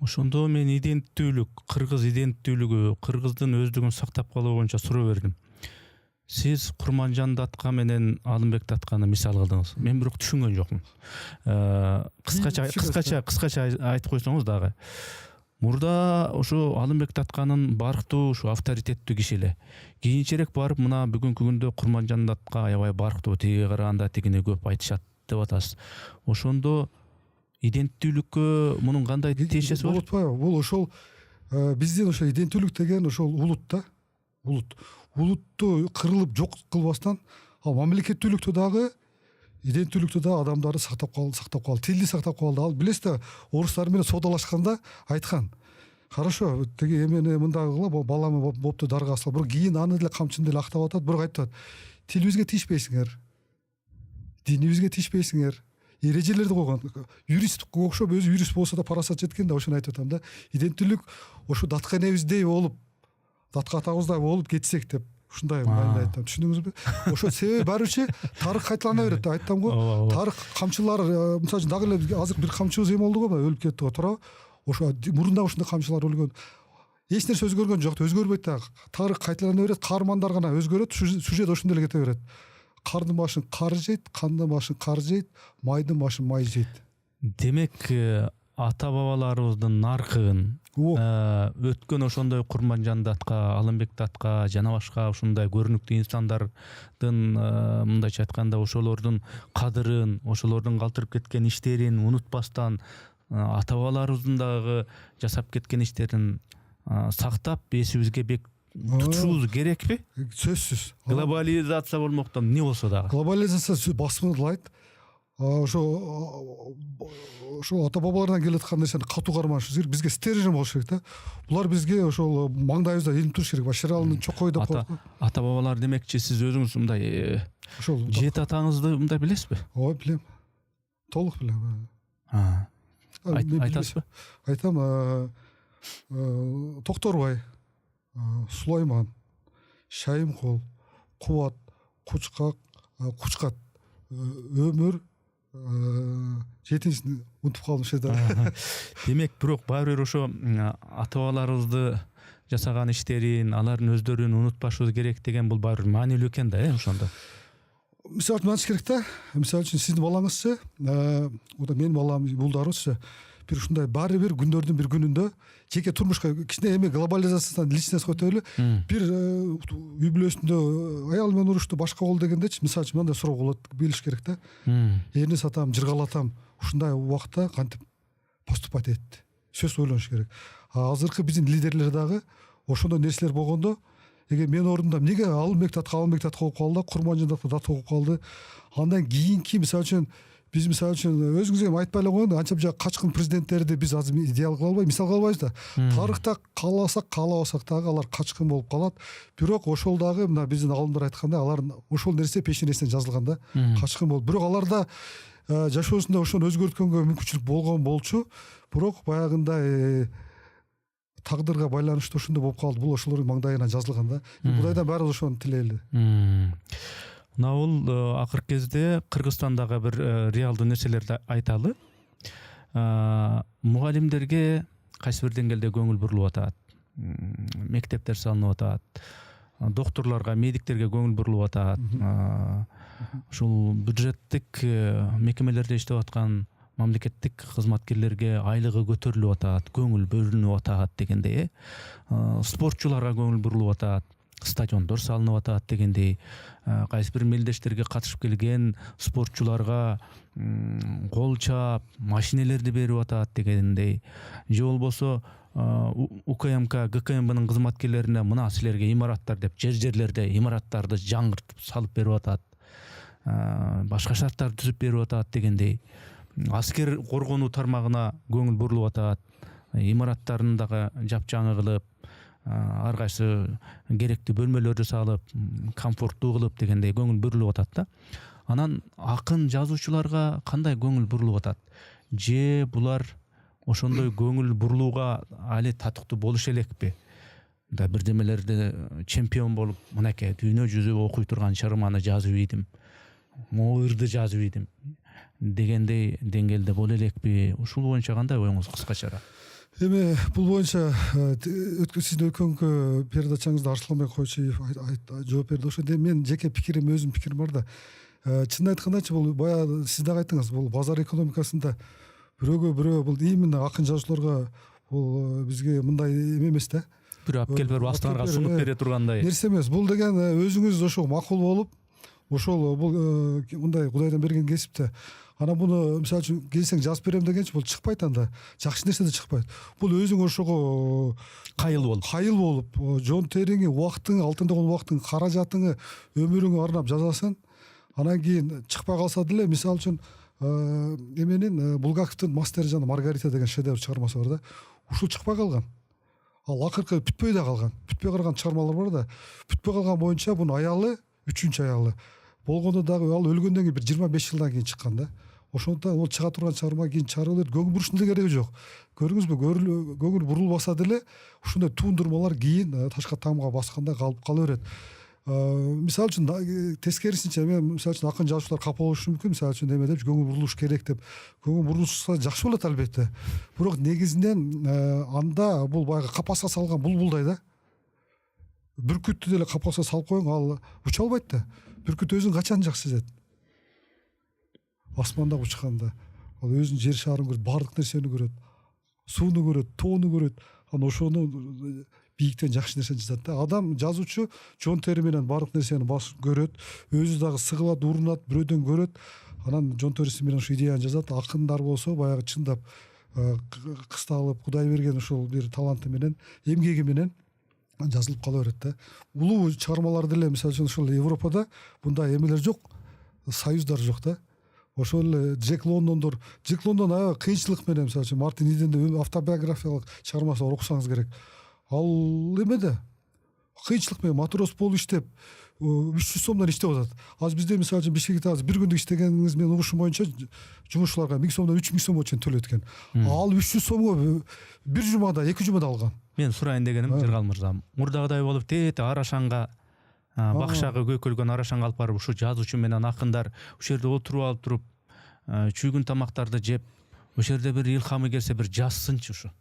Ошондо мен иденттүүлүк, кыргыз иденттүүлүгү, кыргыздын өздүгүн сактап калуу боюнча суроо бердим. Сиз Курманжан Датка менен Алымбек Датканы мисал кылдыңыз. Мен бирок түшүнгөн жокмун. Кыскача айтып койсоңуз дагы. Мурда ошо Алымбек Датканын барктуу, ушу авторитеттүү киши эле. Кийинчерээк барып, мына бүгүнкү күндө Курманжан Датка аябай барктуу, тиге караганда тигине көп айтышат деп атасыз. Ошондо иденттүүлүккө мунун кандай тиешеси бар? Болотпайбы? Бул ошол биздин ошо иденттүүлүк деген ошол улут да. Улутту кырылып жок кылбастан, ал мамлекеттүүлүктү дагы, иденттүүлүктү дагы адамдарды сактап калды, тилди сактап калды. Ал билесиз, орустар менен соодалашканда айткан. Хорошо, тиги эмени мындай кыла, баламы бопту дарга асал, бирок кийин аны деле камчыны деле актап атат, бирок айтат. Тилибизге тийишпейсиңер. Динибизге тийишпейсиңер. Эрежелерди койгон. Юрист окшоп, өзү юрист болсо да парасат жеткен да, ошону айтып атам да. Иденттүүлүк ошо датканебиздей болуп, датка атабыздай болуп кетсек деп ушундай мындай айтам. Түшүндүңүзбү? Ошо себеби барычы тарых кайталана берет деп айттым го. Тарых камчылар, мисалы дагы эле азыр бир камчыбыз эме болду го, өлүп кетти го, туурабы? Ошо мурунда ушундай камчылар өлгөн. Эч нерсе өзгөргөн жок, өзгөрбөйт да. Тарых кайталана берет, каармандар гана өзгөрөт, сюжет ошондой эле кете берет. Кардын башын кар жейт, кандын башын кар жейт, майдын башын май жейт. Демек, ата бабаларыбыздын наркыгын өткөн ошондой Курманжан Датка, Алымбек Датка жана башка ушундай көрүнүктүү инсандардын, мындайча айтканда, ошолордун кадырын, ошолордун калтырып кеткен иштерин унутпастан, ата бабаларыбыздын дагы жасап кеткен иштерин сактап, эсибизге бек тутушубуз керекпи? Сөзсүз. Глобализация болмоктон эмне болсо дагы. Глобализация басымдылайт. ошо ата бабалардан келаткан нерсени катуу карманышыбыз керек. Бизге стержень болуш керек да. Булар бизге ошол маңдайыбызда илинип туруш керек. Башаралын чокой деп коет. Ата бабалар демекчи сиз өзүңүз мындай Ошол жети атаңызды мындай билесизби? ооба билем. Толук билем. Айтасызбы? Айтам. Токторбай, Сулайман, Шайымкул, Кубат, Кучкак, Кучкат, Өмүр, жетинчисин унутуп калдым шеда. Демек, бирок баары бир ошо ата бабаларыбызды жасаган иштерин, алардын өздөрүн унутпашыбыз керек деген бул баары маанилүү экен да, ошондо. Мисалы үчүн мынантыш керек да. Мисалы үчүн сиздин балаңызчы, менин балам булдарыбызчы бир ушундай баары бир күндөрдүн бир күнүндө жеке турмушка кичине эми глобализациядан личность өтөлү бир үй бүлөсүндө аял менен урушту башка болду дегендечи, мисалы үчүн мындай суроо болот, билиш керек да. Эрни сатам, жыргалатам, ушундай убакта кантип поступать этти? Сөз ойлонуш керек. Азыркы биздин лидерлер дагы ошондой нерселер болгондо, эгер мен ордумда эмнеге Алымбек Татка болуп калды, Курманжан Татка болуп калды? Андан кийинки мисалы үчүн биз мисалы үчүн өзүңүз эми айтпай эле коеюн, анча жак качкын президенттерди биз азыр идеал кыла албайбыз, мисал кыла албайбыз да. Тарыхта кааласак, каалабасак дагы алар качкын болуп калат. Бирок ошол дагы мына биздин алымдар айткандай, алар ошол нерсе пешенесинен жазылган да, качкын болуп. Бирок аларда жашоосунда ошону өзгөрткөнгө мүмкүнчүлүк болгон болчу. Бирок баягындай тагдырга байланыштуу ушундай болуп калды. Бул ошолордун маңдайына жазылган да. Кудайдан баарыбыз ошону тилейли. Мына бул акыркы кезде Кыргызстандагы бир реалдуу нерселерди айталы. Мугалимдерге кайсы бир деңгээлде көңүл бурулуп атат. Мектептер салынып атат. Доктурларга, медиктерге көңүл бурулуп атат. Ушул бюджеттик мекемелерде иштеп аткан мамлекеттик кызматкерлерге айлыгы көтөрүлүп атат, көңүл бөлүнүп атат дегендей. Спортчуларга көңүл бурулуп атат. Стадиондор салынып атат дегендей, кайсы бир мелдештерге катышып келген спортчуларга кол чап, машинелерди берип атат дегендей. Же болбосо УКМК, ГКМБнын кызматкерлерине мына силерге имараттар деп жерлерде имараттарды жаңыртып салып берип атат. Башка шарттарды түзүп берип атат дегендей. Аскер коргонуу тармагына көңүл бурулуп атат. Имараттарын дагы жапжаңы кылып, ар кайсы керектүү бөлмөлөрдү салып, комфорттуу кылып дегендей көңүл бурулуп атат да. Анан акын жазуучуларга кандай көңүл бурулуп атат? Же булар ошондой көңүл бурулууга али татыктуу болуш элекпи? Да бирдемелерди чемпион болуп, мынакей дүйнө жүзү окуй турган чыгарманы жазып ийдим, могу ырды жазып ийдим дегендей деңгээлде боло элекпи? Ушул боюнча кандай оюңуз кыскача? Эми бул боюнча сиздин өткөнкү передачаңызда Арсланбек койчуев жооп берди. Ошондо мен жеке пикирим, өзүмдүн пикирим бар да. Чынын айткандачы, бул баягы сиз дагы айттыңыз, бул базар экономикасында бирөөгө бул именно акын жазуучуларга бул бизге мындай эмес да. Бирөө алып келип астыңарга сунуп бере тургандай нерсе эмес. Бул деген өзүңүз ошо макул болуп, ошол бул мындай Кудайдан берген кесипте. Ана буну мисалы үчүн келсең жазып берем дегенчи бул чыкпайт, анда жакшы нерсе да чыкпайт. Бул өзүң ошого кайыл болуп, жон териңи, убактыңы, алтын деген убактың каражатыңы, өмүрүңү арнап жазасың. Анан кийин чыкпай калса деле, мисалы үчүн эменин Булгаковдун Мастер жана Маргарита деген шедевр чыгармасы бар да. Ушул чыкпай калган. Ал акыркы бүтпөй да калган. Бүтпөй калган чыгармалар бар да. Бүтпөй калган боюнча бунун аялы, үчүнчү аялы болгондо дагы ал өлгөндөн кийин бир 25 жылдан кийин чыккан да. Ошондон ол чыга турган чыгарма кийин чыгарылып, көңүл бурушунун да кереги жок. Көрдүңүзбү, көңүл бурулбаса деле ушундай тундурмалар кийин ташка тамга басканда калып кала берет. Мисалы үчүн тескерисинче, мен мисалы үчүн акын жазуучулар капа болушу мүмкүн, мисалы үчүн эме деп көңүл бурулуш керек деп. Көңүл бурулса жакшы болот албетте. Бирок негизинен анда бул баягы капаска салган булбулдай да. Бүркүттү деле капаска салып коюң, ал уча албайт да. Бүркүт өзүн качан жакшы сезет? Асманда учканда. Ал өзүнүн жер шарын көрөт, баардык нерсени көрөт. Сууну көрөт, тоону көрөт. Анан ошону бийиктен жакшы нерсе жазат да. Адам жазуучу жон тери менен баардык нерсени басып көрөт, өзү дагы сыгылат, урунат, бирөөдөн көрөт. Анан жон териси менен ошо идеяны жазат. Акындар болсо баягы чындап кысталып, Кудай берген ошол бир таланты менен, эмгеги менен жазылып кала берет да. Улуу чыгармалар деле, мисалы үчүн ошол Европада мындай эмелер жок, союздар жок да. ошол эле Джек Лондондор аябай кыйынчылык менен мисалы үчүн Мартин Иденди автобиографиялык чыгармасынан окусаңыз керек. Ал эмеде кыйынчылык менен матрос болуп иштеп 300 сомдон иштеп атат. Азыр бизде мисалы үчүн Бишкекте азыр бир күндүк иштегениңиз менен угушум боюнча жумушчуларга 1000 сомдон 3000 сомго чейин төлөйт экен. Ал 300 сомго бир жумада 2 жумада алган. Мен сурайын дегеним Жыргал мырза, мурдагыдай болуп тете Арашанга бакшага көйкөлгөн Арашанга алып барып ушу жазуучу менен акындар ушул жерде отуруп алып туруп чүйгүн тамактарды жеп ошол жерде бир илхамы келсе бир жазсынчы ушу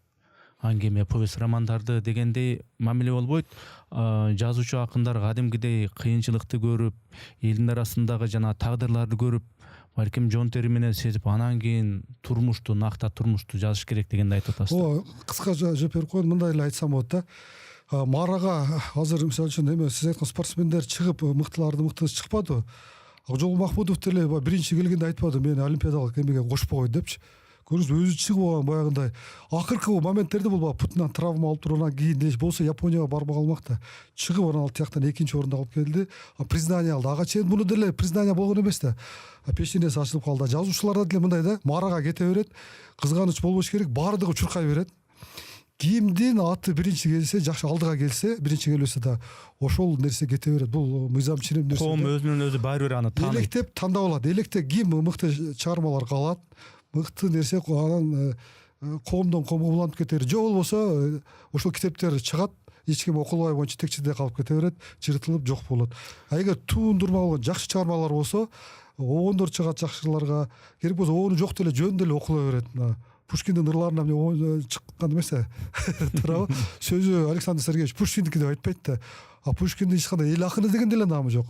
аңгеме повесть романдарды дегендей мамиле болбойт. Жазуучу акындар кадимгидей кыйынчылыкты көрүп, элдин арасындагы жана тагдырларды көрүп, балким жон тери менен сезип, анан кийин турмушту, накта турмушту жазыш керек дегенди айтып атасыздар. Кыска жооп берип коеюн, мындай эле айтсам болот да. Марага азыр мисалы үчүн эме сиз айткан спортсмендер чыгып, мыктысы чыкпады. Жол Махмудов деле биринчи келгенде айтпады, мен олимпиадалык эмеге кошпогой депчи. Көрүңүз, өзү чыгып алган баягындай. Акыркы моменттерде бул путунан травма алып тургандан кийин болсо Японияга барбай калмак да. Чыгып анан ал тияктан экинчи орунду алып келди. Признание алды. Ага чейин муну деле признание болгон эмес да. Пешенеси ачылып калды. Жазуучуларда деле мындай да, марага кете берет. Кызганыч болбош керек, баардыгы чуркай берет. Кимдин аты биринчи келсе, жакшы алдыга келсе, биринчи келбесе да ошол нерсе кете берет. Бул мыйзам ченем нерсе. Коом өзүнөн өзү баары бир аны тааныйт. Электеп тандап алат. Электе ким мыкты чыгармалар калат, мыкты нерсе анан коомдон коомго уланып кетер. Же болбосо ошол китептер чыгат, эч ким окулбай боюнча текчеде калып кете берет, жыртылып жок болот. А эгер туундурма болгон жакшы чыгармалар болсо, обондор чыгат жакшыларга, керек болсо обону жок деле жөн деле окула берет. Пушкиндин ырларынан чыккан эмес туурабы? Сөзү Александр Сергеевич Пушкиндики деп айтпайт да. А Пушкиндин эч кандай эл акыны деген деле наамы жок.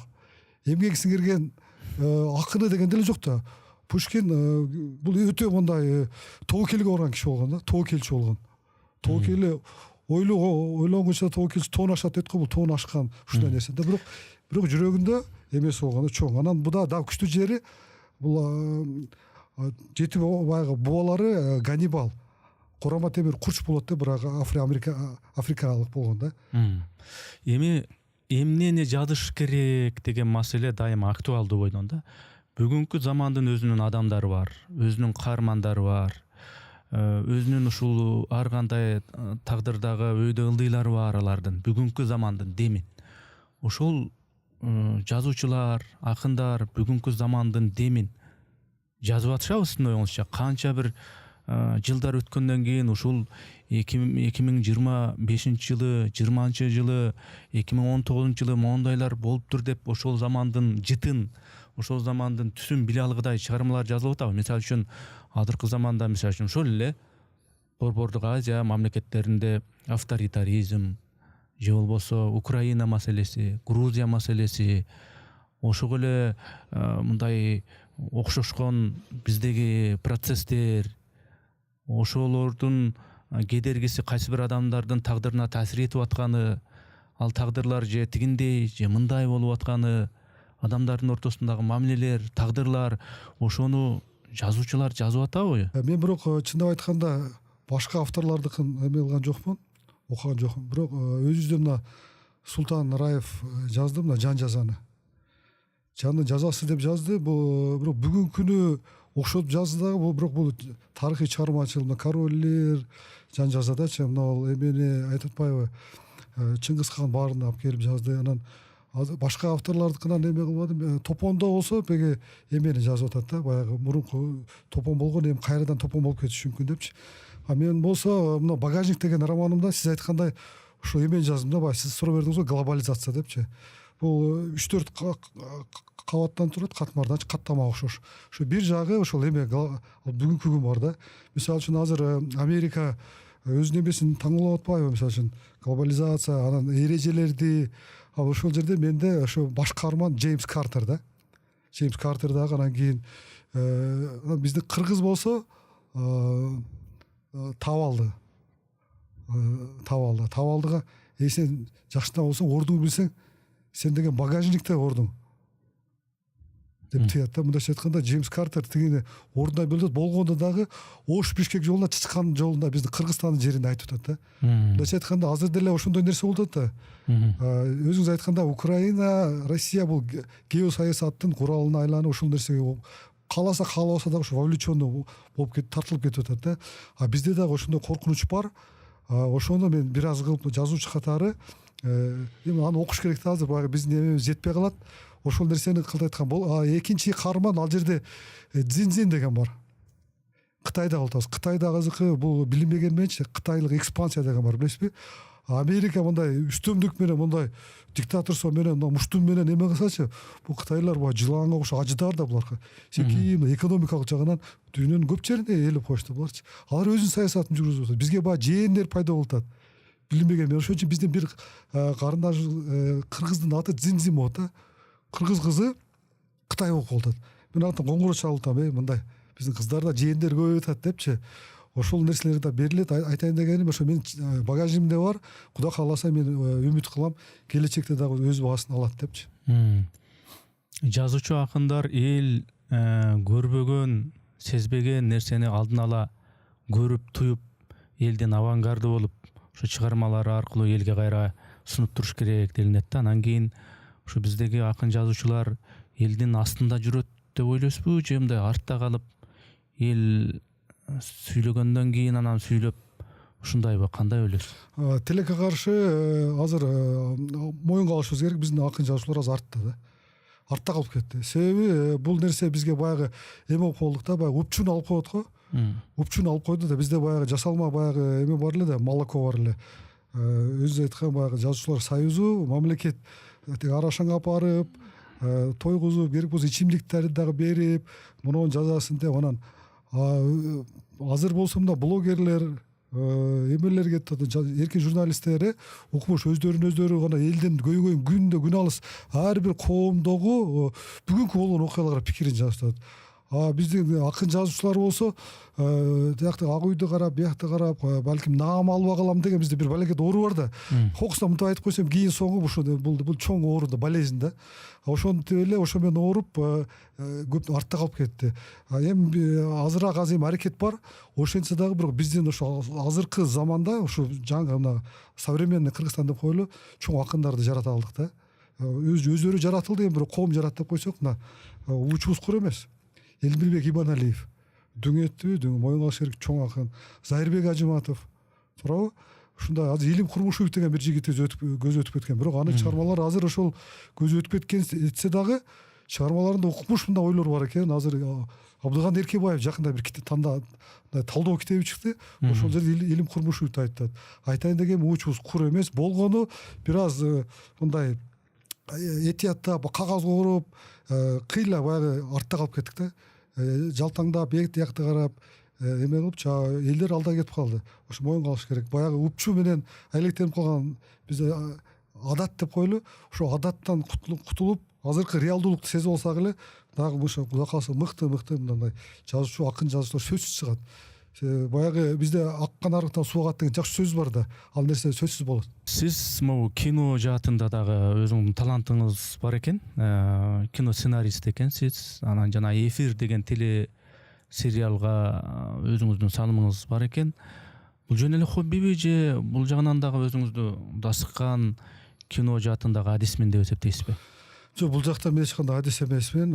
Эмгек сиңирген акыны деген деле жок да. Пушкин бул өтө мындай тоокелге барган киши болгон да, тоокелчи болгон. Тоокели ойлонгуча тоокелчи тоон ашат дейт го, бул тоон ашкан ушундай нерсе да. Бирок жүрөгүндө эмеси болгону чоң. Анан буда да күчтүү жери бул жети баягы бубалары Ганнибал, Курама темир курч болот да, бирок африкалык болгон да. Эми эмнени жазыш керек деген маселе дайыма актуалдуу бойдон да. Бүгүнкү замандын өзүнүн адамдары бар, өзүнүн каармандары бар, өзүнүн ушул ар кандай тагдырдагы өйдө ылдыйлары бар алардын, бүгүнкү замандын демин. Ошол жазуучулар, акындар бүгүнкү замандын демин жазып атышабы сиздин оюңузча? Канча бир жылдар өткөндөн кийин ушул 2025 жылы, 20 жылы, 2019 жылы мондайлар болуптур деп ошол замандын жытын, ошол замандын түсүн биле алгыдай чыгармалар жазылып атабы? Мисалы үчүн азыркы заманда мисалы үчүн ошол эле Борбордук Азия мамлекеттеринде авторитаризм, же болбосо Украина маселеси, Грузия маселеси, ошол эле мындай окшошкон биздеги процесстер, ошолордун кедергиси кайсы бир адамдардын тагдырына таасир этип атканы, ал тагдырлар же тигиндей же мындай болуп атканы, адамдардын ортосундагы мамилелер, тагдырлар, ошону жазуучулар жазып атабы? Мен бирок чындап айтканда башка авторлордукун эме кылган жокмун, окуган жокмун. Бирок өзүбүздө мына Султан Раев жазды, мына Жан жазаны. Жанын жазасы деп жазды. Бирок бүгүнкү күнү окшотуп жазды дагы, бирок бул тарыхый чыгармачылык, короллер Жан жазадачы, мына эмени айтып атпайбы, Чыңгыз хан баарын алып келип жазды. Анан башка авторлордукунан эме кылбадым. Топондо болсо беги эмени жазып атат да, баягы мурунку топон болгон эми кайрадан топон болуп кетиши мүмкүн депчи. А мен болсо мына Багажник деген романымда сиз айткандай ошо эмени жаздым да, сиз суроо бердиңиз го, глобализация депчи. Бул 3-4 кабаттан турат, катмардан каттама окшош. Ошо бир жагы ошол эме бүгүнкү күн бар да. Мисалы үчүн азыр Америка өзүнүн эмесин таңуулап атпайбы? Мисалы үчүн глобализация, анан эрежелерди, ошол жерде менде ошо баш каарман Джеймс Картер да. Джеймс Картер дагы анан кийин биздин кыргыз болсо Табалды. Табалдыга сен жакшытан болсоң, ордуңду билсең, сен деген багажникте ордуң деп тыят да. Мындайча айтканда Джеймс Картер тигини ордуна билет болгондо дагы Ош Бишкек жолуна, Чычкан жолунда биздин Кыргызстандын жеринде айтып атат да. Мындайча айтканда азыр деле ошондой нерсе болуп атат да. Өзүңүз айтканда Украина, Россия бул геосаясаттын куралына айланып ошол нерсеге кааласа каалабаса дагы ушу вовлеченный болуп тартылып кетип атат да. А бизде дагы ошондой коркунуч бар. Ошону мен бир аз кылып жазуучу катары эми аны окуш керек да. Азыр баягы биздин эмебиз жетпей калат. Ошол нерсени кылып айткан. Экинчи каарман ал жерде Цзиньцзин деген бар. Кытайда болот. Кытайда азыркы бул билинбеген менчи кытайлык экспансия деген бар, билесизби? Америка мындай үстөмдүк менен, мындай диктаторство менен, муштум менен эме кылсачы, бул кытайлар баягы жылаанга окшоп ажыдар да булар. Секим экономикалык жагынан дүйнөнүн көп жерине ээлеп коюшту буларчы. Алар өзүнүн саясатын жүргүзүп атат. Бизге баягы жээндер пайда болуп атат. Билинбеген мен ошон үчүн биздин бир карындаш кыргыздын аты Цзиньцзин болот да. Кыргыз кызы Кытай окуп атат. Мен антан коңгуроо чалып атам, мындай биздин кыздарда жээндер көп атат депчи. Ошол нерселер да берилет. Айтайын дегеним ошо мен багажимде бар. Кудай кааласа мен үмүт кылам келечекте дагы өз баасын алат депчи. Жазуучу акындар эл көрбөгөн, сезбеген нерсени алдын ала көрүп, туюп, элдин авангарды болуп, ошо чыгармалары аркылуу элге кайра сунуп туруш керек делинет да. Анан кийин ошо биздеги акын жазуучулар элдин астында жүрөт деп ойлойсузбу, же мындай артта калып эл сүйлөгөндөн кийин анан сүйлөп ушундайбы, кандай ойлойсуз? Тилекке каршы азыр моюнга алышыбыз керек. Биздин акын жазуучулар азыр артта да. Артта калып кетти. Себеби бул нерсе бизге баягы эме болуп калдык да, баягы упчун алып коет го. Упчун алып койду да, бизде баягы жасалма баягы эме бар эле да, молоко бар эле. Өзү айткан баягы жазуучулар союзу, мамлекет арашаңа апарып, тойгузуп, керек болсо ичимдиктерди дагы берип, мунун жазасын деп анан азыр болсо мында блогерлер эмелер кетип атат, эркин журналисттер укмуш өздөрү гана элдин көйгөйүн күндө күн алыс ар бир коомдогу бүгүнкү болгон окуяларга пикирин жазып атат. Биздин акын жазуучулар болсо тиякты ак үйдү карап, биякты карап, балким наам алып калам деген бизде бир балекет оору бар да. Кокусунан мынтип айтып койсом, кийин соңу бул чоң оору да, болезнь да. Ошентип эле ошо менен ооруп көп артта калып кетти. Эми азыраак аз эми аракет бар. Ошентсе дагы бирок биздин ошо азыркы заманда ошо жаңы мына современный Кыргызстан деп коелу, чоң акындарды жарата алдык да. Өздөрү жаратылды, эми бирок коом жарат деп койсок, мына уучубуз кур эмес. Элмирбек Иманалиев дүңөттү, моюнга алыш керек чоң акын. Зайырбек Ажыматов, туурабы? Ушундай азыр Илим Курмушев деген бир жигит көзү өтүп кеткен. Бирок анын чыгармалары азыр ошол көзү өтүп кеткен этсе дагы чыгармаларында укмуш мындай ойлор бар экен. Азыр Абдыган Эркебаев жакында бир талдоо китеби чыкты. Ошол жерде Илим Курмушевди айтат. Айтайын деген уучубуз кур эмес, болгону бир аз мындай этияттап, кагазга уруп, кыйла баягы артта калып кеттик да. Жалтаңдап, якты карап, эме кылып, элдер алда кетип калды. Ошо моюнга алыш керек. Баягы упчу менен айлектенип калган бизде адат деп коелу. Ошо адаттан кутулуп, азыркы реалдуулукту сезип алсак эле, дагы ошо Кудай кааласа мыкты мындай жазуучу, акын жазуучулар сөзсүз чыгат. Баягы бизде аккан арыктан суу агат деген жакшы сөз бар да. Ал нерсе сөзсүз болот. Сиз могу кино жаатында дагы өзүңүздүн талантыңыз бар экен. Кино сценарист экенсиз. Анан жана Эфир деген теле сериалга өзүңүздүн салымыңыз бар экен. Бул жөн эле хоббиби же бул жагынан дагы өзүңүздү дасыккан кино жаатындагы адисмин деп эсептейсизби? Жок, бул жакта мен эч кандай адис эмесмин.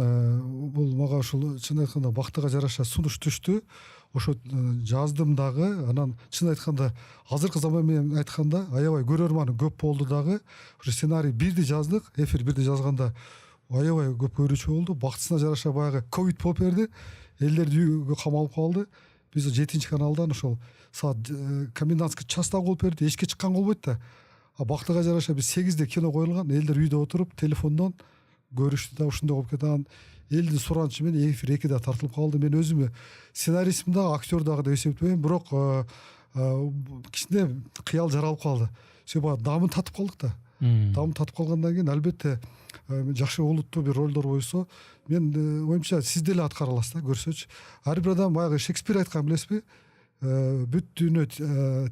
Бул мага ушул чын айтканда бактыга жараша сунуш түштү. Ошо жаздым дагы. Анан чын айтканда азыркы заман менен айтканда аябай көрөрманы көп болду дагы. Ошо сценарий бирди жаздык, Эфир бирди жазганда аябай көп көрүүчү болду. Бактысына жараша баягы ковид болуп берди. Элдер үйгө камалып калды. Биз 7-чи каналдан ошол саат комендантский часта болуп берди. Эчке чыкканга болбойт да. Бактыга жараша биз 8-де кино коюлган. Элдер үйдө отуруп телефондон көрүштү да, ушундай болуп кеткен. Элдин суранычы менен Эфир 2 да тартылып калды. Мен өзүмө сценаристмин дагы, актер дагы деп эсептебейм, бирок кичине кыял жаралып калды. Себеби дамын татып калдык да. Дамын татып калгандан кийин албетте жакшы олуттуу бир ролдор койсо, мен оюмча сиз деле аткара аласыз да, көрсөчү. Ар бир адам баягы Шекспир айткан, билесизби? Бүт дүйнө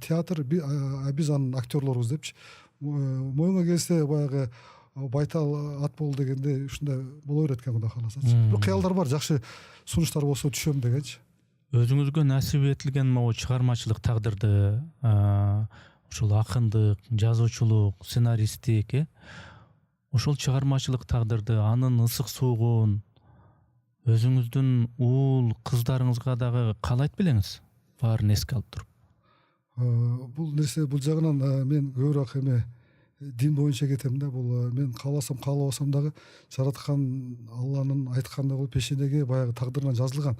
театр, биз анын актерлорубуз депчи. Моюнга келсе баягы байтал ат бол дегенде ушундай боло берет экен, Кудай кааласачы. Бирок кыялдар бар, жакшы сунуштар болсо түшөм дегенчи. Өзүңүзгө насип этилген могу чыгармачылык тагдырды, ошол акындык, жазуучулук, сценаристтик, ошол чыгармачылык тагдырды, анын ысык суугун өзүңүздүн уул кыздарыңызга дагы каалай айтып белеңиз, баарын эске алып туруп. Бул нерсе, бул жагынан мен көбүрөөк эме дин боюнча кетем да. Бул мен кааласам каалабасам дагы жараткан Алланын айтканы болуп пешенеге баягы тагдырынан жазылган.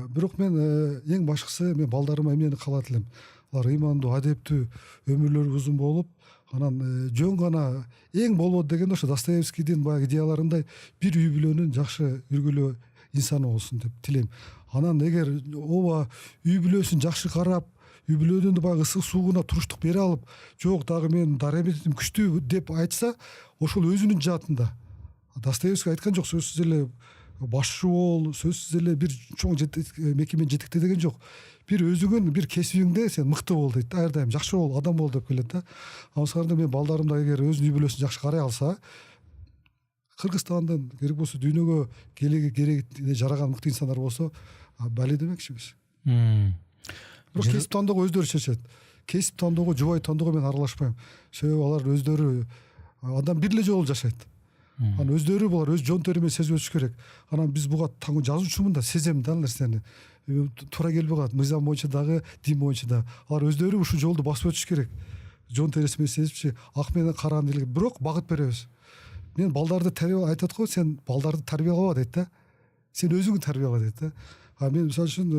Бирок мен эң башкысы мен балдарыма эмнени каалайт элем? Алар ыймандуу, адептүү, өмүрлөрү узун болуп, анан жөн гана эң болбоду дегенде ошо Достоевскийдин баягы идеяларындай бир үй бүлөнүн жакшы үргүлөө инсаны болсун деп тилейм. Анан эгер ооба үй бүлөсүн жакшы карап, үй бүлөнүн баягы ысык суугуна туруштук бере алып, жок дагы мен дараметим күчтүү деп айтса, ошол өзүнүн жаатында. Достоевский айткан жок, сөзсүз эле башчы бол, сөзсүз эле бир чоң мекемени жетекте деген жок. Бир өзүңүн бир кесибиңде сен мыкты бол дейт, ар дайым жакшы бол, адам бол деп келет да. Анысында мен балдарым да эгер өзүнүн үй бүлөсүн жакшы карай алса, Кыргызстандан керек болсо дүйнөгө кереги жараган мыкты инсандар болсо, бали демекчибиз. Бирок кесип тандоого өздөрү чечет. Кесип тандоого, жубай тандоого мен аралашпайм. Себеби алар өздөрү адам бир эле жолу жашайт. Анан өздөрү булар өз жон терімен сезип өтүш керек. Анан биз буга жазуучумун да сезем да ал нерсени. Туура келбей калат, мыйзам боюнча дагы, дин боюнча да. Алар өздөрү ушул жолду басып өтүш керек. Жон териси менен сезипчи, ак менен караны эле, бирок багыт беребиз. Мен балдарды айтат го, сен балдарды тарбиялаба дейт да. Сен өзүңдү тарбияла дейт да. Мен мисалы үчүн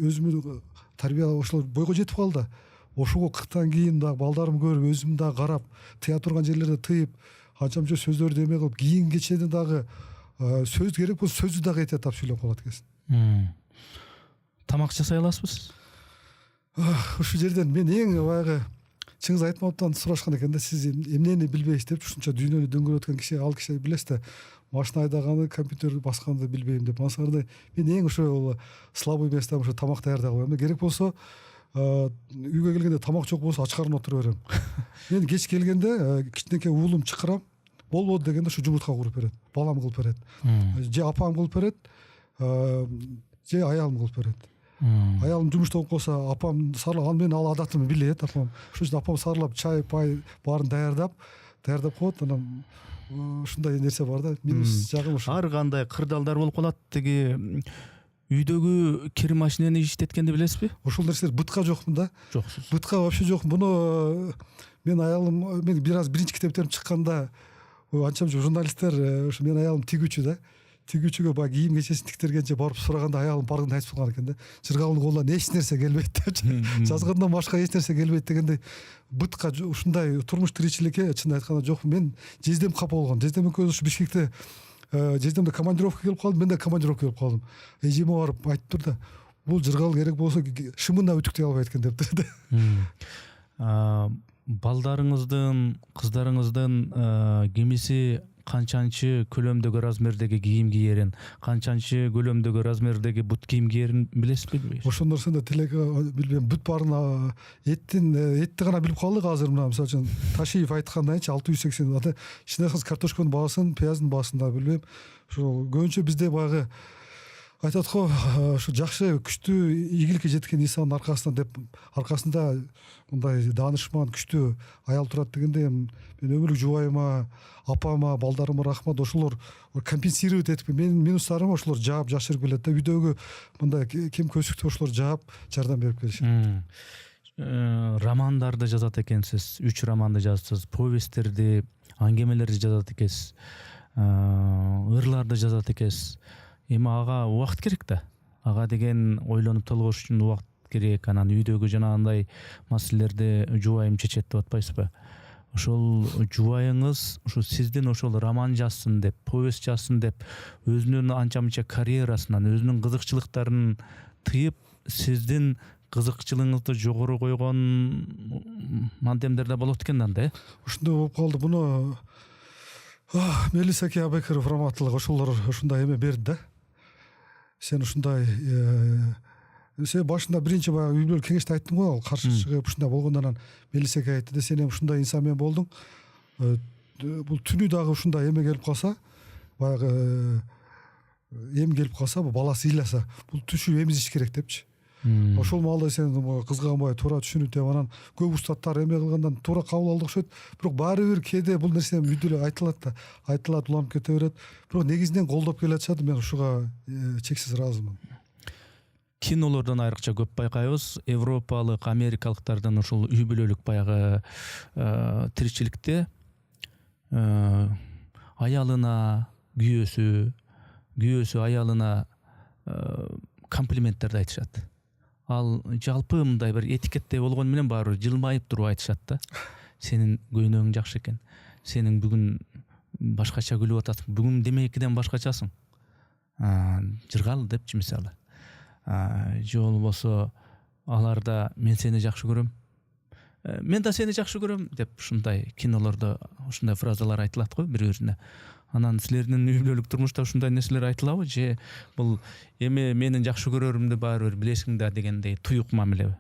өзүмдү тарбиялап ошол бойго жетип калды. Ошого 40тан кийин дагы балдарым көрүп, өзүм дагы карап, тыя турган жерлерде тыйып, канча сөздөрдү эме кылып, кийин кечени дагы сөз керек болсо сөздү дагы этеп тап сүйлөп калат экенсиң. Тамак жасай аласызбы? Ушул жерден мен эң баягы Чыңгыз Айтматовдон сурашкан экен да, сиз эмнени билбейсиз деп, ушунча дүйнөнү дөңгөрөткөн киши, ал киши билесиз да, машина айдаганы, компьютер басканды билбейм деп. Анысында мен эң ошол слабый местам ошо тамак даярдай албайм. Керек болсо үйгө келгенде тамак жок болсо ач карын отура берем. Мен кеч келгенде кичинекей уулум чакырам, болбоду дегенде ушу жумуртка куруп берет, балам кылып берет, же апам кылып берет, же аялым кылып берет. Аялым жумушта болуп калса, апам сарлап, мен ал адатымды билет, апам. Ошол үчүн апам сарлап, чай, пай баарын даярдап коет. Анан ушундай нерсе бар да. Минус жагы ошо. Ар кандай кырдаалдар болуп калат. Теги үйдөгү кир машинени иштеткенди билесизби? Ошол нерселер бытка жокмун да. Жоксуз. Бытка вообще жок. Муну мен аялым, мен биринчи китептерим чыкканда, анча журналисттер, ошо мен аялым тигүүчү да. Тигүүчүгө баягы кийим кечесин тиктиргенче барып сураганда аялым бардыгын айтып калган экен да. Жыргалдын колунан эч нерсе келбейт депчи. Жазгандан башка эч нерсе келбейт дегендей бытка ушундай турмуш тиричиликке чын айтканда жок. Мен жездем капа болгон. Жездем экөөбүз ушу Бишкекте жездемде командировка келип калдым, мен да командировка келип калдым. Эжеме барып айтыптыр да, бул жыргал керек болсо шымына үтүктөй албайт экен дептир да. Балдарыңыздын, кыздарыңыздын кимиси канчанчы көлөмдөгү размердеги кийим кийерин, канчанчы көлөмдөгү размердеги бут кийим кийерин билесизби, билбейсизби? Ошол нерсени тилек билбейм. Бүт баарын этти гана билип калдык азыр. Мына мисалы үчүн Ташиев айткандайчы 680 ата ичине картошканын баасын, пияздын баасын да билбейм. Ошо көбүнчө бизде баягы айтат го, ушу жакшы күчтүү ийгиликке жеткен инсандын аркасында мындай даанышман күчтүү аял турат дегенде, мен өмүрлүк жубайыма, апама, балдарыма рахмат. Ошолор компенсировать этип менин минустарым ошолор жаап жашырып келет да. Үйдөгү мындай кем көсүктү ошолор жаап жардам берип келишет. Романдарды жазат экенсиз, 3 романды жаздыңыз, повесттерди, аңгемелерди жазат экенсиз, ырларды жазат экенсиз. Эми ага убакыт керек да. Ага деген ойлонуп толгош үчүн убакыт керек. Анан үйдөгү жанагындай маселелерди жубайым чечет деп атпайсызбы? Ошол жубайыңыз ушу сиздин ошол роман жазсын деп, повесть жазсын деп, өзүнүн анча-мынча карьерасынан, өзүнүн кызыкчылыктарын тыйып, сиздин кызыкчылыгыңызды жогору койгон мантемдер да болот экен да, э? Ушундай болуп калды. Буну Мелиса Абекаров раматтылык ошолор ушундай эме берди да. Сен ушундай сен башында биринчи баягы үй бүлөлүк кеңеште айттым го, ал каршы чыгып ушундай болгондон анан Мелисеге айтты да, сен эми ушундай инсан менен болдуң. Бул түнү дагы ушундай эме келип калса, баягы эм келип калса, бул баласы ыйласа, бул түшү эмизиш керек депчи. ошол маалда сен кызганбай туура түшүнүп деп анан көп устаттар эме кылгандан туура кабыл алды окшойт. Бирок баары бир кээде бул нерсе үйдүлө айтылат уланып кете берет. Бирок негизинен колдоп келатышат. Мен ушуга чексиз ыраазымын. Кинолордон айрыкча көп байкайбыз. Европалык, америкалыктардын ушул үй бүлөлүк баягы тиричиликте аялына күйөөсү аялына комплименттерди айтышат. Ал жалпы мындай бир этикетте болгон менен баары жылмайып туруп айтышат да. Сенин көйнөгүң жакшы экен. Сенин бүгүн башкача күлүп атасың. Бүгүн демекиден башкачасың. Жыргал депчи мисалы. Же болбосо аларда мен сени жакшы көрөм. Мен да сени жакшы көрөм деп ушундай кинолордо ушундай фразалар айтылат го бири-бирине. Анан силердин үй бүлөлүк турмушта ушундай нерселер айтылабы же бул эми менин жакшы көрөрүмдү баары бир билесиң да дегендей туюк мамилеби?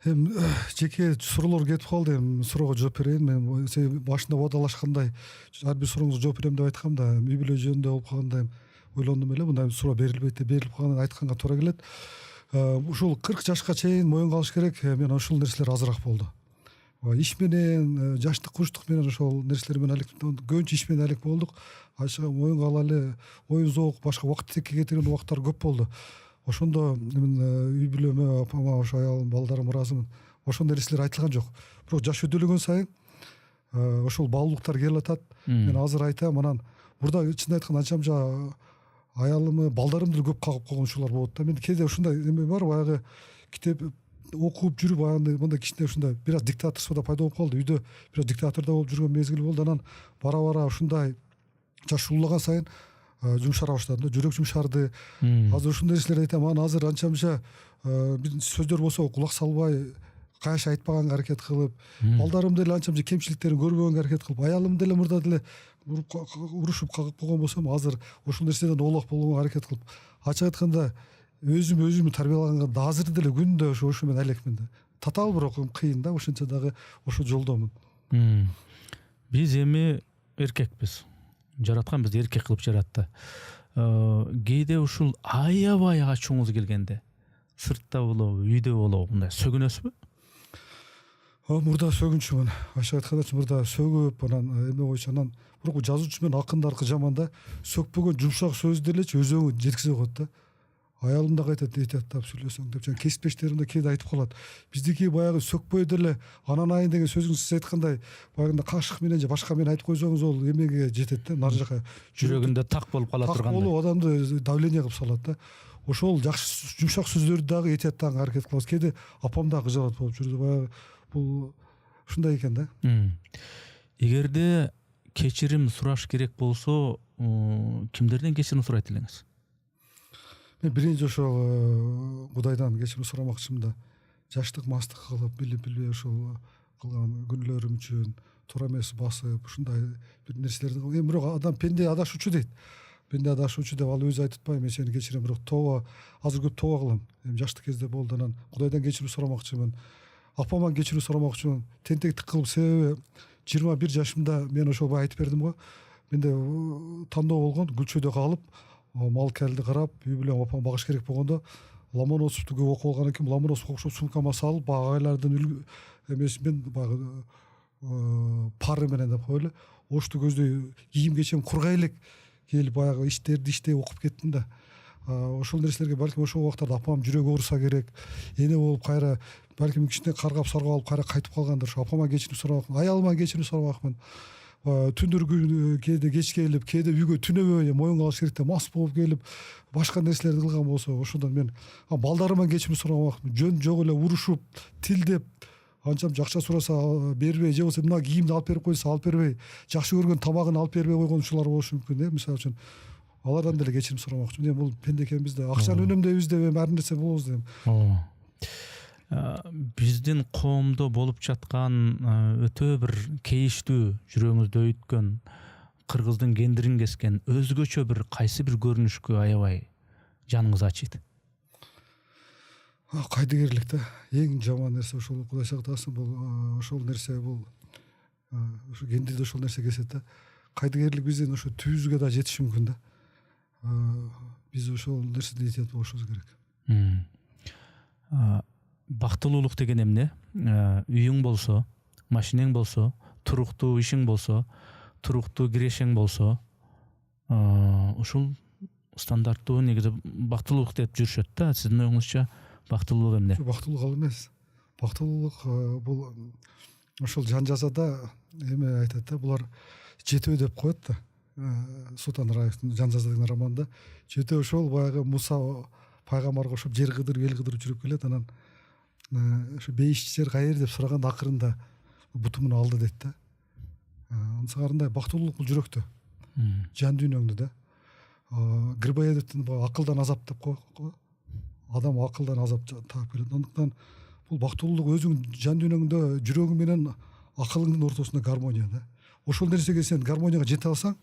Жеке суроолор кетип калды. Суроого жооп берейин. Мен башында убадалашкандай ар бир сурооңузга жооп берем деп айткам да, үй бүлө жөнүндө болуп калганда ойлондум эле, мындай суроо берилбейт деп берилип калганын айтканга туура келет. Ушул 40 жашка чейин моюнга алыш керек. Мен ушул нерселер азыраак болду. Иш менен, жаштык курчтук менен ошол нерселер менен алек көбүнчө иш менен алек болдук. Моюнга ала эле оюн зоок, башка убакыт кетирген убакыттар көп болду. Ошондо мен үй бүлөмө, апама, ошо аялым, балдарым ыраазымын. Ошондой нерселер айтылган жок. Бирок жаш өтөлгөн сайын ошол баалуулуктар келип атат. Мен азыр айтам, анан мурда чын айтканда анчамча аялымы, балдарымды көп кагып койгон учурлар болот да. Мен кээде ушундай эме бар, баягы китеп окуп жүрүп аяндай мындай кичине ушундай бир аз диктаторство да пайда болуп калды. Үйдө бир аз диктатордо болуп жүргөн мезгил болду. Анан бара ушундай жаш улуулаган сайын жумшара баштадым да, жүрөк жумшарды. Азыр ушундай нерселер айтам. Анан азыр анчамча бир сөздөр болсо кулак салбай, кайша айтпаганга аракет кылып, балдарым деле анчамча кемчиликтерин көрбөгөнгө аракет кылып, аялым деле мурда деле урушуп кагып койгон болсом, азыр ушул нерседен оолак болгонго аракет кылып, ачык айтканда өзүмү тарбиялаганга да азыр деле күндө ошо менен элекмин да. Татаал, бирок кыйын да, ошончо дагы ошо жолдомун. Биз эми эркекпиз. Жараткан бизди эркек кылып жаратты. Кээде ушул аябай ачууңуз келгенде, сыртта болобу, үйдө болобу, мындай сөгүнөсүзбү? Мурда сөгүнчүмүн. Ачык айтканда мурда сөгүп, анан эме койчу, анан бирок жазуучу менен акындаркы жаманда сөкпөгөн жумшак сөздү элечи өзөңү жеткизе коет да. Аялым да кайтат, айтаттап сүйлөсөң деп, жана кесиптештерим да кээде айтып калат. Биздики баягы сөкпөй деле анан айын деген сөзүң сиз айткандай баягы кашык менен же башка менен айтып койсоңуз ол эмеге жетет да, нар жака жүрөгүндө так болуп кала тургандай. Так болуп адамды давление кылып салат да. Ошол жакшы жумшак сөздөрдү дагы этияттаганга аракет кылабыз. Кээде апам да кыжалат болуп жүрдү. Баягы бул ушундай экен да. Эгерде кечирим сураш керек болсо, кимдерден кечирим сурайт элеңиз? Мен биринчи ошол Кудайдан кечирим сурамакчымын да. Жаштык мастык кылып, билбей ошол кылган күнөөлөрүм үчүн туура эмес басып, ушундай бир нерселерди кылып, эми бирок адам пенде адашуучу дейт. Пенде адашуучу деп ал өзү айтып атпайбы, мен сени кечирем, бирок тооба, азыр көп тооба кылам. Эми жаштык кезде болду, анан Кудайдан кечирим сурамакчымын. Апаман кечирим сурамакчымын. Тентектик кылып, себеби 21 жашымда мен ошол бай айтып бердим го. Менде тандоо болгон, Гүлчөдө калып, мал келди карап, үй бүлөм апам багыш керек болгондо Ломоносовду көп окуп алган экен. Ломоносовду окшоп сумкама салып, баягы айлардын эмесимен баягы пары менен деп коелу. Ошту көздөй кийим кечем кургай элек келип баягы иштерди окуп кеттим да. Ошол нерселерге балким ошол убактарда апам жүрөгү ооруса керек. Эне болуп кайра балким кичине каргап саргап алып кайра кайтып калгандыр. Ошо апама кечирим сурамакмын, аялыма кечирим сурамакмын. Түндүр кээде кеч келип, кээде үйгө түнөбөй моюнга алыш керек деп мас болуп келип, башка нерселерди кылган болсо, ошондон мен балдарыма кечирим сурамакмын. Жөн жок эле урушуп, тилдеп, анчам акча сураса бербей, же болбосо мына кийимди алып берип койсо алып бербей, жакшы көргөн тамагын алып бербей койгон учурлар болушу мүмкүн. Мисалы үчүн алардан деле кечирим сурамакчымын. Бул пенде экенбиз да, акчаны үнөмдөйбүз деп ар нерсе болобуз деп. Биздин коомдо болуп жаткан өтө бир кейиштүү, жүрөгүңүздү өйткөн, кыргыздын кендирин кескен өзгөчө бир кайсы бир көрүнүшкө аябай жаныңыз ачыйт? Кайдыгерлик да. Эң жаман нерсе ошол, Кудай сактасын, бул ошол нерсе, бул ошо кендирде ошол нерсе кесет да. Кайдыгерлик биздин ошо түбүбүзгө да жетиши мүмкүн да. Биз ошол нерседен этият болушубуз керек. бактылуулук деген эмне? Үйүң болсо, машинең болсо, туруктуу ишиң болсо, туруктуу кирешең болсо, ушул стандарттуу негизи бактылуулук деп жүрүшөт да. Сиздин оюңузча бактылуулук эмне? Бактылуулук ал эмес. Бактылуулук бул ошол жан жазада эме айтат да, булар жетөө деп коет да. Султан Раевдин жан жаза деген романында жетөө ошол баягы Муса пайгамбарга окшоп жер кыдырып эл кыдырып жүрүп келет, анан ошо бейиш жер каер деп сураганда акырында бутумун алды дейт да. Ансыгарындай бактылуулук бул жүрөктө, жан дүйнөңдө да. Грибоедовдун акылдан азап деп коет. Адам акылдан азап таап келет. Андыктан бул бактылуулук өзүң жан дүйнөңдө жүрөгүң менен акылыңдын ортосунда гармония да. Ошол нерсеге сен гармонияга жете алсаң,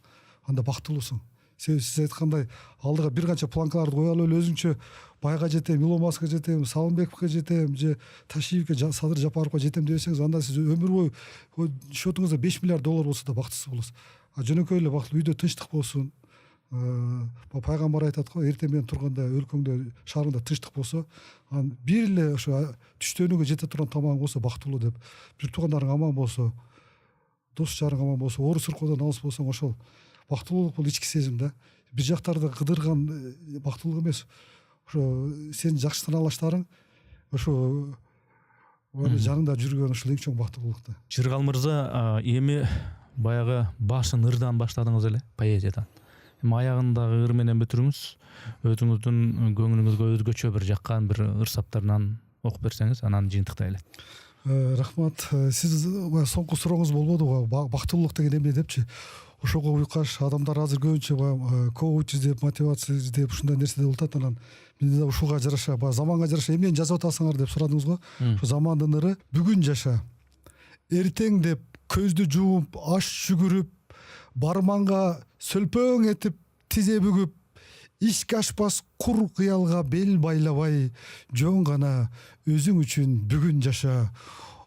анда бактылуусуң. Сиз айткандай алдыга бир канча планкаларды кое алып эле өзүңчө байга жетем, Илон Маскка жетем, Салымбековго жетем, же Ташиевке, Садыр Жапаровго жетем десеңиз, анда сиз өмүр бою счетуңузда 5 миллиард доллар болсо да бактысыз болосуз. Жөнөкөй эле бактылуу үйдө тынчтык болсун. Пайгамбар айтат го, эртең менен турганда өлкөңдө, шаарыңда тынчтык болсо, анан бир эле ошо түштөнүүгө жете турган тамагың болсо бактылуу деп. Бир туугандарың аман болсо, дос жарың аман болсо, оору сыркоодан алыс болсоң, ошол бактылуулук бул ички сезим да. Бир жактарды кыдырган бактылуулук эмес. Ошо сенин жакшы санаалаштарың ошо жаныңда жүргөн ушул эң чоң бактылуулук да. Жыргал мырза, эми баягы башын ырдан баштадыңыз эле, поэзиядан. Эми аягындагы ыр менен бүтүрүңүз. Өзүңүздүн көңүлүңүзгө өзгөчө бир жаккан бир ыр саптарынан окуп берсеңиз, анан жыйынтыктайлы. Рахмат. Сиз соңку сурооңуз болбодубу? Бактылуулук деген эмне депчи? Ошого уйкаш адамдар азыр көбүнчө коуч издеп, мотивация издеп ушундай нерселер утат. Анан мен да ушуга жараша, заманга жараша эмнени жазып атасыңар деп сурадыңыз го. Ошо замандын ыры бүгүн жаша. Эртең деп көздү жууп, аш жүгүрүп, барманга сөлпөң этип тизе бүгүп, ишке ашпас кур кыялга бел байлабай, жөн гана өзүң үчүн бүгүн жаша.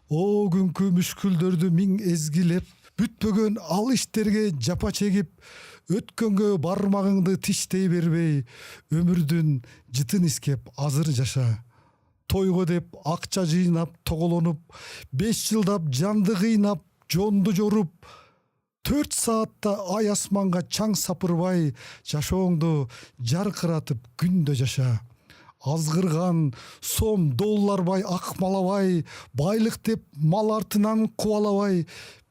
О күнкү мүшкүлдөрдү миң эзгилеп, бүтпөгөн ал иштерге жапа чегип, өткөнгө бармагыңды тиштей бербей, өмүрдүн жытын искеп азыр жаша. Тойго деп акча жыйнап тоголонуп, 5 жылдап жанды кыйнап, жонду жоруп, 4 саатта ай асманга чаң сапырбай, жашооңду жаркыратып күндө жаша. Азгырган сом долларбай акмалабай, байлык деп мал артынан кубалабай,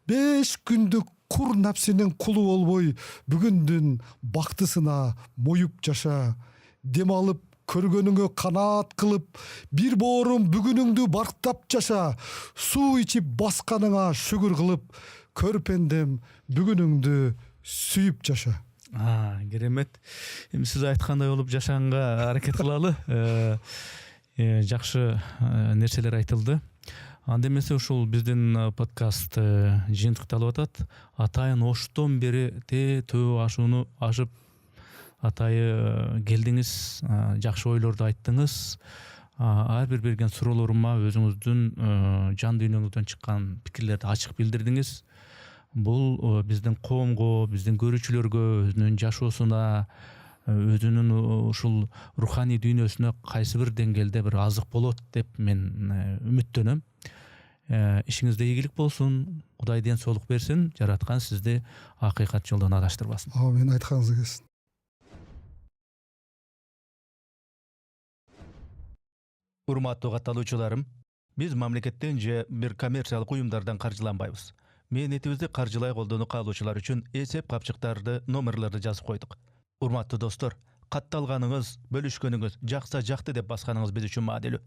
5 күндүк кур напсинин кулу болбой, бүгүндүн бактысына моюп жаша. Дем алып көргөнүңө канаат кылып, бир боорум бүгүнүңдү барктап жаша. Суу ичип басканыңа шүгүр кылып, көрпендем бүгүнүңдү сүйүп жаша. Керемет. Эми сиз айткандай болуп жашаганга аракет кылалы. Жакшы нерселер айтылды. Анда эмесе ушул биздин подкаст жыйынтыкталып атат. Атайын оштон бери төө ашууну ашып атайы келдиңиз, жакшы ойлорду айттыңыз. Ар бир берген суроолорума өзүңүздүн жан дүйнөңүздөн чыккан пикирлерди ачык билдирдиңиз. Бул биздин коомго, биздин көрүүчүлөргө, өзүнүн жашоосуна, өзүнүн ушул руханий дүйнөсүнө кайсы бир деңгээлде бир азык болот деп мен үмүттөнөм. Ишиңизде ийгилик болсун, Кудай ден соолук берсин, жараткан сизди акыйкат жолдон адаштырбасын. Мен айтканыңыз келсин. Урматтуу катталуучуларым, биз мамлекеттен же бир коммерциялык уюмдардан каржыланбайбыз. Мээнетибизди каржылай колдонуу каалоочулар үчүн эсеп капчыктарды, номерлерди жазып койдук. Урматтуу достор, катталганыңыз, бөлүшкөнүңүз, жакса жакты деп басканыңыз биз үчүн маанилүү.